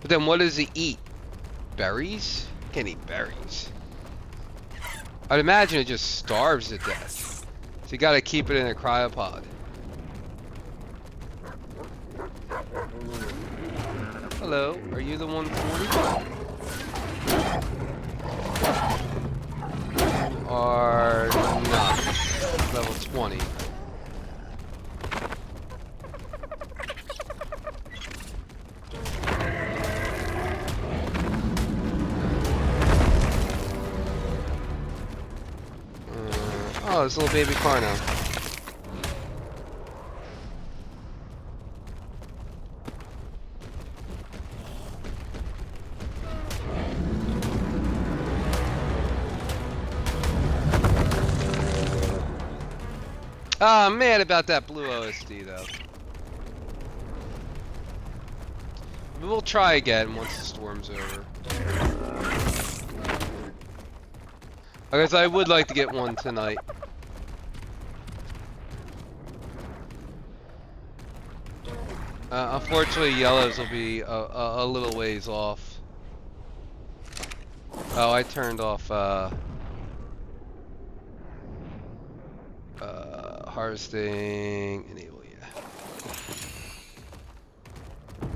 But then what does it eat? Berries? Can't eat berries. I'd imagine it just starves to death. So you gotta keep it in a cryopod. Hello, are you the 140? You are not. Level 20. Oh, this little baby car now. Ah, I'm mad about that blue OSD though. But we'll try again once the storm's over. I guess I would like to get one tonight. Unfortunately, yellows will be a little ways off. Oh, I turned off Harvesting, enable, yeah.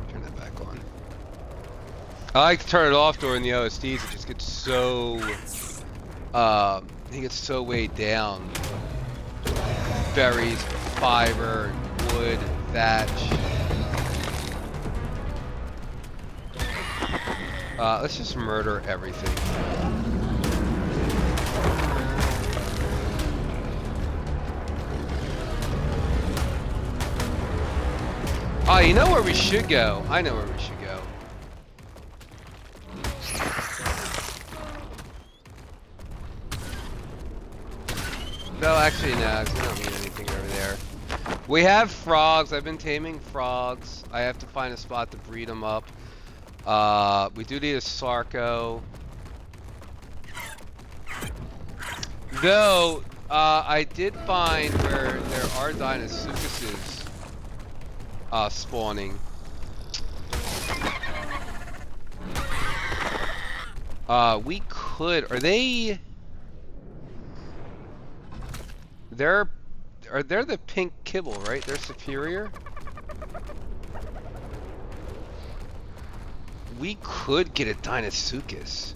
Turn that back on. I like to turn it off during the OSDs. It just gets so, he gets so weighed down. Berries, fiber, wood, thatch. Let's just murder everything. Oh, you know where we should go? I know where we should go. No, actually, no. We don't need anything over there. We have frogs. I've been taming frogs. I have to find a spot to breed them up. We do need a Sarco. Though, I did find where there are Deinosuchuses spawning. We could. Are they? They're the pink kibble, right? They're superior. We could get a Deinosuchus.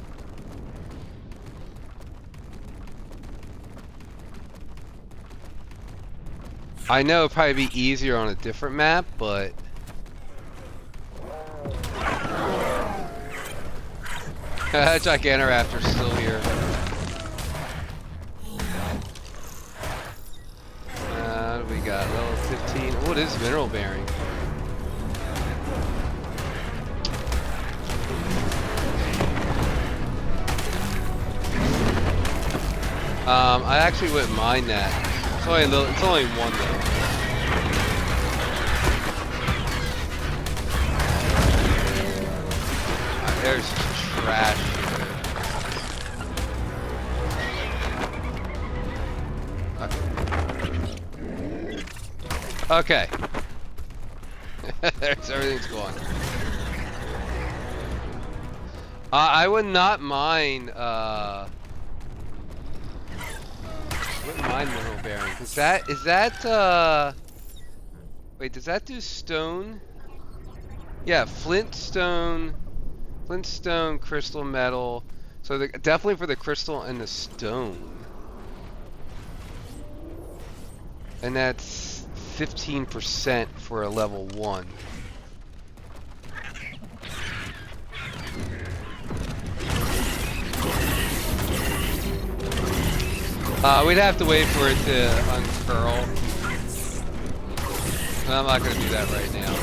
I know it'd probably be easier on a different map, but Gigantoraptor's still here. What do we got? Level 15. Oh, it is mineral bearing. I actually wouldn't mind that. It's only a little, it's only one though. There's trash here. Okay. There's everything's gone. I would not mind wouldn't mind mineral bearing. Is that wait, does that do stone? Yeah, flintstone, crystal, metal. So definitely for the crystal and the stone. And that's 15% for a level 1. We'd have to wait for it to uncurl. But I'm not going to do that right now.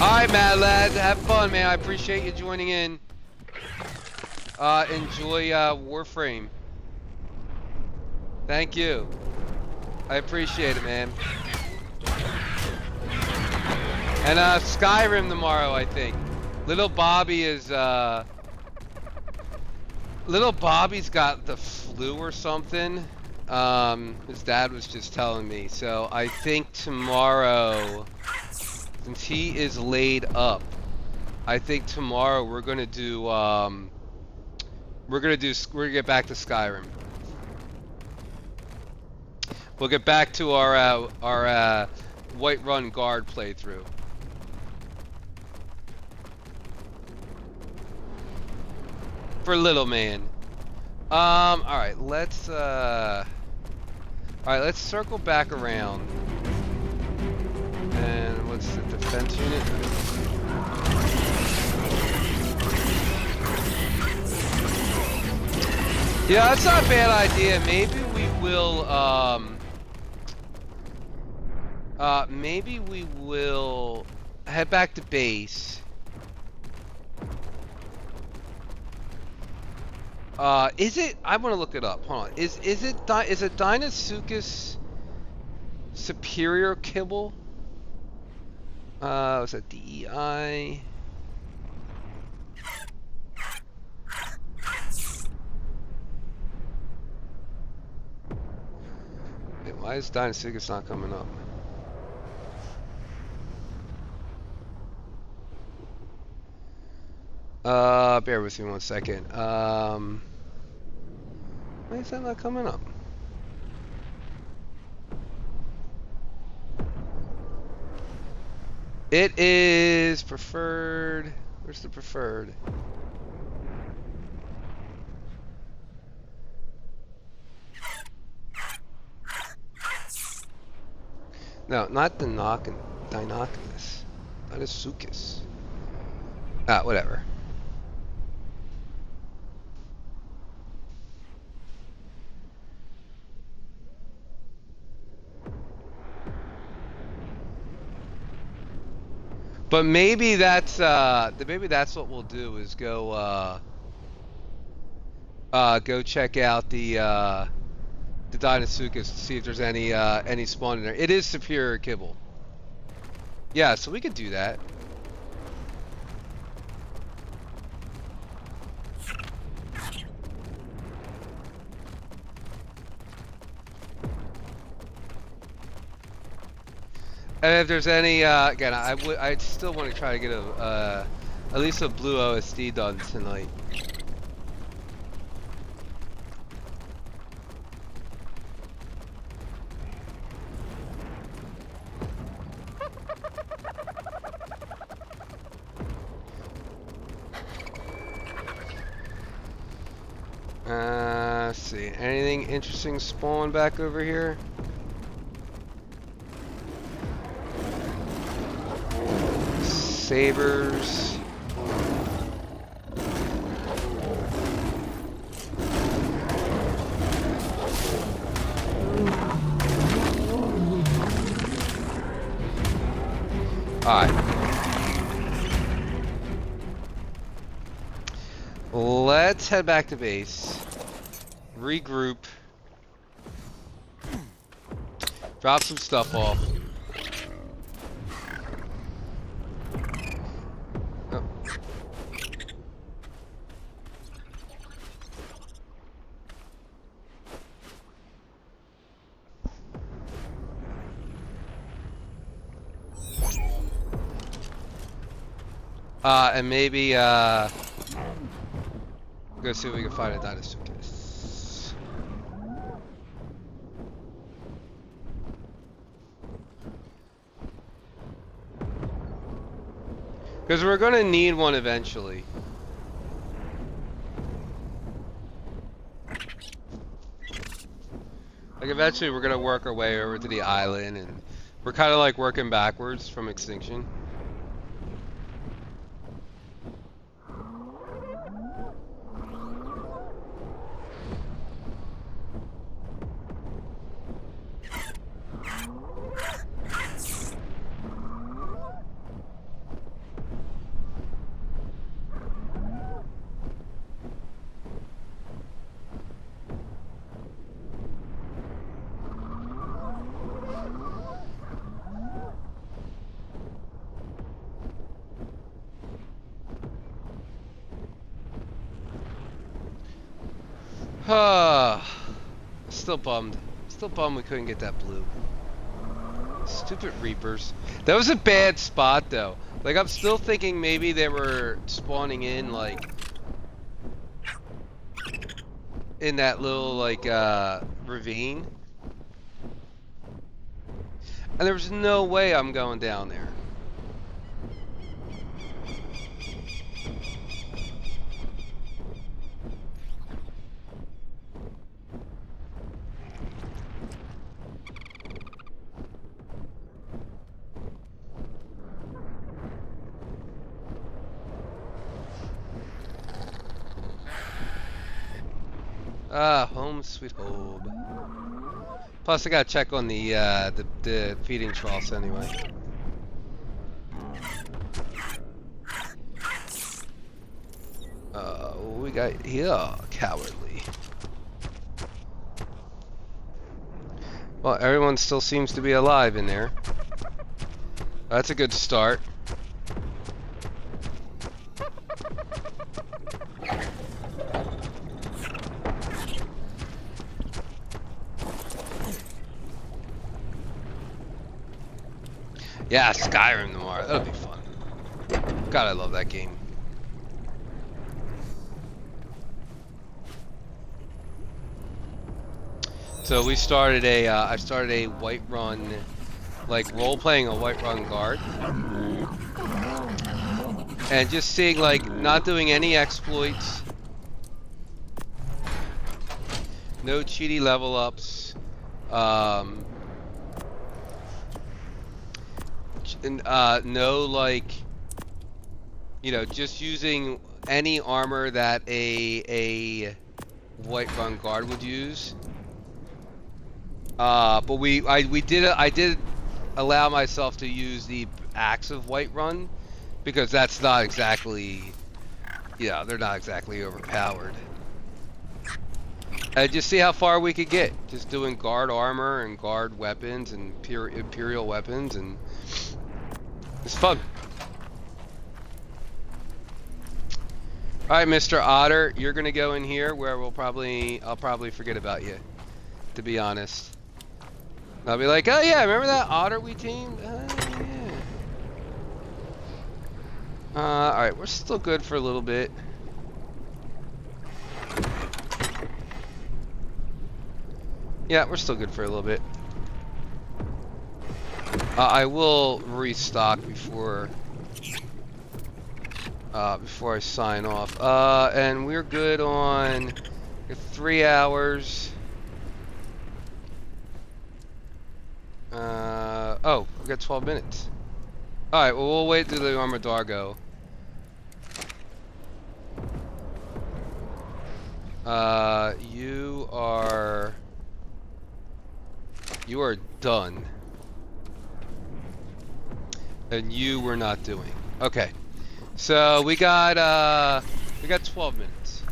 Alright, Mad Lads, have fun, man. I appreciate you joining in. Enjoy Warframe. Thank you. I appreciate it, man. And Skyrim tomorrow, I think. Little Bobby is Little Bobby's got the flu or something. His dad was just telling me. So I think tomorrow, since he is laid up, I think tomorrow we're gonna get back to Skyrim. We'll get back to our Whiterun Guard playthrough. For little man. Alright, let's circle back around. And what's the defense unit? Yeah, that's not a bad idea. Maybe we will head back to base. Is it? I want to look it up. Hold on. Is a Deinosuchus superior kibble? Was that DEI? Wait, why is Deinosuchus not coming up? Bear with me 1 second. Why is that not coming up? It is preferred. Where's the preferred? No, not Dinocus. Not Asukis. Ah, whatever. But maybe that's what we'll do is go check out the Dinosuchus to see if there's any spawn in there. It is superior kibble. Yeah, so we could do that. And if there's any, again, I still want to try to get at least a blue OSD done tonight. Let's see, anything interesting spawn back over here? Sabers. Alright. Let's head back to base. Regroup. Drop some stuff off. And maybe, go see if we can find a Dinosuchus. Because we're gonna need one eventually. Like, eventually we're gonna work our way over to the island, and we're kind of like working backwards from extinction. Still bummed. Still bummed we couldn't get that blue. Stupid Reapers. That was a bad spot though. Like, I'm still thinking maybe they were spawning in like in that little like ravine. And there was no way I'm going down there. Home sweet home. Plus, I gotta check on the feeding troughs anyway. What we got here? Cowardly. Well, everyone still seems to be alive in there. That's a good start. Yeah, Skyrim tomorrow. That'll be fun. God, I love that game. So we started a, I started a Whiterun, like role-playing a Whiterun guard. And just seeing, like, not doing any exploits. No cheaty level ups. No, like, you know, just using any armor that a Whiterun guard would use. But I did allow myself to use the axe of Whiterun because that's not exactly, yeah, they're not exactly overpowered. And just see how far we could get, just doing guard armor and guard weapons and imperial weapons, and it's fun. All right, Mr. Otter, you're gonna go in here where I'll probably forget about you, to be honest. I'll be like, oh yeah, remember that otter we teamed? Yeah. All right, we're still good for a little bit. Yeah, we're still good for a little bit. I will restock before I sign off. And we're good on 3 hours. Oh, we got 12 minutes. All right, well, we'll wait through the Armadargo. You are done. And you were not doing. Okay. So we got 12 minutes.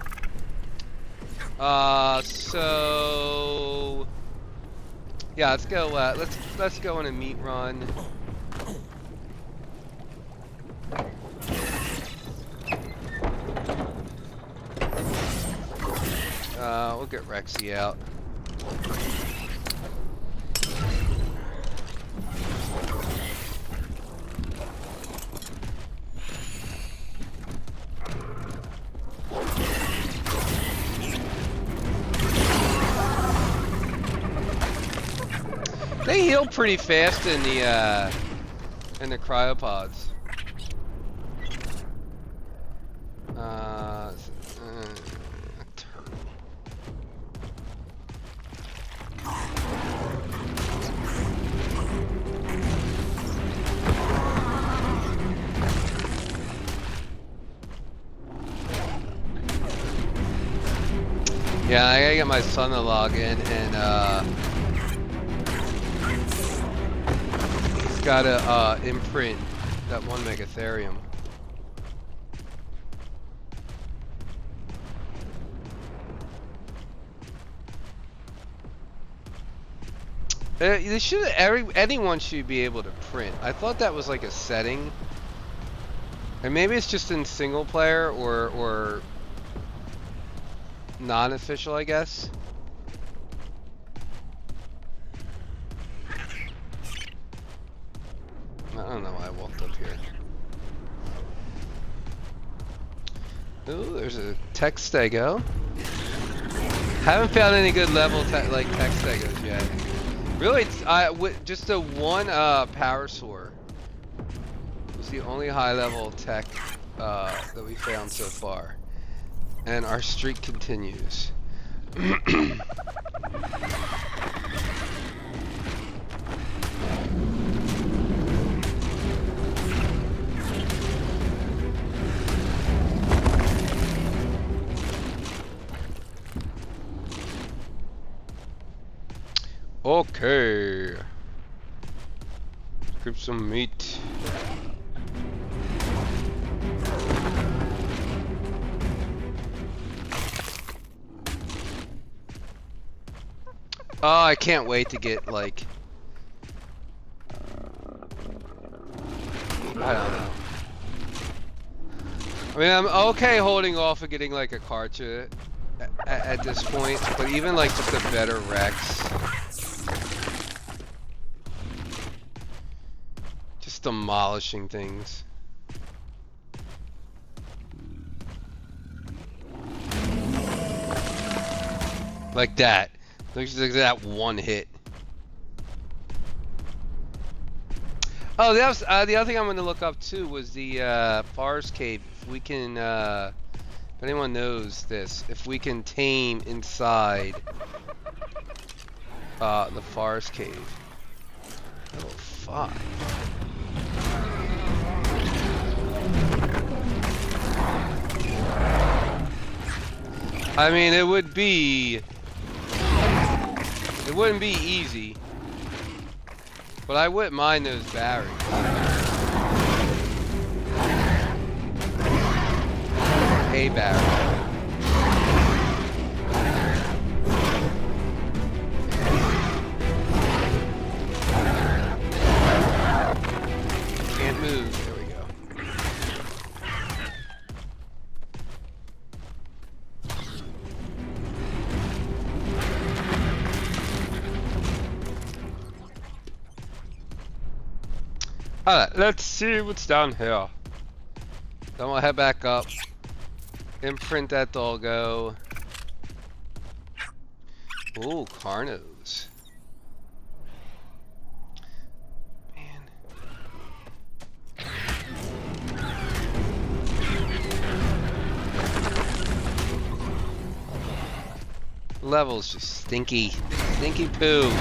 So yeah, let's go let's go on a meat run. We'll get Rexy out. They heal pretty fast in the cryopods. Yeah, I gotta get my son to log in, and he's gotta imprint that 1 megatherium. Anyone should be able to print. I thought that was like a setting, and maybe it's just in single player or non-official, I guess. I don't know why I walked up here. Ooh, there's a tech stego. Haven't found any good level tech stegos yet. Really, it's just the one power sword was the only high level tech that we found so far. And our streak continues. Okay. Grab some meat. Oh, I can't wait to get, like, I don't know. I mean, I'm okay holding off of getting, like, a Karcha at this point, but even, like, just a better Rex. Just demolishing things. Like that. Look at that one hit. Oh, the other thing I'm going to look up too was the forest cave. If we can, if anyone knows this, if we can tame inside the forest cave. Level 5. I mean, it wouldn't be easy, but I wouldn't mind those berries. Hay berry. Can't move. There we go. Alright, let's see what's down here. Then we'll head back up. Imprint that doggo. Ooh, Carnos. Man. Level's just stinky. Stinky poo.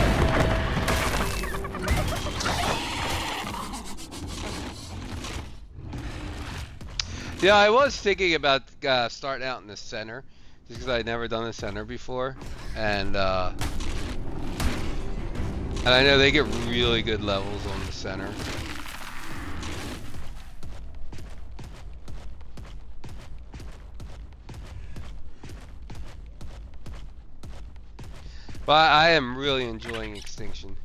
Yeah, I was thinking about starting out in the center, just because I'd never done the center before, and I know they get really good levels on the center. But I am really enjoying Extinction.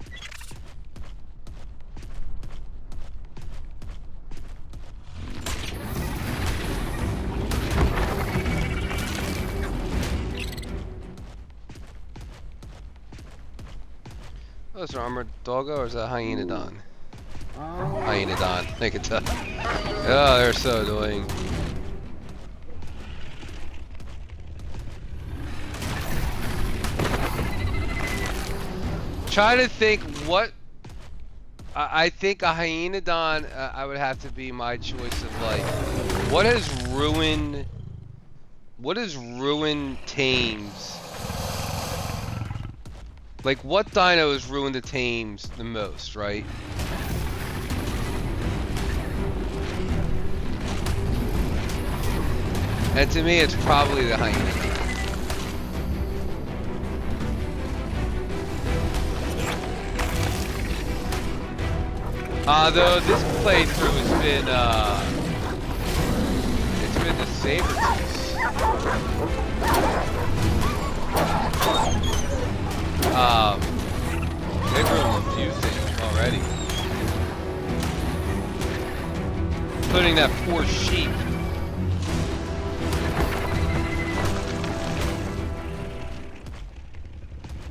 Oh, is it armored doggo or is that Hyenodon? Hyenodon, I can tell. Oh, they're so annoying. Try to think what. I think a Hyenodon, I would have to be my choice of like, what has ruined tames? Like, what dino has ruined the tames the most, right? And to me, it's probably the Hyenodon. Though this playthrough has been, it's been the Sabertooth. They've ruined a few things already. Including that poor sheep.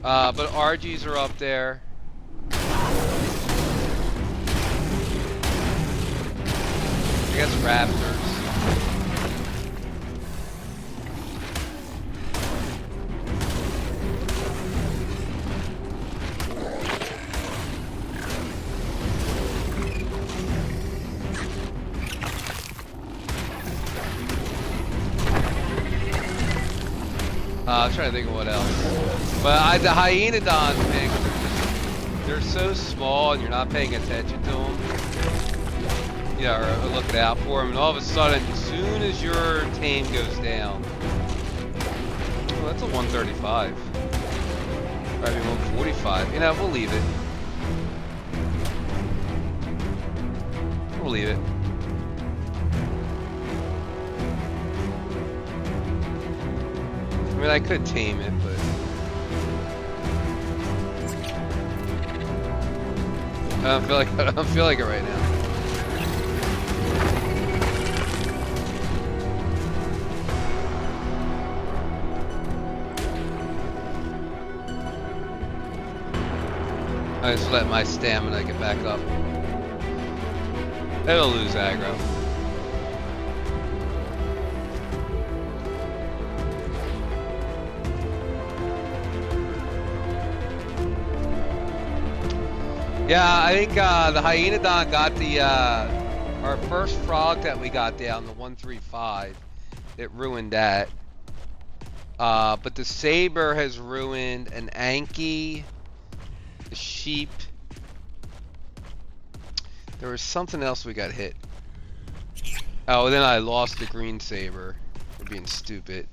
But RGs are up there. I guess raptors. I'm trying to think of what else. But the Hyenodons, man, they're so small and you're not paying attention to them. Yeah, or looking out for them, and all of a sudden, as soon as your tame goes down, oh, that's a 135. Or I mean 145. You know, we'll leave it. We'll leave it. I mean, I could tame it, but I don't feel like it right now. I just let my stamina get back up. It'll lose aggro. Yeah, I think the Hyenodon got the our first frog that we got down, the 135. It ruined that. But the saber has ruined an Anki, a sheep. There was something else we got hit. Oh, then I lost the green saber for being stupid.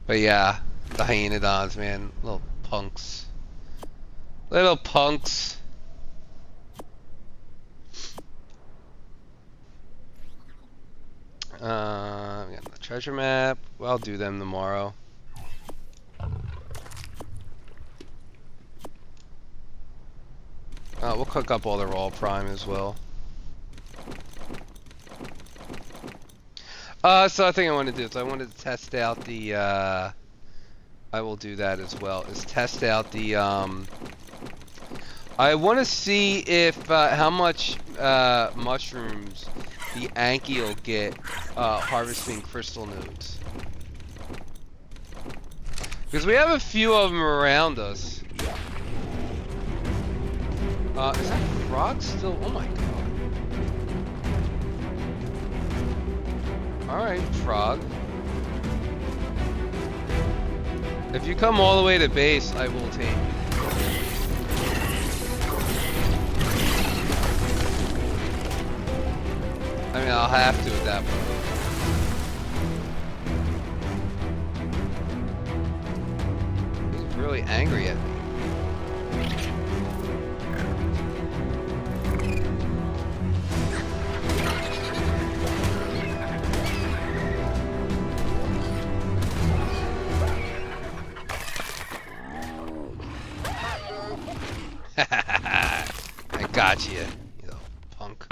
But yeah, the Hyenodons, man. Little punks. Little punks. We got the treasure map. Well, I'll do them tomorrow. We'll cook up all the raw prime as well. So I think I want to do is I wanted to test out the, I will do that as well, is test out the, I want to see if, how much, mushrooms the Anki will get, harvesting crystal nodes. Because we have a few of them around us. Is that frog still? Oh my god. Alright, frog. If you come all the way to base, I will tame you. I mean, I'll have to at that point. He's really angry at me. I got you, you little punk.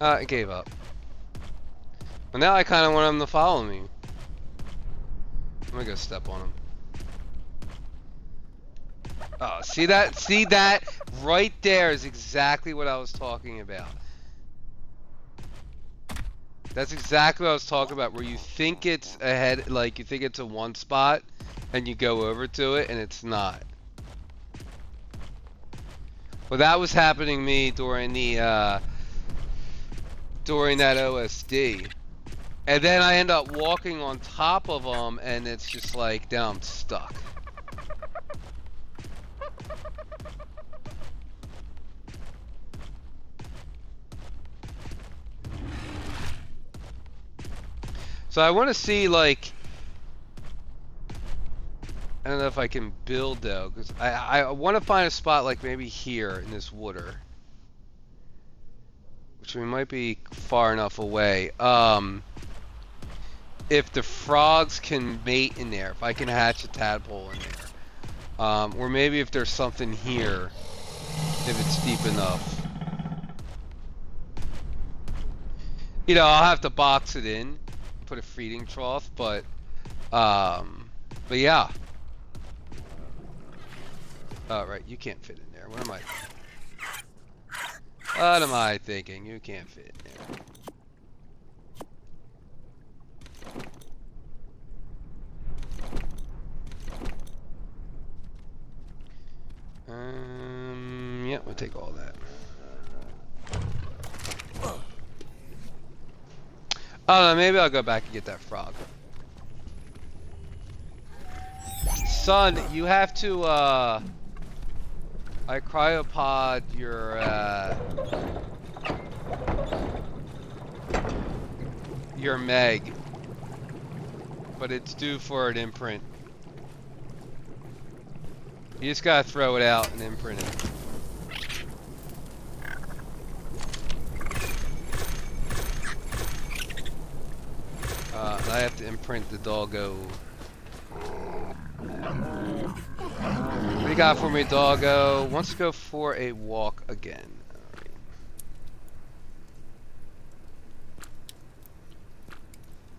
I gave up. Well, now I kind of want him to follow me. I'm gonna go step on him. Oh, see that? See that? Right there is exactly what I was talking about. That's exactly what I was talking about, where you think it's ahead, like you think it's a one spot, and you go over to it, and it's not. Well, that was happening to me during the, during that OSD. And then I end up walking on top of them, and it's just like, now I'm stuck. So I want to see, like, I don't know if I can build though, because I want to find a spot like maybe here in this water, which we might be far enough away. If the frogs can mate in there, if I can hatch a tadpole in there, or maybe if there's something here, if it's deep enough. You know, I'll have to box it in, put a feeding trough, but yeah. Right, you can't fit in there. What am I thinking? You can't fit in there. Yeah, we'll take all that. Oh, maybe I'll go back and get that frog. Son, you have to, I cryopod your Meg, but it's due for an imprint. You just gotta throw it out and imprint it. I have to imprint the doggo. What do you got for me, doggo? Wants to go for a walk again. Right.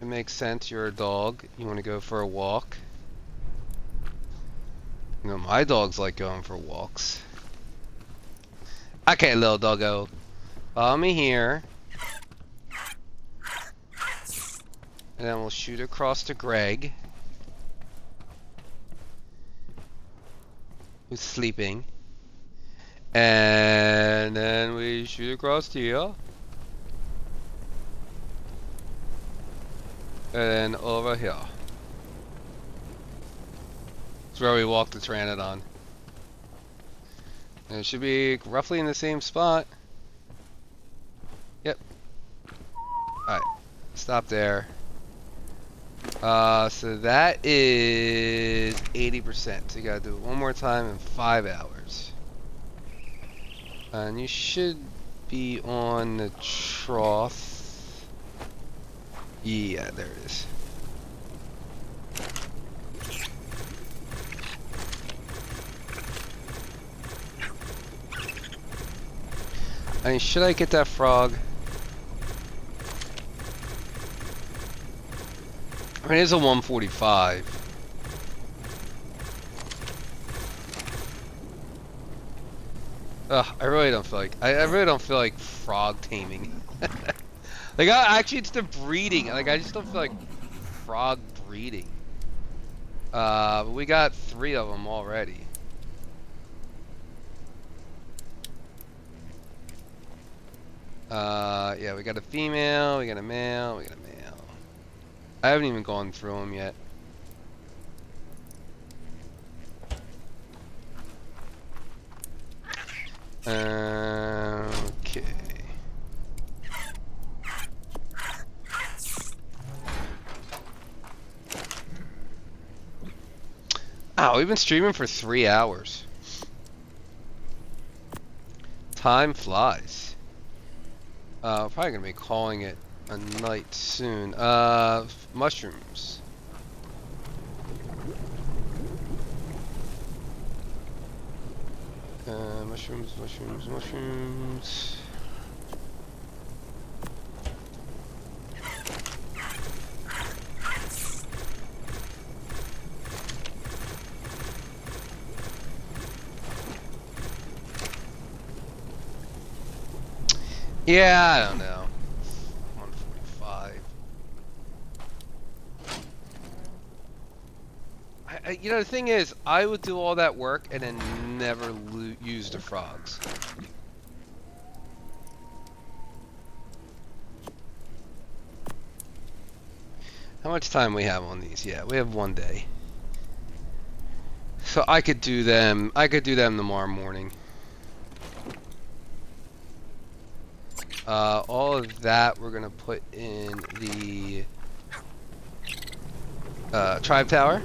It makes sense. You're a dog. You want to go for a walk. You know, my dogs like going for walks. Okay, little doggo. Follow me here. And then we'll shoot across to Greg, who's sleeping. And then we shoot across here. And then over here. That's where we walk the Pteranodon. And it should be roughly in the same spot. Yep. Alright. Stop there. So that is 80%. So you gotta do it one more time in 5 hours. And you should be on the trough. Yeah, there it is. I mean, should I get that frog? I mean, it's a 145. Ugh, I really don't feel like I really don't feel like frog taming. Like, actually, it's the breeding. Like, I just don't feel like frog breeding. But we got 3 of them already. Yeah, we got a female, we got a male, we got a male. I haven't even gone through them yet. Okay. Oh, we've been streaming for 3 hours. Time flies. Probably gonna be calling it a night soon. Mushrooms. Mushrooms. Yeah, I don't know. 145. You know, the thing is, I would do all that work and then never use the frogs. How much time we have on these? Yeah, we have 1 day. So I could do them. I could do them tomorrow morning. All of that we're gonna put in the tribe tower.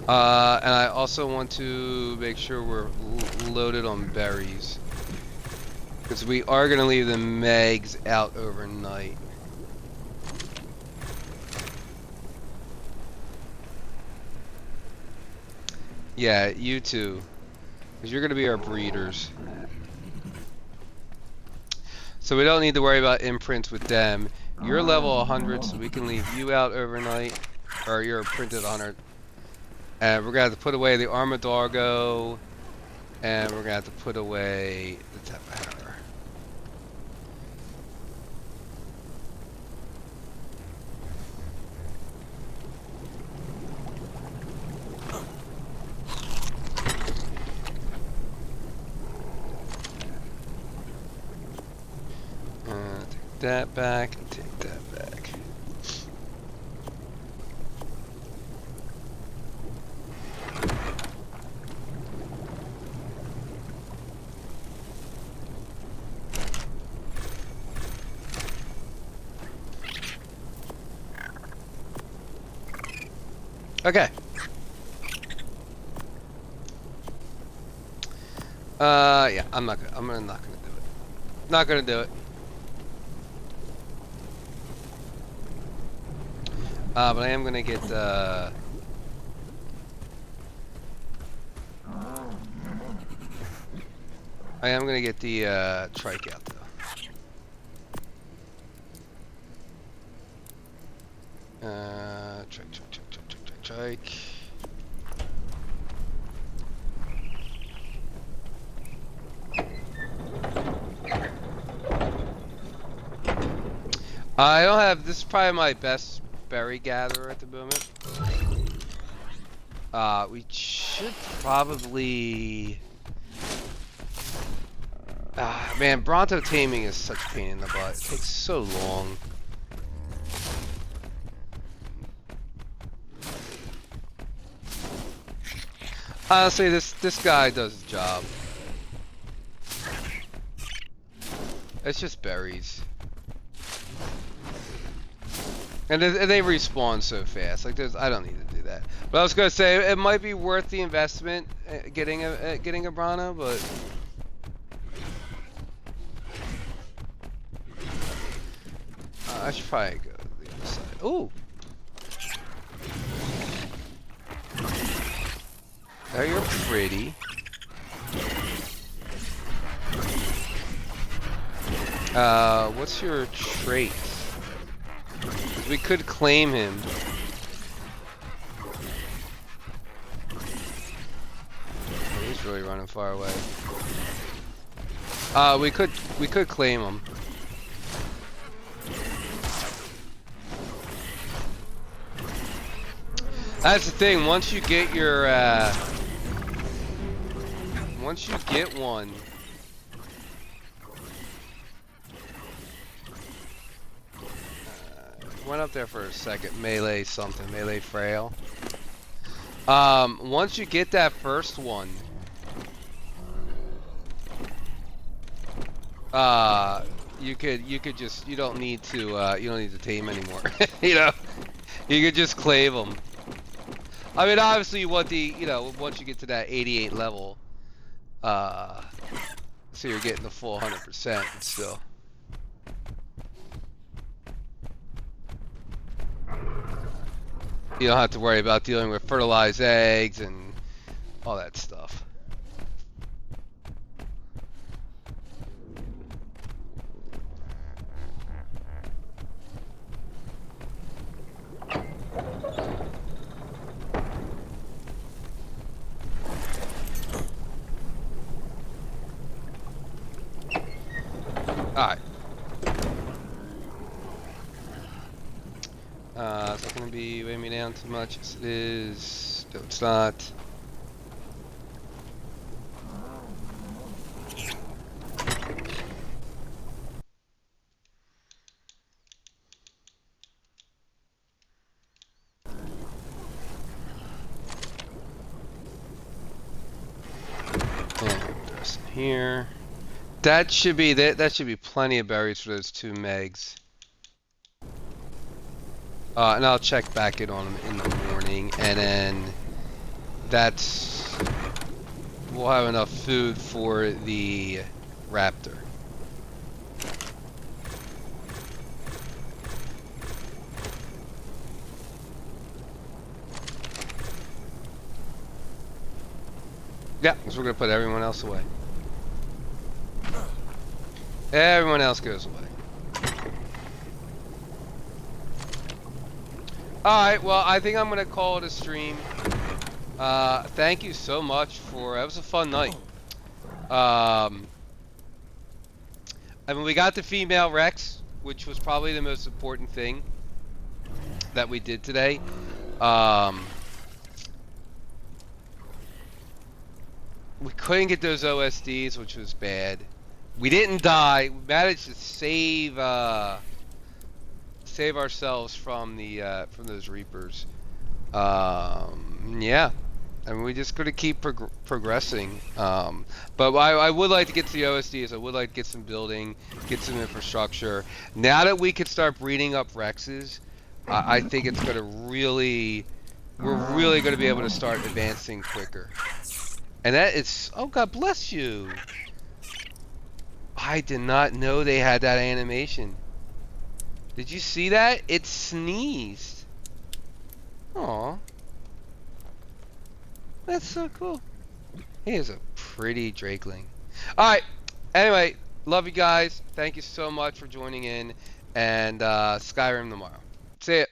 And I also want to make sure we're loaded on berries, because we are gonna leave the megs out overnight. Yeah, you too. Because you're going to be our breeders. So we don't need to worry about imprints with them. You're level 100, so we can leave you out overnight. Or you're printed 100. And we're going to have to put away the Armadorgo. And we're going to have to put away the Tepahara. Take that back, and take that back. Okay. Yeah, I'm not gonna do it. Not gonna do it. But I am gonna get the trike out though. Trike. I don't have, this is probably my best berry gatherer at the moment. We should probably... man, Bronto taming is such a pain in the butt. It takes so long. Honestly, this guy does his job. It's just berries. And they respawn so fast. Like I don't need to do that. But I was gonna say it might be worth the investment getting a Bronto, but I should probably go to the other side. Ooh. There, you're pretty. What's your trait? We could claim him. Oh, he's really running far away. We could claim him. That's the thing. Once you get your once you get one. Went up there for a second. Melee something. Melee frail. Once you get that first one, you could just, you don't need to tame anymore. You know, you could just clave them. I mean, obviously you want the, once you get to that 88 level, so you're getting the full 100%, but still. You don't have to worry about dealing with fertilized eggs and all that stuff. Alright. Is that going to be weighing me down too much? Yes, it is. No, it's not. And there's here. That should be that should be plenty of berries for those 2 megs. And I'll check back in on them in the morning, and then we'll have enough food for the raptor. Yeah, because we're gonna put everyone else away. Everyone else goes away. Alright, well, I think I'm going to call it a stream. Thank you so much that was a fun night. I mean, we got the female Rex, which was probably the most important thing that we did today. We couldn't get those OSDs, which was bad. We didn't die. We managed to save ourselves from those Reapers. Yeah, I mean, we just gotta keep progressing. But I would like to get to the OSDs. I would like to get some building, get some infrastructure. Now that we could start breeding up Rexes, I think it's gonna we're really gonna be able to start advancing quicker. And that is, oh, God bless you. I did not know they had that animation. Did you see that? It sneezed. Aw. That's so cool. He is a pretty Drakeling. Alright. Anyway, love you guys. Thank you so much for joining in. And Skyrim tomorrow. See ya.